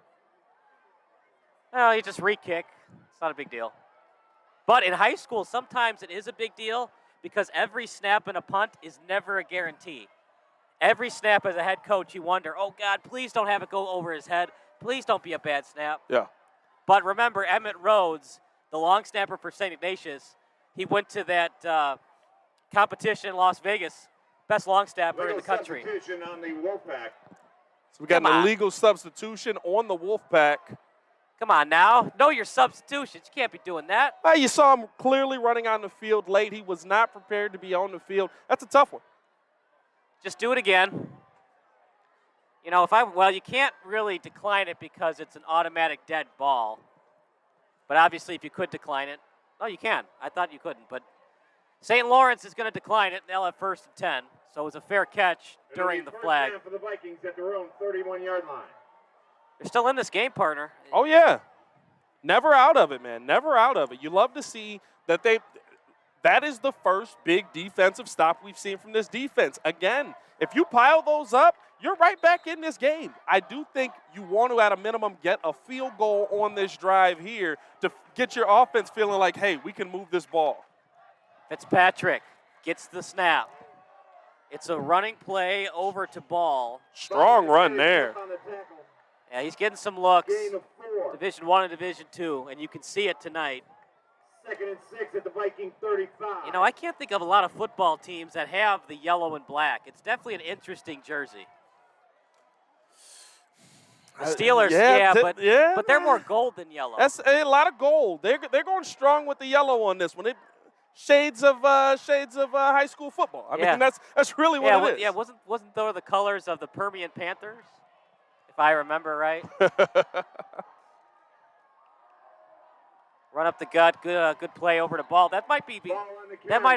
Well, he just re-kick. It's not a big deal. But in high school, sometimes it is a big deal because every snap in a punt is never a guarantee. Every snap as a head coach, you wonder, oh, God, please don't have it go over his head. Please don't be a bad snap. Yeah. But remember, Emmett Rhodes, the long snapper for St. Ignatius, he went to that competition in Las Vegas, best long snapper in the country. Substitution on the Wolfpack. So we got an illegal substitution on the Wolfpack. Come on now. Know your substitutions. You can't be doing that. Well, you saw him clearly running on the field late. He was not prepared to be on the field. That's a tough one. Just do it again. You know, you can't really decline it because it's an automatic dead ball. But obviously, if you could decline it, you can. I thought you couldn't. But St. Lawrence is going to decline it, and they'll have 1st and 10. So it was a fair catch during the flag. For the Vikings at their own 31-yard line. They're still in this game, partner. Oh, yeah. Never out of it, man. Never out of it. You love to see that that is the first big defensive stop we've seen from this defense. Again, if you pile those up, you're right back in this game. I do think you want to, at a minimum, get a field goal on this drive here to get your offense feeling like, hey, we can move this ball. Fitzpatrick gets the snap. It's a running play over to Ball. Strong run there. Yeah, he's getting some looks. Division I and Division II, and you can see it tonight. 2nd and 6 at the Viking 35. You know, I can't think of a lot of football teams that have the yellow and black. It's definitely an interesting jersey. The Steelers, but they're more gold than yellow. That's a lot of gold. They're going strong with the yellow on this one. Shades of high school football. I mean, that's really what it is. Yeah, wasn't those the colors of the Permian Panthers, if I remember right? Run up the gut, good play over to Ball. That might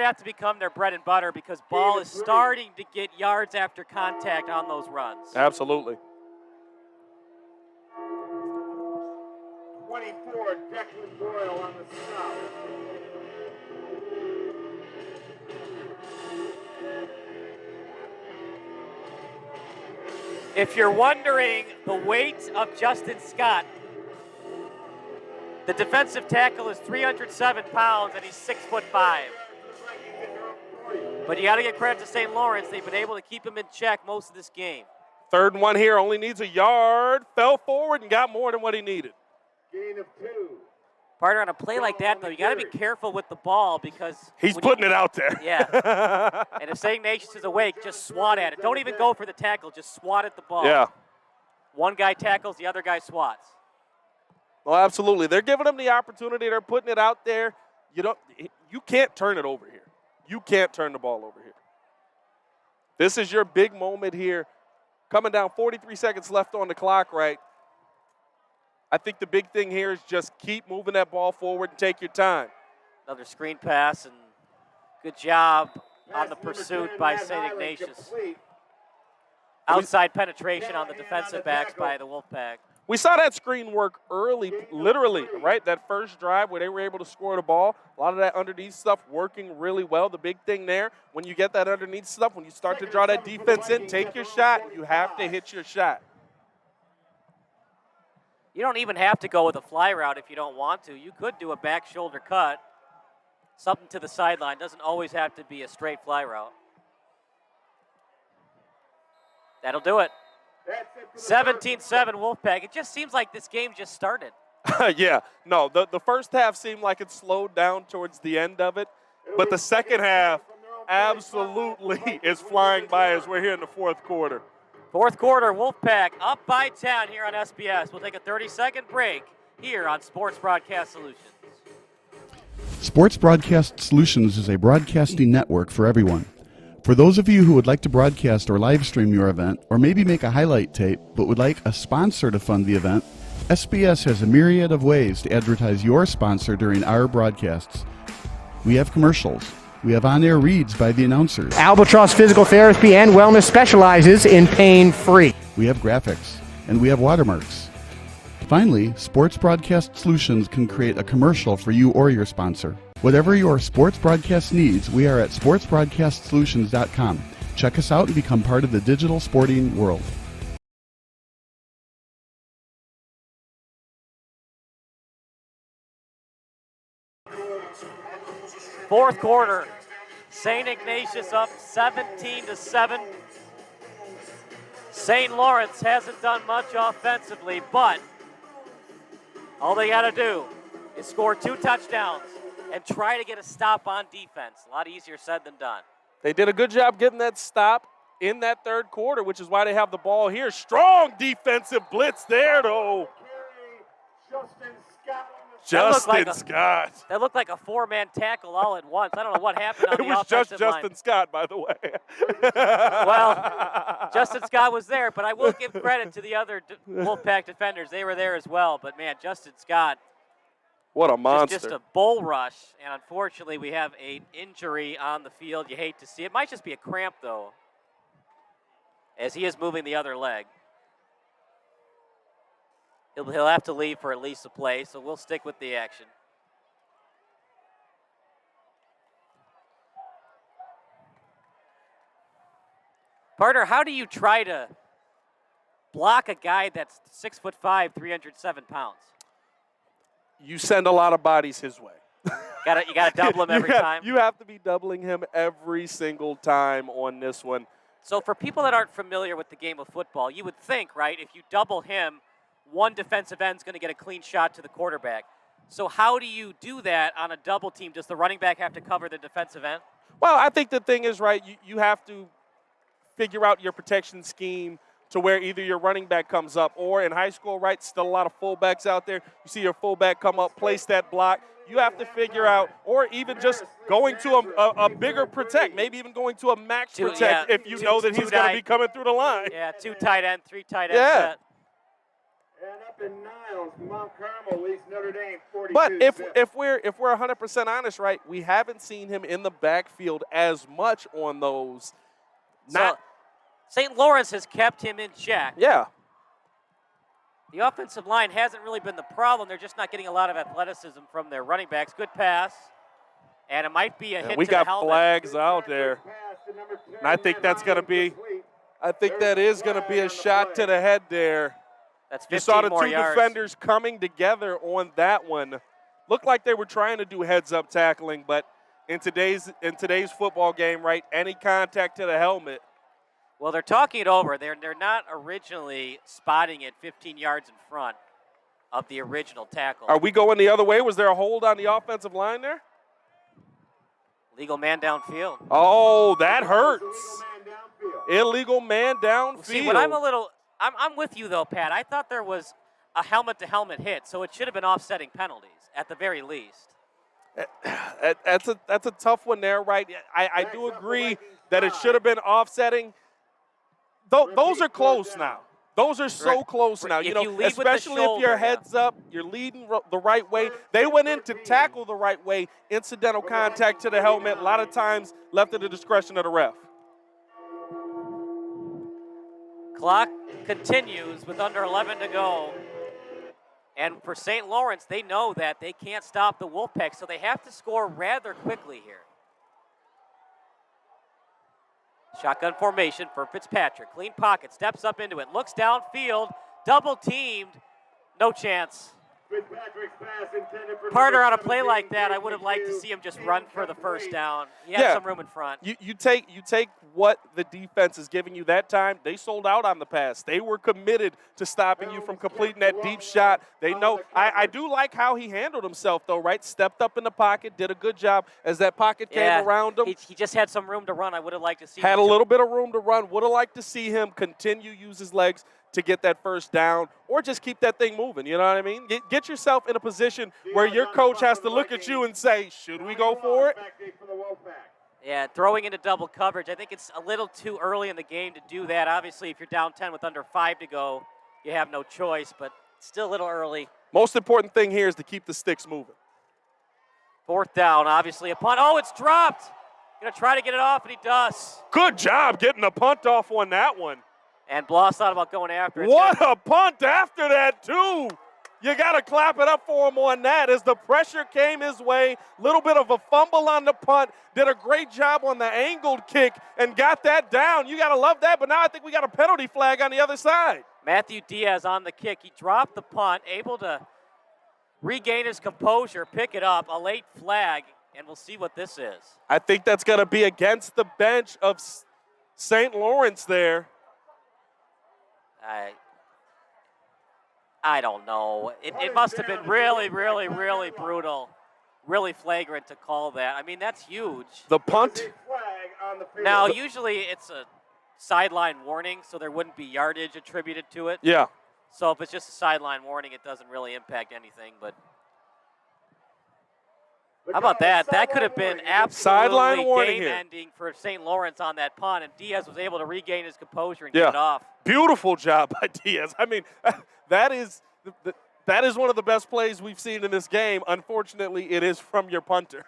have to become their bread and butter because Ball is starting to get yards after contact on those runs. Absolutely. 24, Declan Boyle on the stop. If you're wondering the weight of Justin Scott, the defensive tackle is 307 pounds and he's 6'5". But you got to get credit to St. Lawrence. They've been able to keep him in check most of this game. 3rd and 1 here, only needs a yard. Fell forward and got more than what he needed. Gain of 2. Partner, on a play like that, though, you got to be careful with the ball because he's putting it out there. Yeah. And if St. Ignatius is awake, just swat at it. Don't even go for the tackle. Just swat at the ball. Yeah. One guy tackles, the other guy swats. Well, absolutely. They're giving them the opportunity. They're putting it out there. You can't turn it over here. You can't turn the ball over here. This is your big moment here. Coming down 43 seconds left on the clock, right? I think the big thing here is just keep moving that ball forward and take your time. Another screen pass, and good job on the pursuit by St. Ignatius. Outside penetration on the defensive backs by the Wolfpack. We saw that screen work early, literally, right? That first drive where they were able to score the ball. A lot of that underneath stuff working really well. The big thing there, when you get that underneath stuff, when you start to draw that defense in, take your shot. You have to hit your shot. You don't even have to go with a fly route if you don't want to. You could do a back shoulder cut, something to the sideline. Doesn't always have to be a straight fly route. That'll do it. 17-7 Wolfpack. It just seems like this game just started. Yeah, no, the first half seemed like it slowed down towards the end of it, but the second half absolutely is flying by as we're here in the fourth quarter. Fourth quarter, Wolfpack up by 10 here on SBS. We'll take a 30-second break here on Sports Broadcast Solutions. Sports Broadcast Solutions is a broadcasting network for everyone. For those of you who would like to broadcast or live stream your event, or maybe make a highlight tape, but would like a sponsor to fund the event, SBS has a myriad of ways to advertise your sponsor during our broadcasts. We have commercials. We have on-air reads by the announcers. Albatross Physical Therapy and Wellness specializes in pain-free. We have graphics, and we have watermarks. Finally, Sports Broadcast Solutions can create a commercial for you or your sponsor. Whatever your sports broadcast needs, we are at sportsbroadcastsolutions.com. Check us out and become part of the digital sporting world. Fourth quarter, St. Ignatius up 17-7. St. Laurence hasn't done much offensively, but all they got to do is score 2 touchdowns and try to get a stop on defense. A lot easier said than done. They did a good job getting that stop in that third quarter, which is why they have the ball here. Strong defensive blitz there, though. Justin Scott. That looked like a 4-man tackle all at once. I don't know what happened on the offensive line. It was just Justin Scott, by the way. Well, Justin Scott was there, but I will give credit to the other Wolfpack defenders. They were there as well. But, man, Justin Scott. What a monster. Just a bull rush, and unfortunately we have an injury on the field. You hate to see it. Might just be a cramp, though, as he is moving the other leg. He'll have to leave for at least a play, so we'll stick with the action. Partner, how do you try to block a guy that's 6'5", 307 pounds? You send a lot of bodies his way. You gotta double him every time. You have to be doubling him every single time on this one. So for people that aren't familiar with the game of football, you would think, right, if you double him, one defensive end's going to get a clean shot to the quarterback. So how do you do that on a double team? Does the running back have to cover the defensive end? Well, I think the thing is, right, you have to figure out your protection scheme to where either your running back comes up, or in high school, right, still a lot of fullbacks out there. You see your fullback come up, place that block. You have to figure out, or even just going to a bigger protect, maybe even going to a max protect if you know that he's going to be coming through the line. Yeah, 2 tight end, 3 tight end set. And up in Niles, Mount Carmel leads Notre Dame 42. But if we're 100% honest, right, we haven't seen him in the backfield as much on those. St. Laurence has kept him in check. Yeah. The offensive line hasn't really been the problem. They're just not getting a lot of athleticism from their running backs. Good pass. And it might be a hit we to got the helmet. Flags out there. And I think that's going to be, that is going to be a shot to the head there. That's 15 you saw the more 2 yards. defenders coming together on that one. Looked like they were trying to do heads-up tackling, but in today's football game, right, any contact to the helmet. Well, they're talking it over. They're not originally spotting it 15 yards in front of the original tackle. Are we going the other way? Was there a hold on the offensive line there? Legal man downfield. Oh, that hurts. Illegal man downfield. See, what I'm with you, though, Pat. I thought there was a helmet-to-helmet hit, so it should have been offsetting penalties at the very least. That's a tough one there, right? I do agree that it should have been offsetting. Those are close now. Those are so close now, If you lead with the especially if your shoulder, head's up, you're leading the right way. They went in to tackle the right way. Incidental contact to the helmet, a lot of times left at the discretion of the ref. Clock continues with under 11 to go. And for St. Laurence, they know that they can't stop the Wolfpack, so they have to score rather quickly here. Shotgun formation for Fitzpatrick. Clean pocket, steps up into it, looks downfield, double teamed, no chance. Partner, on a play like that, I would have liked to see him just run for the first down. He had some room in front. You take what the defense is giving you that time. They sold out on the pass. They were committed to stopping you from completing that deep shot. They know. I do like how he handled himself, though, right? Stepped up in the pocket, did a good job as that pocket came around him. He just had some room to run. I would have liked to see Had a little bit of room to run. Would have liked to see him continue use his legs to get that first down or just keep that thing moving, you know what I mean? Get yourself in a position where your coach has to look at you and say, should we go for it? Yeah, throwing into double coverage. I think it's a little too early in the game to do that. Obviously, if you're down 10 with under 5 to go, you have no choice, but still a little early. Most important thing here is to keep the sticks moving. Fourth down, obviously a punt. Oh, it's dropped. Gonna try to get it off, and he does. Good job getting the punt off on that one. And Bloss thought about going after it. What a punt after that, too. You got to clap it up for him on that as the pressure came his way. Little bit of a fumble on the punt. Did a great job on the angled kick and got that down. You got to love that, but now I think we got a penalty flag on the other side. Matthew Diaz on the kick. He dropped the punt, able to regain his composure, pick it up, a late flag, and we'll see what this is. I think that's going to be against the bench of St. Laurence there. I don't know. It must have been really, really, really brutal, really flagrant to call that. I mean, that's huge. The punt? Now, usually it's a sideline warning, so there wouldn't be yardage attributed to it. Yeah. So if it's just a sideline warning, it doesn't really impact anything. But how about that? That could have been absolutely game-ending for St. Lawrence on that punt, and Diaz was able to regain his composure and get it off. Beautiful job by Diaz. I mean, that is one of the best plays we've seen in this game. Unfortunately, it is from your punter.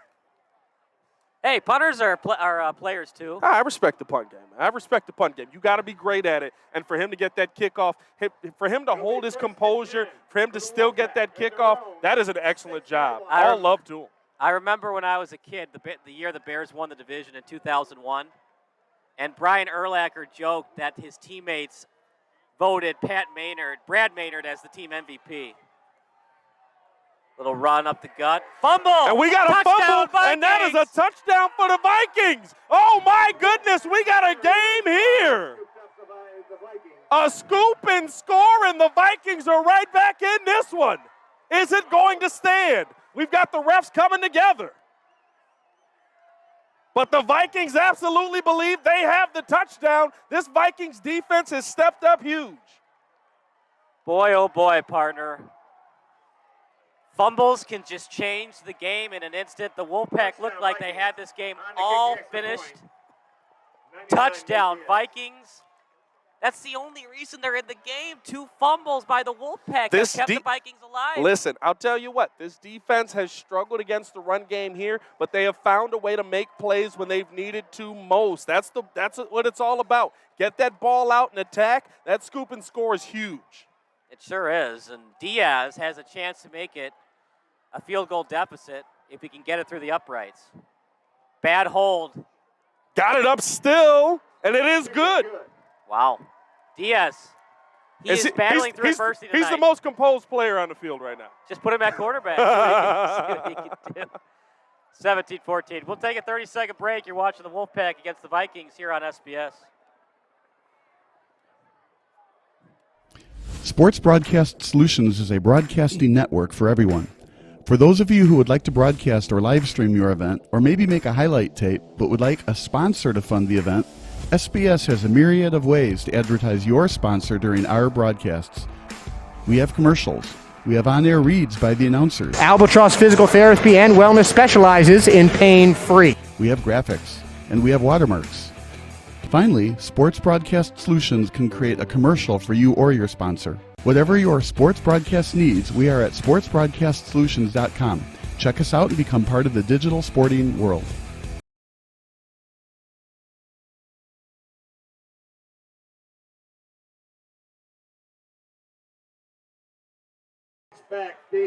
Hey, punters are players too. I respect the punt game. You got to be great at it. And for him to get that kickoff, for him to hold his composure, for him to still get that kickoff, that is an excellent job. All love to him. I remember when I was a kid, the year the Bears won the division in 2001, and Brian Urlacher joked that his teammates voted Brad Maynard as the team MVP. Little run up the gut. Fumble! And we got a fumble, Vikings! And that is a touchdown for the Vikings. Oh, my goodness, we got a game here. A scoop and score, and the Vikings are right back in this one. Is it going to stand? We've got the refs coming together. But the Vikings absolutely believe they have the touchdown. This Vikings defense has stepped up huge. Boy, oh boy, partner. Fumbles can just change the game in an instant. The Wolfpack looked like they had this game all finished. Touchdown, Vikings. That's the only reason they're in the game. 2 fumbles by the Wolfpack that kept the Vikings alive. Listen, I'll tell you what. This defense has struggled against the run game here, but they have found a way to make plays when they've needed to most. That's what it's all about. Get that ball out and attack. That scoop and score is huge. It sure is. And Diaz has a chance to make it a field goal deficit if he can get it through the uprights. Bad hold. Got it up still, and it is good. Wow. Diaz, he is battling through adversity tonight. He's the most composed player on the field right now. Just put him at quarterback. 17-14. We'll take a 30-second break. You're watching the Wolfpack against the Vikings here on SBS. Sports Broadcast Solutions is a broadcasting network for everyone. For those of you who would like to broadcast or live stream your event, or maybe make a highlight tape, but would like a sponsor to fund the event, SBS has a myriad of ways to advertise your sponsor during our broadcasts. We have commercials. We have on-air reads by the announcers. Albatross Physical Therapy and Wellness specializes in pain-free. We have graphics, and we have watermarks. Finally, Sports Broadcast Solutions can create a commercial for you or your sponsor. Whatever your sports broadcast needs, we are at sportsbroadcastsolutions.com. Check us out and become part of the digital sporting world.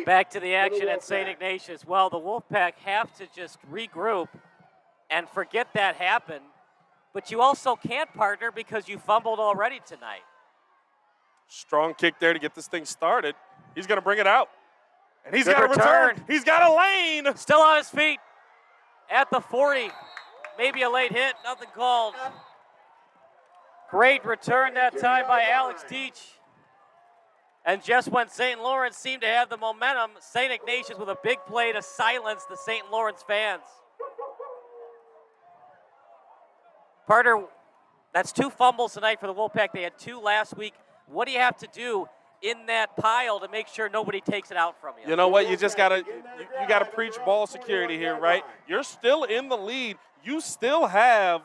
Back to the action at St. Ignatius. Well, the Wolfpack have to just regroup and forget that happened. But you also can't, partner, because you fumbled already tonight. Strong kick there to get this thing started. He's going to bring it out. And he's got a return. He's got a lane. Still on his feet at the 40. Maybe a late hit, nothing called. Great return that time by Alex Deach. And just when St. Laurence seemed to have the momentum, St. Ignatius with a big play to silence the St. Laurence fans. Partner, that's 2 fumbles tonight for the Wolfpack. They had 2 last week. What do you have to do in that pile to make sure nobody takes it out from you? You know what? You just gotta you gotta preach ball security here, right? You're still in the lead. You still have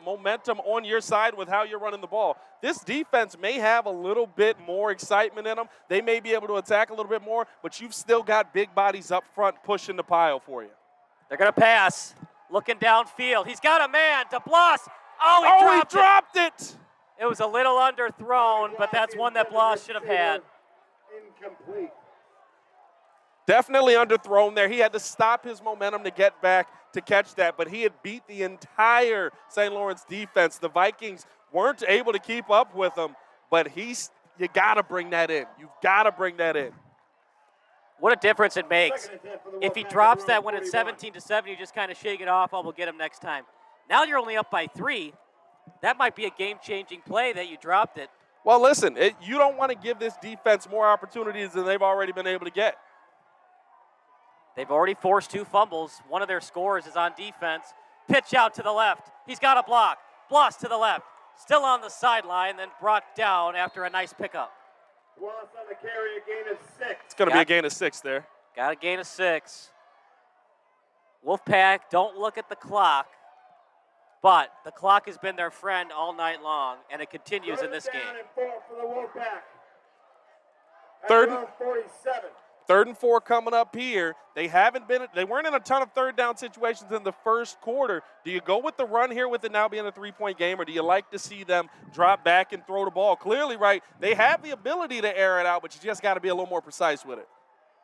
momentum on your side with how you're running the ball. This defense may have a little bit more excitement in them. They may be able to attack a little bit more, but you've still got big bodies up front pushing the pile for you. They're going to pass. Looking downfield. He's got a man to Bloss. Oh, he dropped it. It was a little underthrown, but that's one that Bloss should have had. Incomplete. Definitely underthrown there. He had to stop his momentum to get back to catch that, but he had beat the entire St. Lawrence defense. The Vikings weren't able to keep up with him, but you got to bring that in. You've got to bring that in. What a difference it makes. If he drops that when it's 17-7, you just kind of shake it off. Oh, we'll get him next time. Now you're only up by 3. That might be a game-changing play that you dropped it. Well, listen, you don't want to give this defense more opportunities than they've already been able to get. They've already forced 2 fumbles. One of their scores is on defense. Pitch out to the left. He's got a block. Bloss to the left. Still on the sideline, then brought down after a nice pickup. Bloss on the carry, a gain of 6. It's going to be a gain of 6 there. Got a gain of 6. Wolfpack, don't look at the clock, but the clock has been their friend all night long, and it continues in this game. Third and 4 coming up here. They weren't in a ton of third down situations in the first quarter. Do you go with the run here with it now being a 3-point game, or do you like to see them drop back and throw the ball? Clearly, right, they have the ability to air it out, but you just got to be a little more precise with it.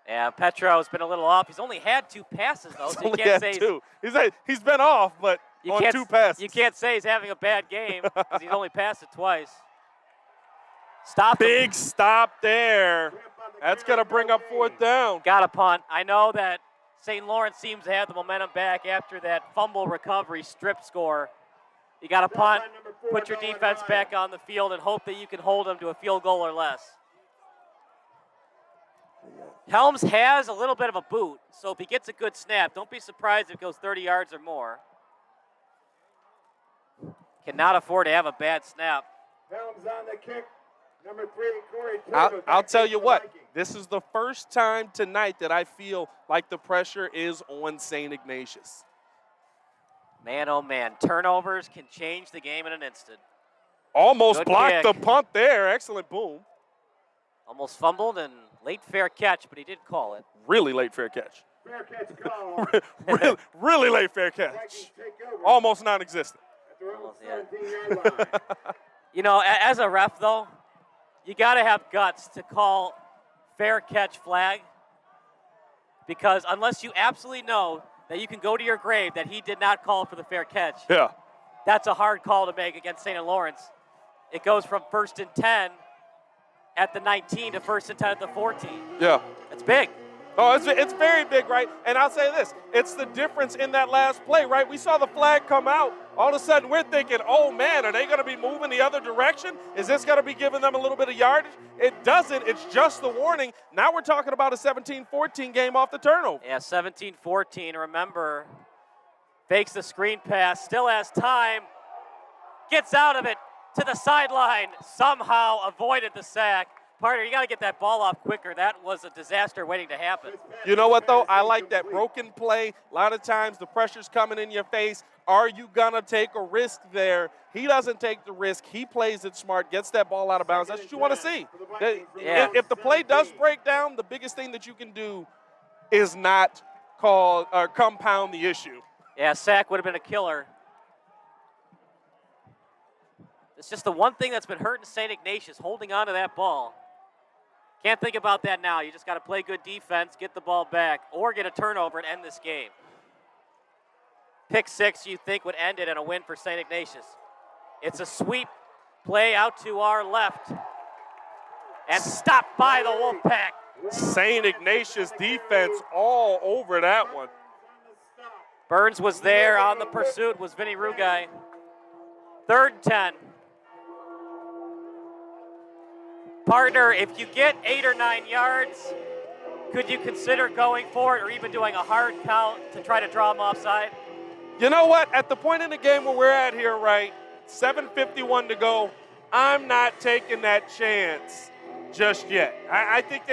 Yeah, Petro's been a little off. He's only had 2 passes, though, so you can't say 2. He's been off, but on 2 passes. You can't say he's having a bad game because he's only passed it twice. Stop him. Big stop there. That's going to bring up 4th down. Got a punt. I know that St. Lawrence seems to have the momentum back after that fumble recovery strip score. You got to punt, put your defense back on the field, and hope that you can hold them to a field goal or less. Helms has a little bit of a boot, so if he gets a good snap, don't be surprised if it goes 30 yards or more. Cannot afford to have a bad snap. Helms on the kick. Number 3, Corey Taylor. I'll tell you what, this is the first time tonight that I feel like the pressure is on St. Ignatius. Man, oh man, turnovers can change the game in an instant. Almost Good blocked kick. the punt there. Excellent boom. Almost fumbled and late fair catch, but he did call it. Really late fair catch. Fair catch call. really late fair catch. Almost non-existent. You know, as a ref, though, you got to have guts to call fair catch flag, because unless you absolutely know that you can go to your grave that he did not call for the fair catch, that's a hard call to make against St. Lawrence. It goes from 1st and 10 at the 19 to 1st and 10 at the 14. Yeah. It's big. Oh, it's very big, right? And I'll say this, it's the difference in that last play, right? We saw the flag come out. All of a sudden, we're thinking, oh, man, are they going to be moving the other direction? Is this going to be giving them a little bit of yardage? It doesn't. It's just the warning. Now we're talking about a 17-14 game off the turnover. Yeah, 17-14. Remember, fakes the screen pass, still has time, gets out of it to the sideline, somehow avoided the sack. Partner, you got to get that ball off quicker. That was a disaster waiting to happen. You know what, though? I like that broken play. A lot of times the pressure's coming in your face. Are you going to take a risk there? He doesn't take the risk. He plays it smart, gets that ball out of bounds. That's what you want to see. Yeah. If the play does break down, the biggest thing that you can do is not compound the issue. Yeah, sack would have been a killer. It's just the one thing that's been hurting St. Ignatius, holding on to that ball. Can't think about that now. You just got to play good defense, get the ball back, or get a turnover and end this game. Pick six you think would end it in a win for St. Ignatius. It's a sweep play out to our left. And stopped by the Wolfpack. St. Ignatius defense all over that one. Burns was there on the pursuit, was Vinny Rugai. 3rd and 10. Partner, if you get 8 or 9 yards, could you consider going for it or even doing a hard count to try to draw them offside? You know what? At the point in the game where we're at here, right, 7:51 to go, I'm not taking that chance just yet. I think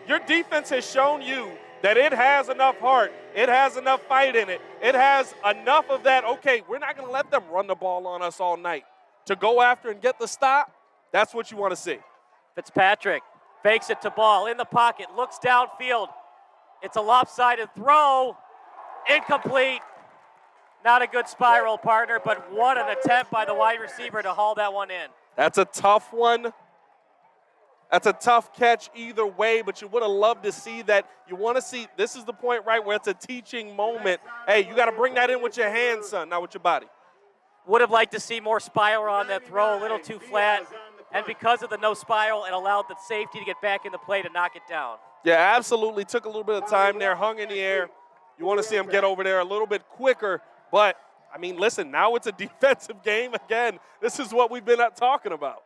your defense has shown you that it has enough heart. It has enough fight in it. It has enough of that, okay, we're not going to let them run the ball on us all night. To go after and get the stop, that's what you want to see. Fitzpatrick fakes it to ball in the pocket, looks downfield. It's a lopsided throw. Incomplete. Not a good spiral, partner, but what an attempt by the wide receiver to haul that one in. That's a tough one. That's a tough catch either way, but you would have loved to see that. You want to see, this is the point, right, where it's a teaching moment. Hey, you got to bring that in with your hands, son, not with your body. Would have liked to see more spiral on that throw, a little too flat. And because of the no spiral, it allowed the safety to get back in the play to knock it down. Yeah, absolutely. Took a little bit of time there, hung in the air. You want to see him get over there a little bit quicker. But, I mean, listen, now it's a defensive game again. This is what we've been talking about.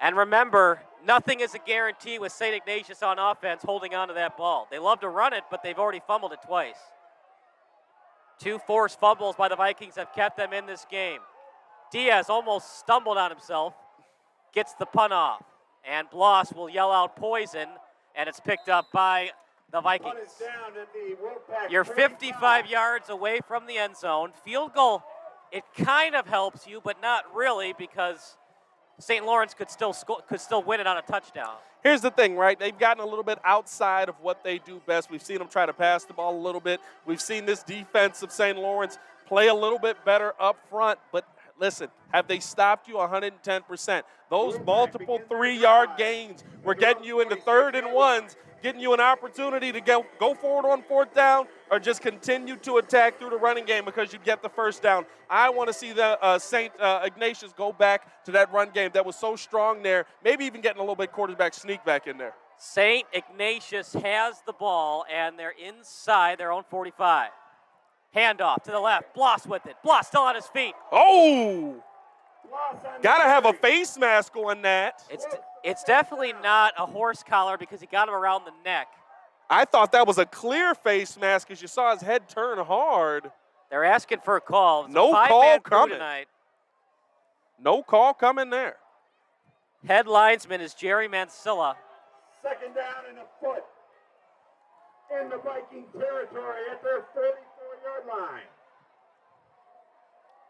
And remember, nothing is a guarantee with St. Ignatius on offense holding on to that ball. They love to run it, but they've already fumbled it twice. 2 forced fumbles by the Vikings have kept them in this game. Diaz almost stumbled on himself, gets the punt off, and Bloss will yell out poison, and it's picked up by the Vikings. You're 55 yards away from the end zone. Field goal, it kind of helps you, but not really, because St. Laurence could still win it on a touchdown. Here's the thing, right? They've gotten a little bit outside of what they do best. We've seen them try to pass the ball a little bit. We've seen this defense of St. Laurence play a little bit better up front, but listen, have they stopped you 110%? Those multiple 3-yard gains were getting you into 3rd and 1s, getting you an opportunity to go forward on 4th down or just continue to attack through the running game because you get the 1st down. I want to see the St. Ignatius go back to that run game that was so strong there, maybe even getting a little bit quarterback sneak back in there. St. Ignatius has the ball, and they're inside their own 45. Handoff to the left. Bloss with it. Bloss still on his feet. Oh! Got to have a face mask on that. It's definitely not a horse collar because he got him around the neck. I thought that was a clear face mask because you saw his head turn hard. They're asking for a call. It's no a call coming. Tonight. No call coming there. Head linesman is Jerry Mansilla. 2nd down and a foot in the Viking territory at their 44-yard line.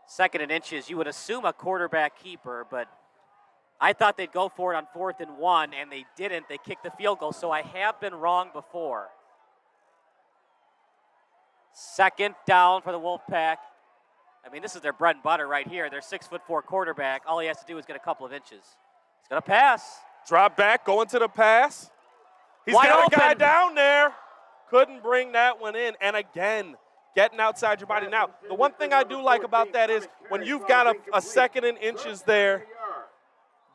2nd and inches. You would assume a quarterback keeper, but I thought they'd go for it on 4th and 1, and they didn't. They kicked the field goal, so I have been wrong before. 2nd down for the Wolfpack. I mean, this is their bread and butter right here. Their 6'4" quarterback. All he has to do is get a couple of inches. He's going to pass. Drop back, going to the pass. He's Wide got open. A guy down there. Couldn't bring that one in. And again, getting outside your body. Now, the one thing I do like about that is when you've got a 2nd and inches there,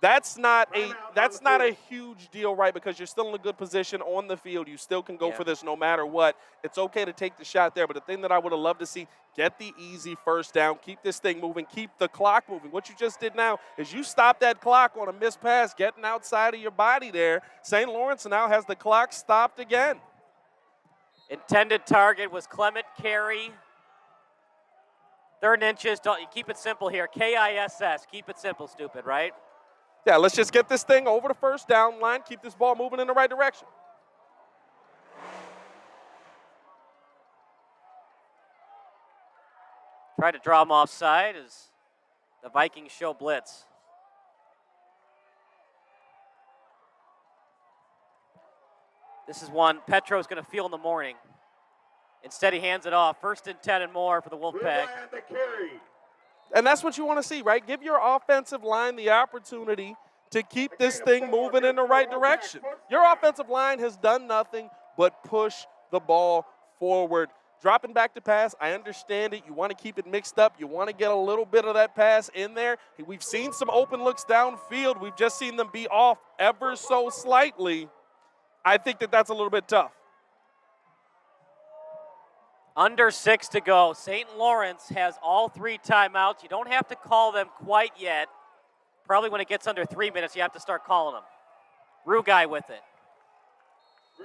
that's not a huge deal, right? Because you're still in a good position on the field. You still can go for this no matter what. It's okay to take the shot there. But the thing that I would have loved to see, get the easy 1st down, keep this thing moving, keep the clock moving. What you just did now is you stop that clock on a missed pass, getting outside of your body there. St. Laurence now has the clock stopped again. Intended target was Clement Carey. 3rd and inches. Keep it simple here. KISS. Keep it simple, stupid, right? Yeah, let's just get this thing over the first down line, keep this ball moving in the right direction. Try to draw him offside as the Vikings show blitz. This is one Petro's going to feel in the morning. Instead, he hands it off. 1st and 10 and more for the Wolfpack. And that's what you want to see, right? Give your offensive line the opportunity to keep this thing moving in the right direction. Your offensive line has done nothing but push the ball forward. Dropping back to pass, I understand it. You want to keep it mixed up. You want to get a little bit of that pass in there. We've seen some open looks downfield. We've just seen them be off ever so slightly. I think that's a little bit tough. Under 6 to go. St. Laurence has all 3 timeouts. You don't have to call them quite yet. Probably when it gets under 3 minutes, you have to start calling them. Rugai with it.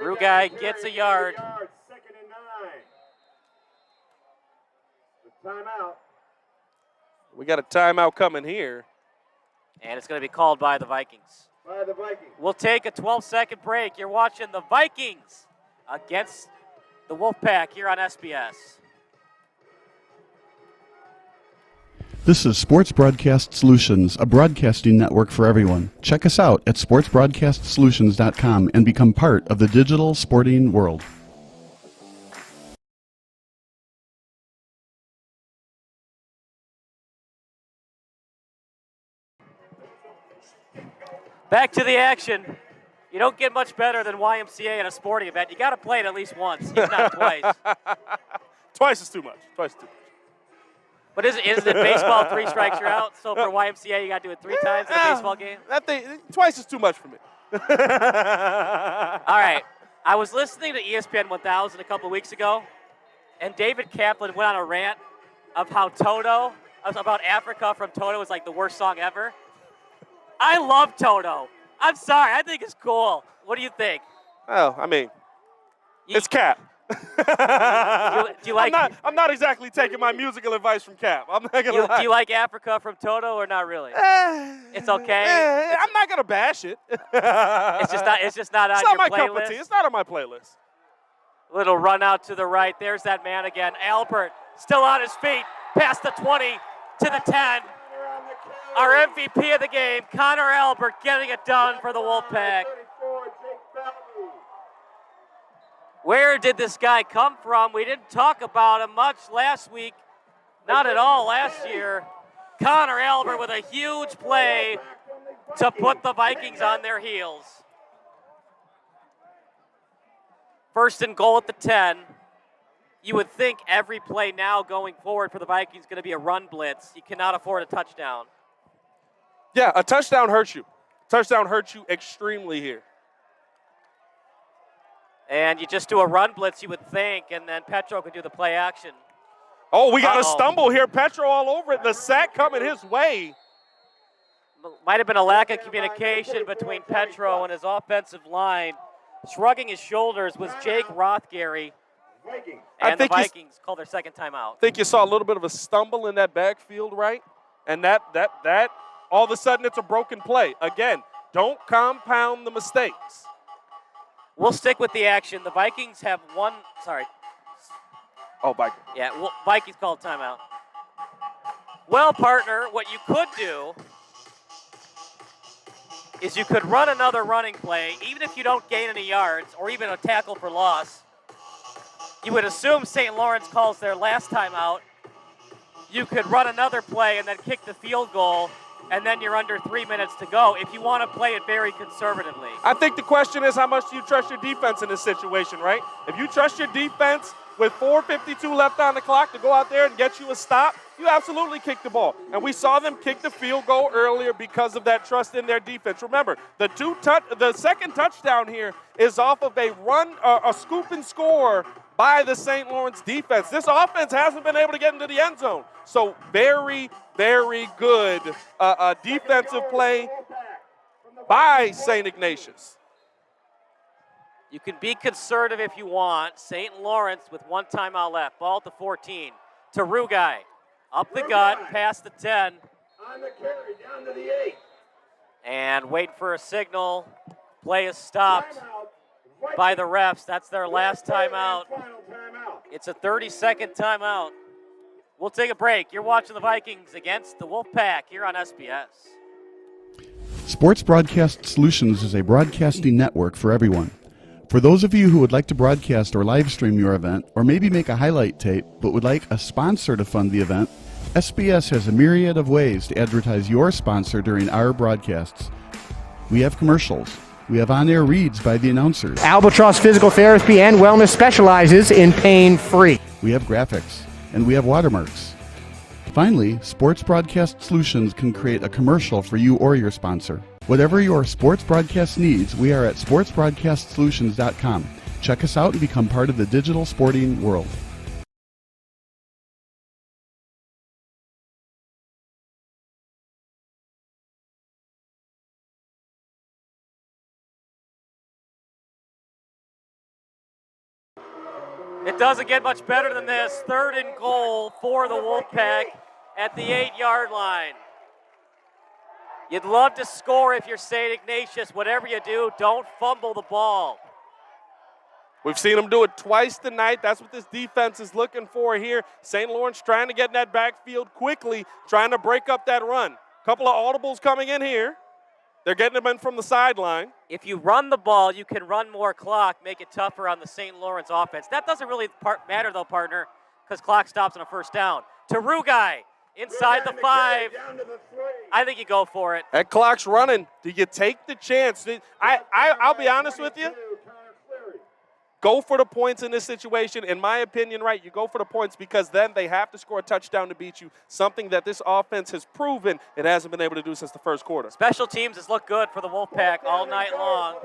Rugai gets a yard. 2nd and 9. The timeout. We got a timeout coming here. And it's going to be called by the Vikings. By the Vikings. We'll take a 12-second break. You're watching the Vikings against the Wolfpack here on SBS. This is Sports Broadcast Solutions, a broadcasting network for everyone. Check us out at sportsbroadcastsolutions.com and become part of the digital sporting world. Back to the action. You don't get much better than YMCA in a sporting event. You got to play it at least once, if not twice. Twice is too much. Twice is too much. But isn't it baseball 3 strikes you're out? So for YMCA, you got to do it 3 times in a baseball game? Twice is too much for me. All right. I was listening to ESPN 1000 a couple of weeks ago, and David Kaplan went on a rant of how about Africa from Toto is like the worst song ever. I love Toto. I'm sorry. I think it's cool. What do you think? Well, I mean, it's Cap. Do you like? I'm not exactly taking my musical advice from Cap. I'm not gonna lie. Do you like Africa from Toto or not really? It's okay. I'm not gonna bash it. It's just not. It's just not on It's not your my playlist. cup of tea. It's not on my playlist. Little run out to the right. There's that man again. Albert still on his feet. Past the 20 to the 10. Our MVP of the game, Connor Albert, getting it done for the Wolfpack. Where did this guy come from? We didn't talk about him much last week. Not at all last year. Connor Albert with a huge play to put the Vikings on their heels. 1st and goal at the 10. You would think every play now going forward for the Vikings is going to be a run blitz. You cannot afford a touchdown. Yeah, a touchdown hurts you. Touchdown hurts you extremely here. And you just do a run blitz, you would think, and then Petro could do the play action. Oh, we got a stumble here. Petro all over it. The sack coming his way. Might have been a lack of communication between Petro and his offensive line. Shrugging his shoulders was Jake Rothgary. And the Vikings called their 2nd timeout. I think you saw a little bit of a stumble in that backfield, right? And that all of a sudden it's a broken play. Again, don't compound the mistakes. We'll stick with the action. The Vikings have one. Sorry. Oh, Vikings. Yeah, Vikings called timeout. Well, partner, what you could do is you could run another running play, even if you don't gain any yards or even a tackle for loss. You would assume St. Laurence calls their last timeout. You could run another play and then kick the field goal, and then you're under 3 minutes to go if you want to play it very conservatively. I think the question is, how much do you trust your defense in this situation, right? If you trust your defense with 4:52 left on the clock to go out there and get you a stop, you absolutely kick the ball. And we saw them kick the field goal earlier because of that trust in their defense. Remember, the 2nd touchdown here is off of a run, a scoop and score by the St. Laurence defense. This offense hasn't been able to get into the end zone. So very, very good defensive play by St. Ignatius. You can be conservative if you want. St. Lawrence with 1 timeout left. Ball at the 14 to Rugai. Up the gut, past the 10. On the carry, down to the 8. And waiting for a signal. Play is stopped by the refs. That's their last timeout. It's a 30-second timeout. We'll take a break. You're watching the Vikings against the Wolfpack here on SBS. Sports Broadcast Solutions is a broadcasting network for everyone. For those of you who would like to broadcast or live stream your event, or maybe make a highlight tape but would like a sponsor to fund the event, SBS has a myriad of ways to advertise your sponsor during our broadcasts. We have commercials. We have on-air reads by the announcers. Albatross Physical Therapy and Wellness specializes in pain-free. We have graphics, and we have watermarks. Finally, Sports Broadcast Solutions can create a commercial for you or your sponsor. Whatever your sports broadcast needs, we are at sportsbroadcastsolutions.com. Check us out and become part of the digital sporting world. It doesn't get much better than this. 3rd and goal for the Wolfpack at the 8-yard line. You'd love to score if you're St. Ignatius. Whatever you do, don't fumble the ball. We've seen them do it twice tonight. That's what this defense is looking for here. St. Laurence trying to get in that backfield quickly, trying to break up that run. Couple of audibles coming in here. They're getting them in from the sideline. If you run the ball, you can run more clock, make it tougher on the St. Laurence offense. That doesn't really matter, though, partner, because clock stops on a first down. To Rugai, inside the 5. I think you go for it. That clock's running. Do you take the chance? I'll be honest with you. Go for the points in this situation. In my opinion, right, you go for the points because then they have to score a touchdown to beat you, something that this offense has proven it hasn't been able to do since the first quarter. Special teams has looked good for the Wolfpack all night long.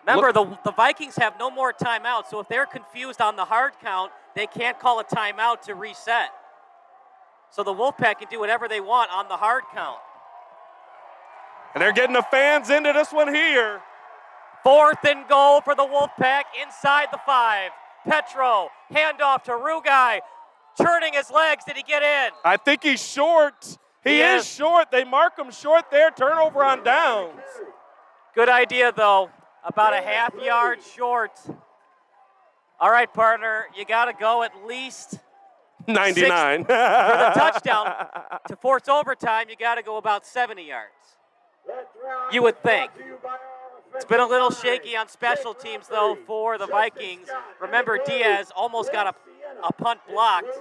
Remember, the Vikings have no more timeouts, so if they're confused on the hard count, they can't call a timeout to reset. So the Wolfpack can do whatever they want on the hard count. And they're getting the fans into this one here. 4th and goal for the Wolfpack inside the 5. Petro, handoff to Rugai, turning his legs. Did he get in? I think he's short. He is short. They mark him short there. Turnover on downs. Good idea, though. About a half yard short. All right, partner, you got to go at least 99 for the touchdown. To force overtime, you got to go about 70 yards. You would think. It's been a little shaky on special teams, though, for the Vikings. Remember, Diaz almost got a punt blocked,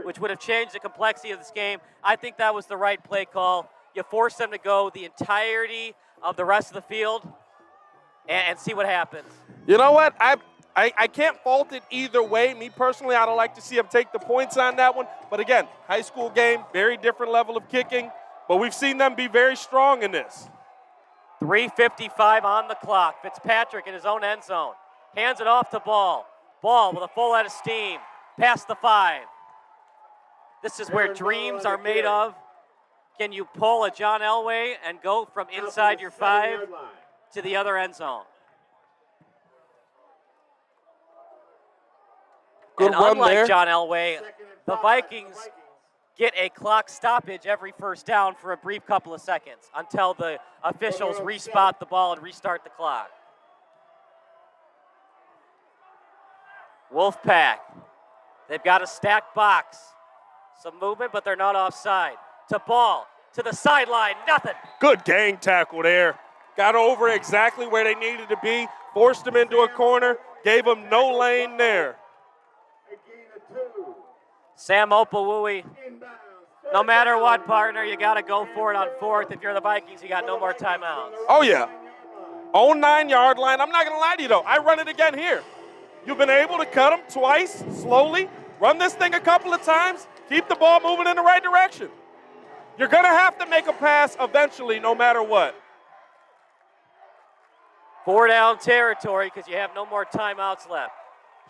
which would have changed the complexity of this game. I think that was the right play call. You force them to go the entirety of the rest of the field and see what happens. You know what? I can't fault it either way. Me personally, I'd like to see him take the points on that one. But again, high school game, very different level of kicking. But we've seen them be very strong in this. 3:55 on the clock. Fitzpatrick in his own end zone. Hands it off to Ball. Ball with a full head of steam. Past the 5. This is where dreams are made of. Can you pull a John Elway and go from inside your 5 to the other end zone? Good and run unlike there. John Elway, the Vikings get a clock stoppage every first down for a brief couple of seconds until the officials respot the ball and restart the clock. Wolfpack, they've got a stacked box. Some movement, but they're not offside. To Ball, to the sideline, nothing. Good gang tackle there. Got over exactly where they needed to be, forced them into a corner, gave them no lane there. Sam Opawui, no matter what, partner, you got to go for it on 4th. If you're the Vikings, you got no more timeouts. Oh, yeah. Own 9-yard line. I'm not going to lie to you, though. I run it again here. You've been able to cut them twice, slowly. Run this thing a couple of times. Keep the ball moving in the right direction. You're going to have to make a pass eventually, no matter what. 4-down territory because you have no more timeouts left.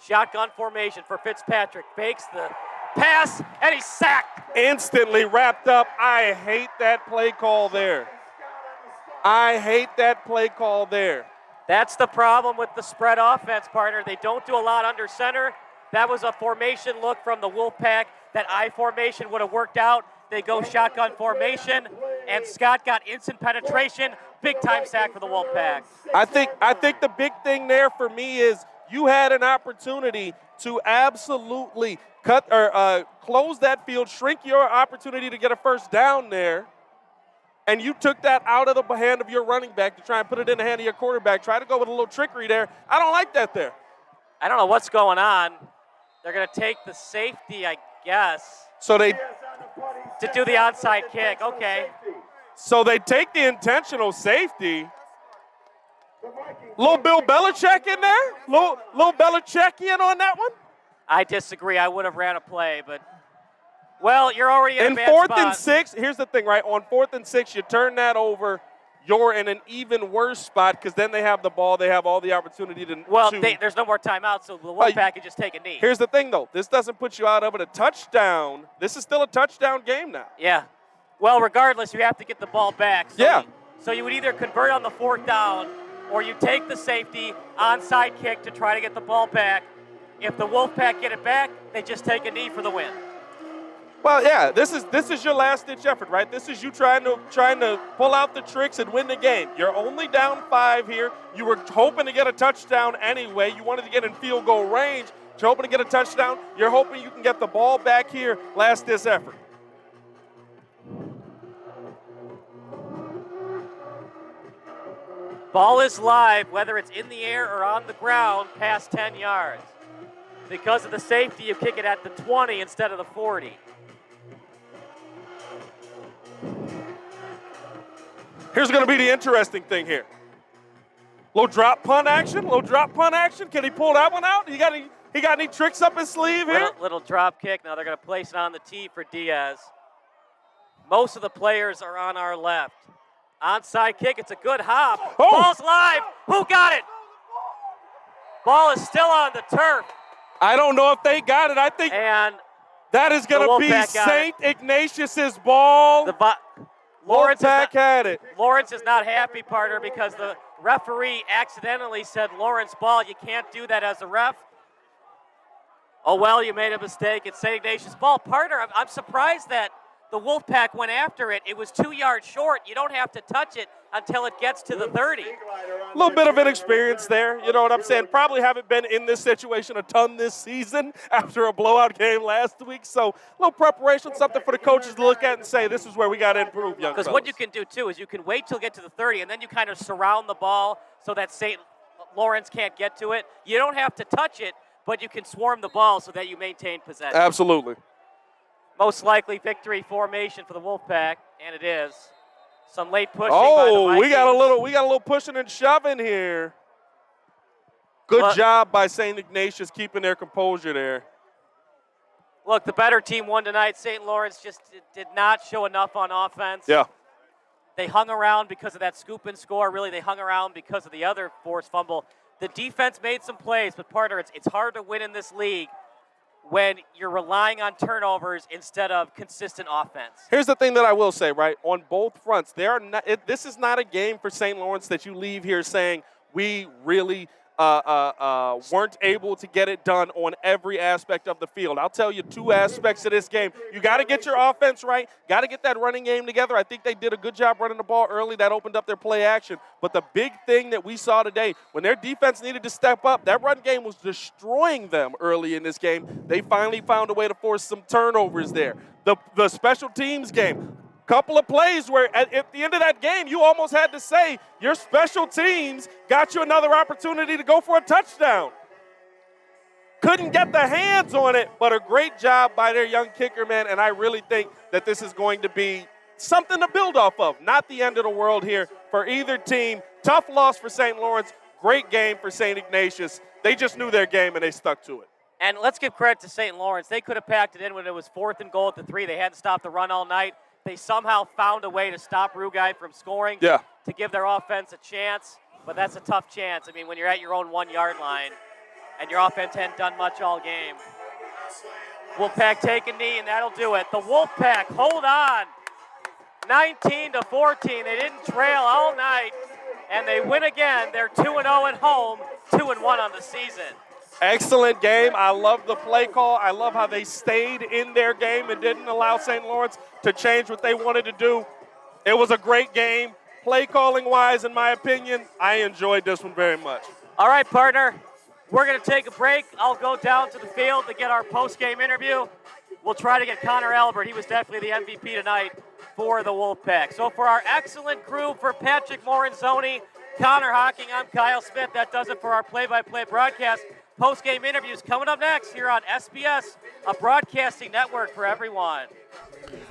Shotgun formation for Fitzpatrick. Fakes the pass, and he's sacked. Instantly wrapped up. I hate that play call there. I hate that play call there. That's the problem with the spread offense, partner. They don't do a lot under center. That was a formation look from the Wolfpack. That I formation would have worked out. They go shotgun formation, and Scott got instant penetration. Big time sack for the Wolfpack. I think the big thing there for me is you had an opportunity to absolutely cut or close that field, shrink your opportunity to get a first down there, and you took that out of the hand of your running back to try and put it in the hand of your quarterback. Try to go with a little trickery there. I don't like that there. I don't know what's going on. They're going to take the safety, I guess. So they to do the onside kick. Okay. So they take the intentional safety. Little Bill Belichick in there? Little Belichickian on that one? I disagree. I would have ran a play, but well, you're already in a bad 4th spot. and 6, here's the thing, right? On 4th and 6, you turn that over. You're in an even worse spot because then they have the ball. They have all the opportunity to. Well, there's no more timeouts, so the Wolfpack can just take a knee. Here's the thing, though. This doesn't put you out of it. A touchdown. This is still a touchdown game now. Yeah. Well, regardless, you have to get the ball back. So yeah. So you would either convert on the 4th down or you take the safety onside kick to try to get the ball back. If the Wolfpack get it back, they just take a knee for the win. Well, yeah, this is your last-ditch effort, right? This is you trying to pull out the tricks and win the game. You're only down 5 here. You were hoping to get a touchdown anyway. You wanted to get in field goal range. You're hoping to get a touchdown. You're hoping you can get the ball back here, last-ditch effort. Ball is live, whether it's in the air or on the ground, past 10 yards. Because of the safety, you kick it at the 20 instead of the 40. Here's going to be the interesting thing here. Little drop punt action. Can he pull that one out? He got any tricks up his sleeve here? Little drop kick. Now they're going to place it on the tee for Diaz. Most of the players are on our left. Onside kick. It's a good hop. Oh. Ball's live. Who got it? Ball is still on the turf. I don't know if they got it. I think that is going to be St. Ignatius's ball. Laurence had it. Laurence is not happy, partner, because the referee accidentally said Laurence ball. You can't do that as a ref. Oh, well, you made a mistake. It's St. Ignatius ball. Partner, I'm surprised that the Wolfpack went after it. It was 2 yards short. You don't have to touch it until it gets to the 30. A little bit of inexperience there, you know what I'm saying? Probably haven't been in this situation a ton this season after a blowout game last week. So a little preparation, something for the coaches to look at and say, this is where we got to improve, young fellas. Because what you can do, too, is you can wait till you get to the 30, and then you kind of surround the ball so that St. Lawrence can't get to it. You don't have to touch it, but you can swarm the ball so that you maintain possession. Absolutely. Most likely victory formation for the Wolfpack, and it is. Some late pushing by the Vikings. we got a little pushing and shoving here. Good job by St. Ignatius keeping their composure there. Look, the better team won tonight. St. Lawrence just did not show enough on offense. Yeah. They hung around because of that scoop and score. Really, they hung around because of the other forced fumble. The defense made some plays, but partner, it's hard to win in this league when you're relying on turnovers instead of consistent offense. Here's the thing that I will say, right? On both fronts, this is not a game for St. Lawrence that you leave here saying we really weren't able to get it done on every aspect of the field. I'll tell you 2 aspects of this game. You got to get your offense right. Got to get that running game together. I think they did a good job running the ball early. That opened up their play action. But the big thing that we saw today, when their defense needed to step up, that run game was destroying them early in this game. They finally found a way to force some turnovers there. The special teams game, couple of plays where at the end of that game, you almost had to say your special teams got you another opportunity to go for a touchdown. Couldn't get the hands on it, but a great job by their young kicker, man, and I really think that this is going to be something to build off of. Not the end of the world here for either team. Tough loss for St. Lawrence, great game for St. Ignatius. They just knew their game and they stuck to it. And let's give credit to St. Lawrence. They could have packed it in when it was 4th and goal at the 3. They hadn't stopped the run all night. They somehow found a way to stop Rugai from scoring to give their offense a chance, but that's a tough chance. I mean, when you're at your own 1 yard line and your offense hadn't done much all game. Wolfpack take a knee, and that'll do it. The Wolfpack hold on, 19-14. They didn't trail all night, and they win again. They're 2-0 at home, 2-1 on the season. Excellent game. I love the play call. I love how they stayed in their game and didn't allow St. Lawrence to change what they wanted to do. It was a great game. Play calling wise, in my opinion, I enjoyed this one very much. All right, partner, we're going to take a break. I'll go down to the field to get our post-game interview. We'll try to get Connor Albert. He was definitely the MVP tonight for the Wolfpack. So for our excellent crew, for Patrick Moranzoni, Connor Hocking, I'm Kyle Smith. That does it for our play-by-play broadcast. Post-game interviews coming up next here on SBS, a broadcasting network for everyone.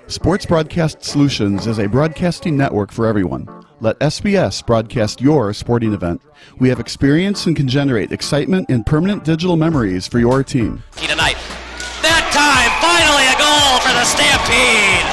Sports Broadcast Solutions is a broadcasting network for everyone. Let SBS broadcast your sporting event. We have experience and can generate excitement and permanent digital memories for your team. Tonight. That time, finally a goal for the Stampede.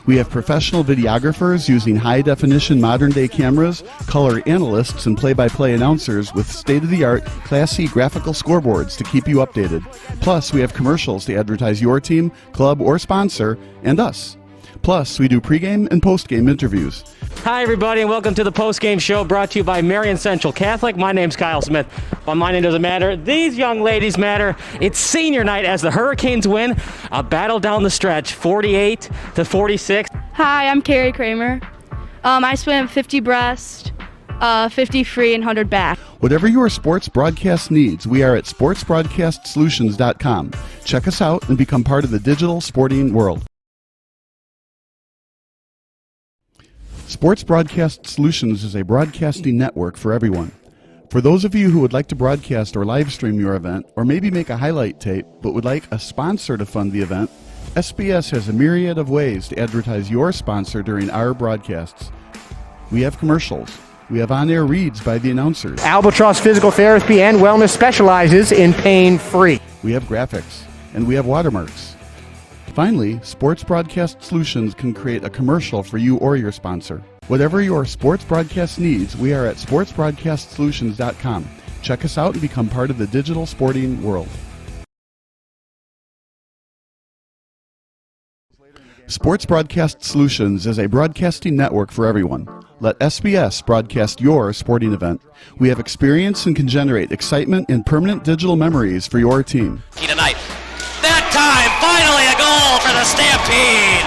We have professional videographers using high-definition modern-day cameras, color analysts, and play-by-play announcers with state-of-the-art, classy graphical scoreboards to keep you updated. Plus, we have commercials to advertise your team, club, or sponsor, and us. Plus, we do pregame and postgame interviews. Hi, everybody, and welcome to the post-game show brought to you by Marion Central Catholic. My name's Kyle Smith, but my name doesn't matter. These young ladies matter. It's senior night as the Hurricanes win a battle down the stretch, 48-46. Hi, I'm Carrie Kramer. I swim 50 breast, 50 free, and 100 back. Whatever your sports broadcast needs, we are at sportsbroadcastsolutions.com. Check us out and become part of the digital sporting world. Sports Broadcast Solutions is a broadcasting network for everyone. For those of you who would like to broadcast or live stream your event, or maybe make a highlight tape, but would like a sponsor to fund the event, SBS has a myriad of ways to advertise your sponsor during our broadcasts. We have commercials. We have on-air reads by the announcers. Albatross Physical Therapy and Wellness specializes in pain-free. We have graphics, and we have watermarks. Finally, Sports Broadcast Solutions can create a commercial for you or your sponsor. Whatever your sports broadcast needs, we are at sportsbroadcastsolutions.com. Check us out and become part of the digital sporting world. Sports Broadcast Solutions is a broadcasting network for everyone. Let SBS broadcast your sporting event. We have experience and can generate excitement and permanent digital memories for your team. Tonight. That time, finally a goal for the Stampede.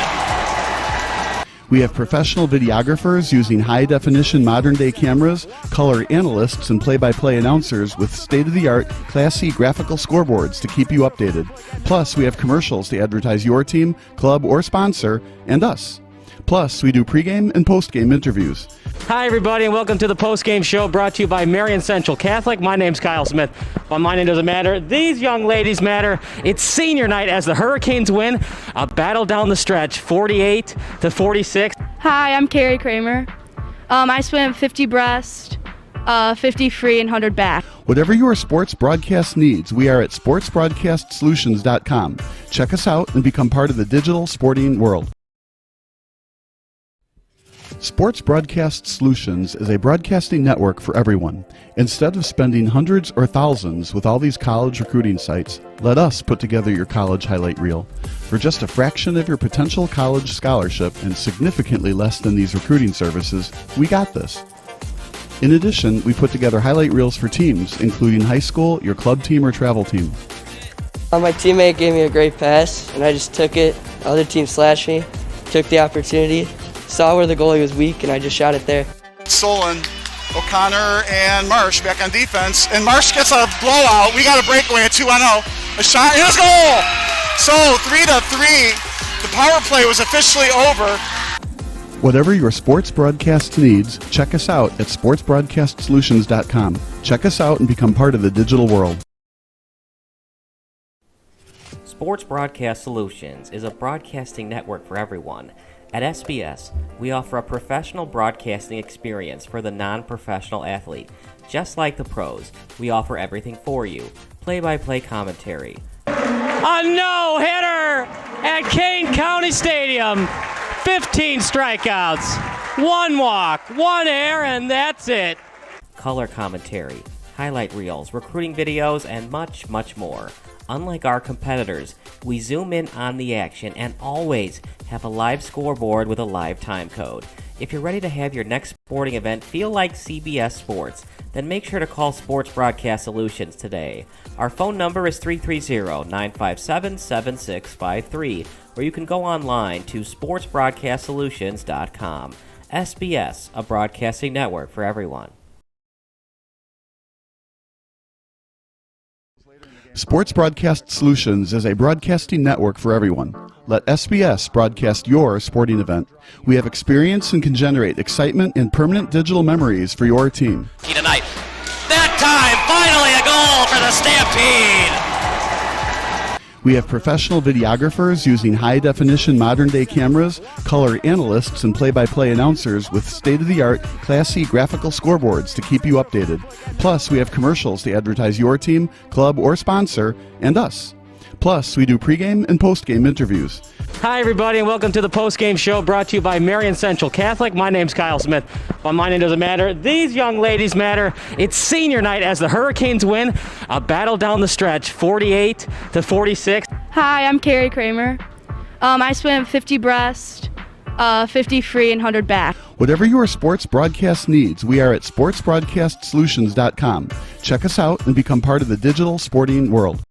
We have professional videographers using high-definition modern-day cameras, color analysts, and play-by-play announcers with state-of-the-art, classy graphical scoreboards to keep you updated. Plus, we have commercials to advertise your team, club, or sponsor, and us. Plus, we do pregame and postgame interviews. Hi, everybody, and welcome to the post-game show brought to you by Marion Central Catholic. My name's Kyle Smith, but my name doesn't matter. These young ladies matter. It's senior night as the Hurricanes win a battle down the stretch, 48-46. Hi, I'm Carrie Kramer. I swim 50 breast, 50 free, and 100 back. Whatever your sports broadcast needs, we are at sportsbroadcastsolutions.com. Check us out and become part of the digital sporting world. Sports Broadcast Solutions is a broadcasting network for everyone. Instead of spending hundreds or thousands with all these college recruiting sites, let us put together your college highlight reel. For just a fraction of your potential college scholarship and significantly less than these recruiting services, we got this. In addition, we put together highlight reels for teams, including high school, your club team, or travel team. My teammate gave me a great pass, and I just took it. The other team slashed me, took the opportunity, saw where the goalie was weak, and I just shot it there. Stolen. O'Connor and Marsh back on defense, and Marsh gets a blowout. We got a breakaway at 2-0. A shot, and a goal! So 3-3. The power play was officially over. Whatever your sports broadcast needs, check us out at sportsbroadcastsolutions.com. Check us out and become part of the digital world. Sports Broadcast Solutions is a broadcasting network for everyone. At SBS, we offer a professional broadcasting experience for the non-professional athlete. Just like the pros, we offer everything for you. Play-by-play commentary. A no-hitter at Kane County Stadium. 15 strikeouts, 1 walk, 1 error, and that's it. Color commentary, highlight reels, recruiting videos, and much, much more. Unlike our competitors, we zoom in on the action and always have a live scoreboard with a live time code. If you're ready to have your next sporting event feel like CBS Sports, then make sure to call Sports Broadcast Solutions today. Our phone number is 330-957-7653, or you can go online to sportsbroadcastsolutions.com. SBS, a broadcasting network for everyone. Sports Broadcast Solutions is a broadcasting network for everyone. Let SBS broadcast your sporting event. We have experience and can generate excitement and permanent digital memories for your team. Tonight. That time, finally a goal for the Stampede! We have professional videographers using high-definition modern-day cameras, color analysts, and play-by-play announcers with state-of-the-art, classy graphical scoreboards to keep you updated. Plus, we have commercials to advertise your team, club, or sponsor, and us. Plus, we do pregame and postgame interviews. Hi, everybody, and welcome to the postgame show brought to you by Marion Central Catholic. My name's Kyle Smith, but my name doesn't matter. These young ladies matter. It's senior night as the Hurricanes win a battle down the stretch, 48-46. Hi, I'm Carrie Kramer. I swim 50 breast, 50 free, and 100 back. Whatever your sports broadcast needs, we are at sportsbroadcastsolutions.com. Check us out and become part of the digital sporting world.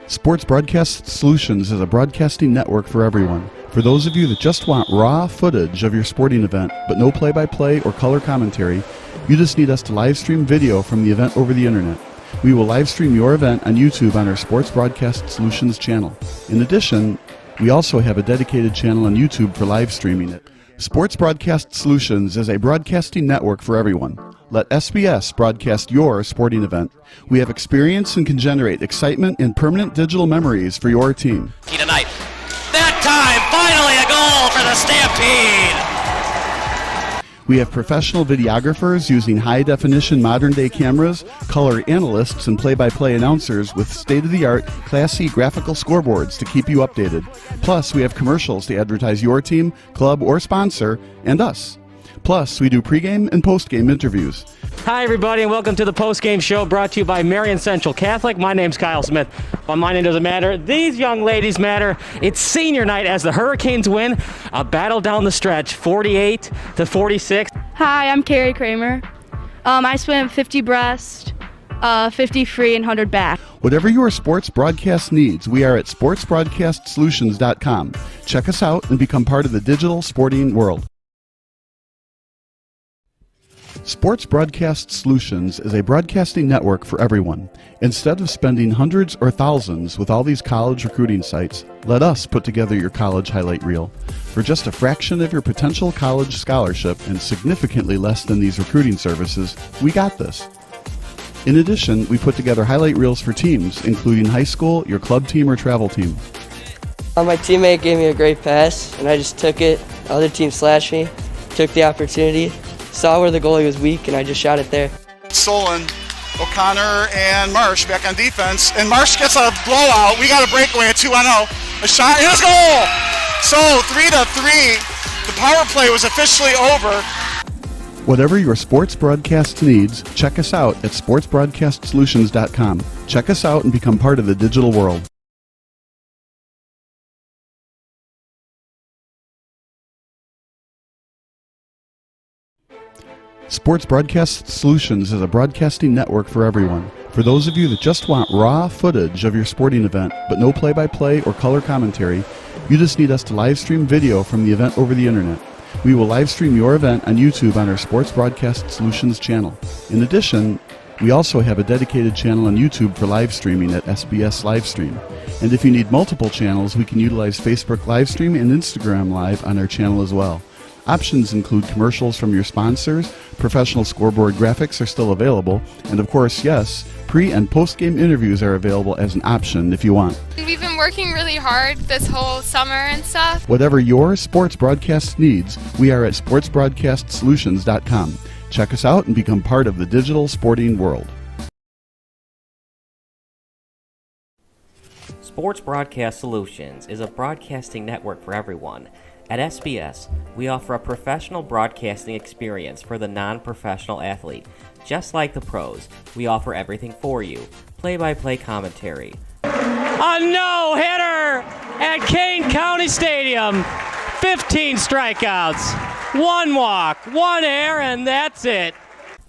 Sports Broadcast Solutions is a broadcasting network for everyone. For those of you that just want raw footage of your sporting event, but no play-by-play or color commentary, you just need us to live stream video from the event over the internet. We will live stream your event on YouTube on our Sports Broadcast Solutions channel. In addition, we also have a dedicated channel on YouTube for live streaming it. Sports Broadcast Solutions is a broadcasting network for everyone. Let SBS broadcast your sporting event. We have experience and can generate excitement and permanent digital memories for your team. Tonight. That time, finally a goal for the Stampede! We have professional videographers using high-definition modern-day cameras, color analysts, and play-by-play announcers with state-of-the-art, classy graphical scoreboards to keep you updated. Plus, we have commercials to advertise your team, club, or sponsor, and us. Plus, we do pregame and postgame interviews. Hi, everybody, and welcome to the postgame show brought to you by Marion Central Catholic. My name's Kyle Smith, but my name doesn't matter. These young ladies matter. It's senior night as the Hurricanes win a battle down the stretch, 48-46. Hi, I'm Carrie Kramer. I swim 50 breast, 50 free, and 100 back. Whatever your sports broadcast needs, we are at sportsbroadcastsolutions.com. Check us out and become part of the digital sporting world. Sports Broadcast Solutions is a broadcasting network for everyone. Instead of spending hundreds or thousands with all these college recruiting sites, let us put together your college highlight reel. For just a fraction of your potential college scholarship and significantly less than these recruiting services, we got this. In addition, we put together highlight reels for teams, including high school, your club team, or travel team. My teammate gave me a great pass, and I just took it. The other team slashed me, took the opportunity, saw where the goalie was weak, and I just shot it there. Solon, O'Connor, and Marsh back on defense. And Marsh gets a blowout. We got a breakaway at 2-0. A shot, and it's goal! So 3-3. The power play was officially over. Whatever your sports broadcast needs, check us out at sportsbroadcastsolutions.com. Check us out and become part of the digital world. Sports Broadcast Solutions is a broadcasting network for everyone. For those of you that just want raw footage of your sporting event, but no play-by-play or color commentary, you just need us to live stream video from the event over the internet. We will live stream your event on YouTube on our Sports Broadcast Solutions channel. In addition, we also have a dedicated channel on YouTube for live streaming at SBS Livestream. And if you need multiple channels, we can utilize Facebook Livestream and Instagram Live on our channel as well. Options include commercials from your sponsors, professional scoreboard graphics are still available, and of course, yes, pre- and post-game interviews are available as an option if you want. We've been working really hard this whole summer and stuff. Whatever your sports broadcast needs, we are at sportsbroadcastsolutions.com. Check us out and become part of the digital sporting world. Sports Broadcast Solutions is a broadcasting network for everyone. At SBS, we offer a professional broadcasting experience for the non-professional athlete. Just like the pros, we offer everything for you. Play-by-play commentary. A no-hitter at Kane County Stadium. 15 strikeouts, 1 walk, 1 error, and that's it.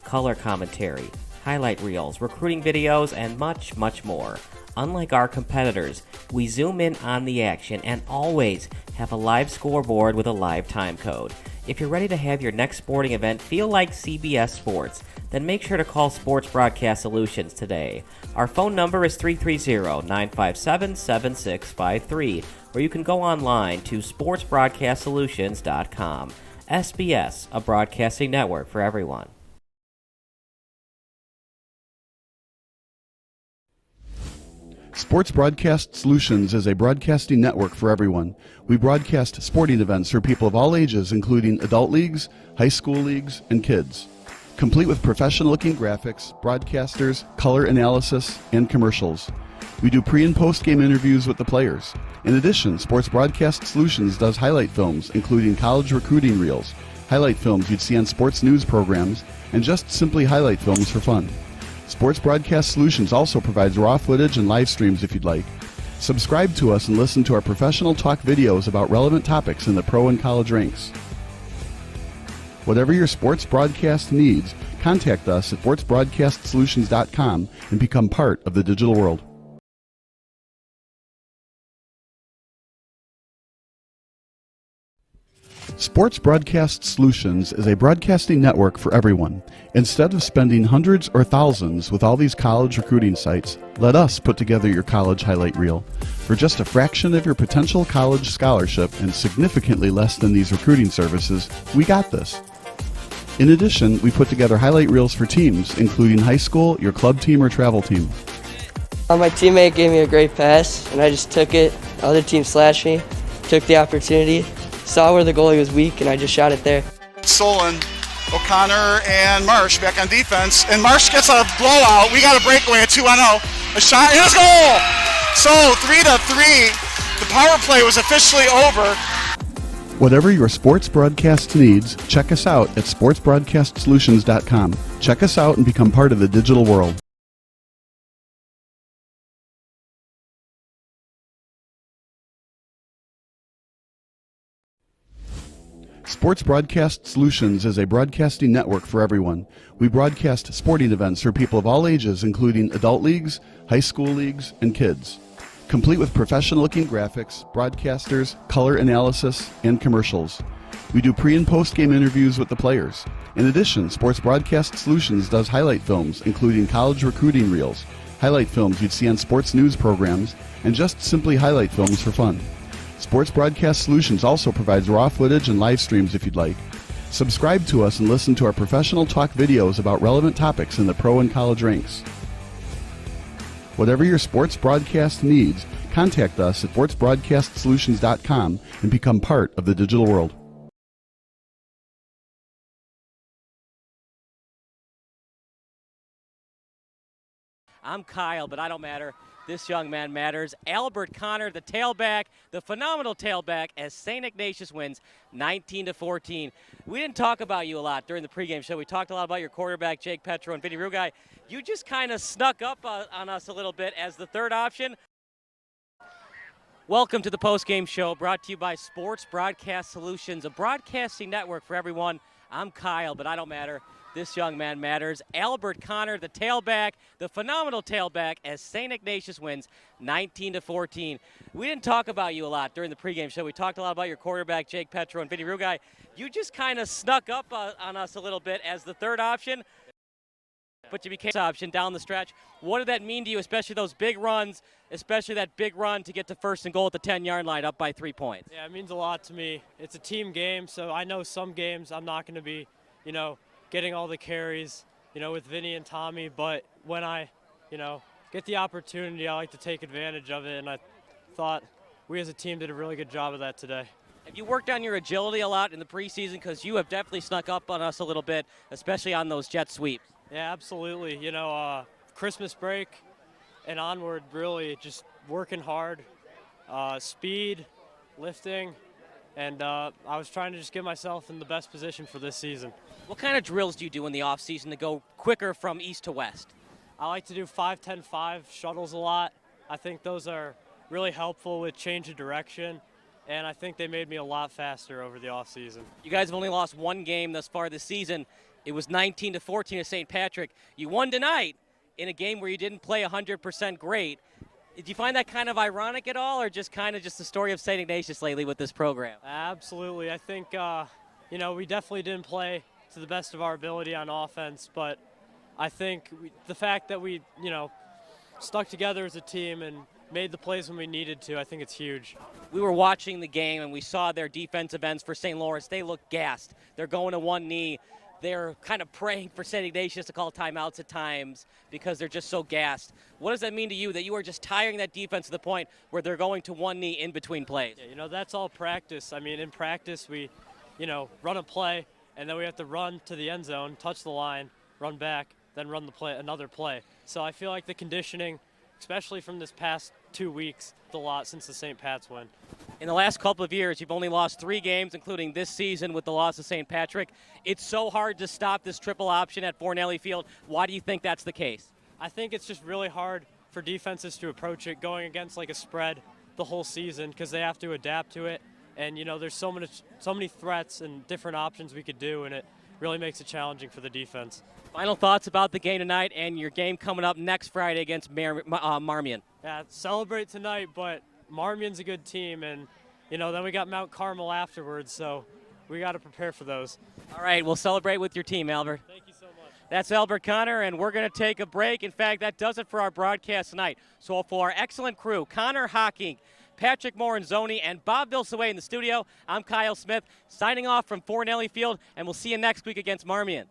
Color commentary, highlight reels, recruiting videos, and much, much more. Unlike our competitors, we zoom in on the action and always have a live scoreboard with a live time code. If you're ready to have your next sporting event feel like CBS Sports, then make sure to call Sports Broadcast Solutions today. Our phone number is 330-957-7653, or you can go online to sportsbroadcastsolutions.com. SBS, a broadcasting network for everyone. Sports Broadcast Solutions is a broadcasting network for everyone. We broadcast sporting events for people of all ages, including adult leagues, high school leagues, and kids. Complete with professional-looking graphics, broadcasters, color analysis, and commercials. We do pre- and post-game interviews with the players. In addition, Sports Broadcast Solutions does highlight films, including college recruiting reels, highlight films you'd see on sports news programs, and just simply highlight films for fun. Sports Broadcast Solutions also provides raw footage and live streams if you'd like. Subscribe to us and listen to our professional talk videos about relevant topics in the pro and college ranks. Whatever your sports broadcast needs, contact us at sportsbroadcastsolutions.com and become part of the digital world. Sports Broadcast Solutions is a broadcasting network for everyone. Instead of spending hundreds or thousands with all these college recruiting sites, let us put together your college highlight reel. For just a fraction of your potential college scholarship and significantly less than these recruiting services, we got this. In addition, we put together highlight reels for teams, including high school, your club team, or travel team. My teammate gave me a great pass, and I just took it. The other team slashed me, took the opportunity, saw where the goalie was weak, and I just shot it there. Solon, O'Connor, and Marsh back on defense. And Marsh gets a blowout. We got a breakaway at 2-0. A shot, and it's goal! So 3-3. The power play was officially over. Whatever your sports broadcast needs, check us out at sportsbroadcastsolutions.com. Check us out and become part of the digital world. Sports Broadcast Solutions is a broadcasting network for everyone. We broadcast sporting events for people of all ages, including adult leagues, high school leagues, and kids. Complete with professional-looking graphics, broadcasters, color analysis, and commercials. We do pre- and post-game interviews with the players. In addition, Sports Broadcast Solutions does highlight films, including college recruiting reels, highlight films you'd see on sports news programs, and just simply highlight films for fun. Sports Broadcast Solutions also provides raw footage and live streams if you'd like. Subscribe to us and listen to our professional talk videos about relevant topics in the pro and college ranks. Whatever your sports broadcast needs, contact us at sportsbroadcastsolutions.com and become part of the digital world. I'm Kyle, but I don't matter. This young man matters. Albert Connor, the tailback, the phenomenal tailback, as St. Ignatius wins 19-14. We didn't talk about you a lot during the pregame show. We talked a lot about your quarterback, Jake Petro, and Vinny Rugai. You just kind of snuck up on us a little bit as the third option. Welcome to the postgame show, brought to you by Sports Broadcast Solutions, a broadcasting network for everyone. I'm Kyle, but I don't matter. This young man matters. Albert Connor, the tailback, the phenomenal tailback, as St. Ignatius wins 19-14. We didn't talk about you a lot during the pregame show. We talked a lot about your quarterback, Jake Petro, and Vinny Rugai. You just kind of snuck up on us a little bit as the third option, but you became the option down the stretch. What did that mean to you, especially those big runs, especially that big run to get to first and goal at the 10-yard line up by 3 points? Yeah, it means a lot to me. It's a team game, so I know some games I'm not going to be, getting all the carries, with Vinny and Tommy, but when I, get the opportunity, I like to take advantage of it, and I thought we as a team did a really good job of that today. Have you worked on your agility a lot in the preseason? Because you have definitely snuck up on us a little bit, especially on those jet sweeps. Yeah, absolutely. Christmas break and onward, really just working hard, speed, lifting, and I was trying to just get myself in the best position for this season. What kind of drills do you do in the offseason to go quicker from east to west? I like to do 5-10-5 shuttles a lot. I think those are really helpful with change of direction. and I think they made me a lot faster over the offseason. You guys have only lost one game thus far this season. It was 19-14 to St. Patrick. You won tonight in a game where you didn't play 100% great. Did you find that kind of ironic at all, or just the story of St. Ignatius lately with this program? Absolutely. I think, we definitely didn't play to the best of our ability on offense, but I think the fact that we, stuck together as a team and made the plays when we needed to, I think it's huge. We were watching the game, and we saw their defensive ends for St. Laurence. They look gassed. They're going to one knee. They're kind of praying for St. Ignatius to call timeouts at times because they're just so gassed. What does that mean to you, that you are just tiring that defense to the point where they're going to one knee in between plays? Yeah, that's all practice. I mean, in practice, we, run a play, and then we have to run to the end zone, touch the line, run back, then run another play. So I feel like the conditioning, especially from this past 2 weeks, a lot since the St. Pat's win. In the last couple of years, you've only lost 3 games, including this season with the loss of St. Patrick. It's so hard to stop this triple option at Fornelli Field. Why do you think that's the case? I think it's just really hard for defenses to approach it going against like a spread the whole season because they have to adapt to it. And, there's so many threats and different options we could do, and it really makes it challenging for the defense. Final thoughts about the game tonight and your game coming up next Friday against Marmion. Yeah, celebrate tonight, but Marmion's a good team, and, then we got Mount Carmel afterwards, so we got to prepare for those. All right, we'll celebrate with your team, Albert. Thank you so much. That's Albert Connor, and we're going to take a break. In fact, that does it for our broadcast tonight. So for our excellent crew, Connor Hocking, Patrick Moranzoni, and Bob Vilsaway in the studio, I'm Kyle Smith, signing off from Fornelli Field, and we'll see you next week against Marmion.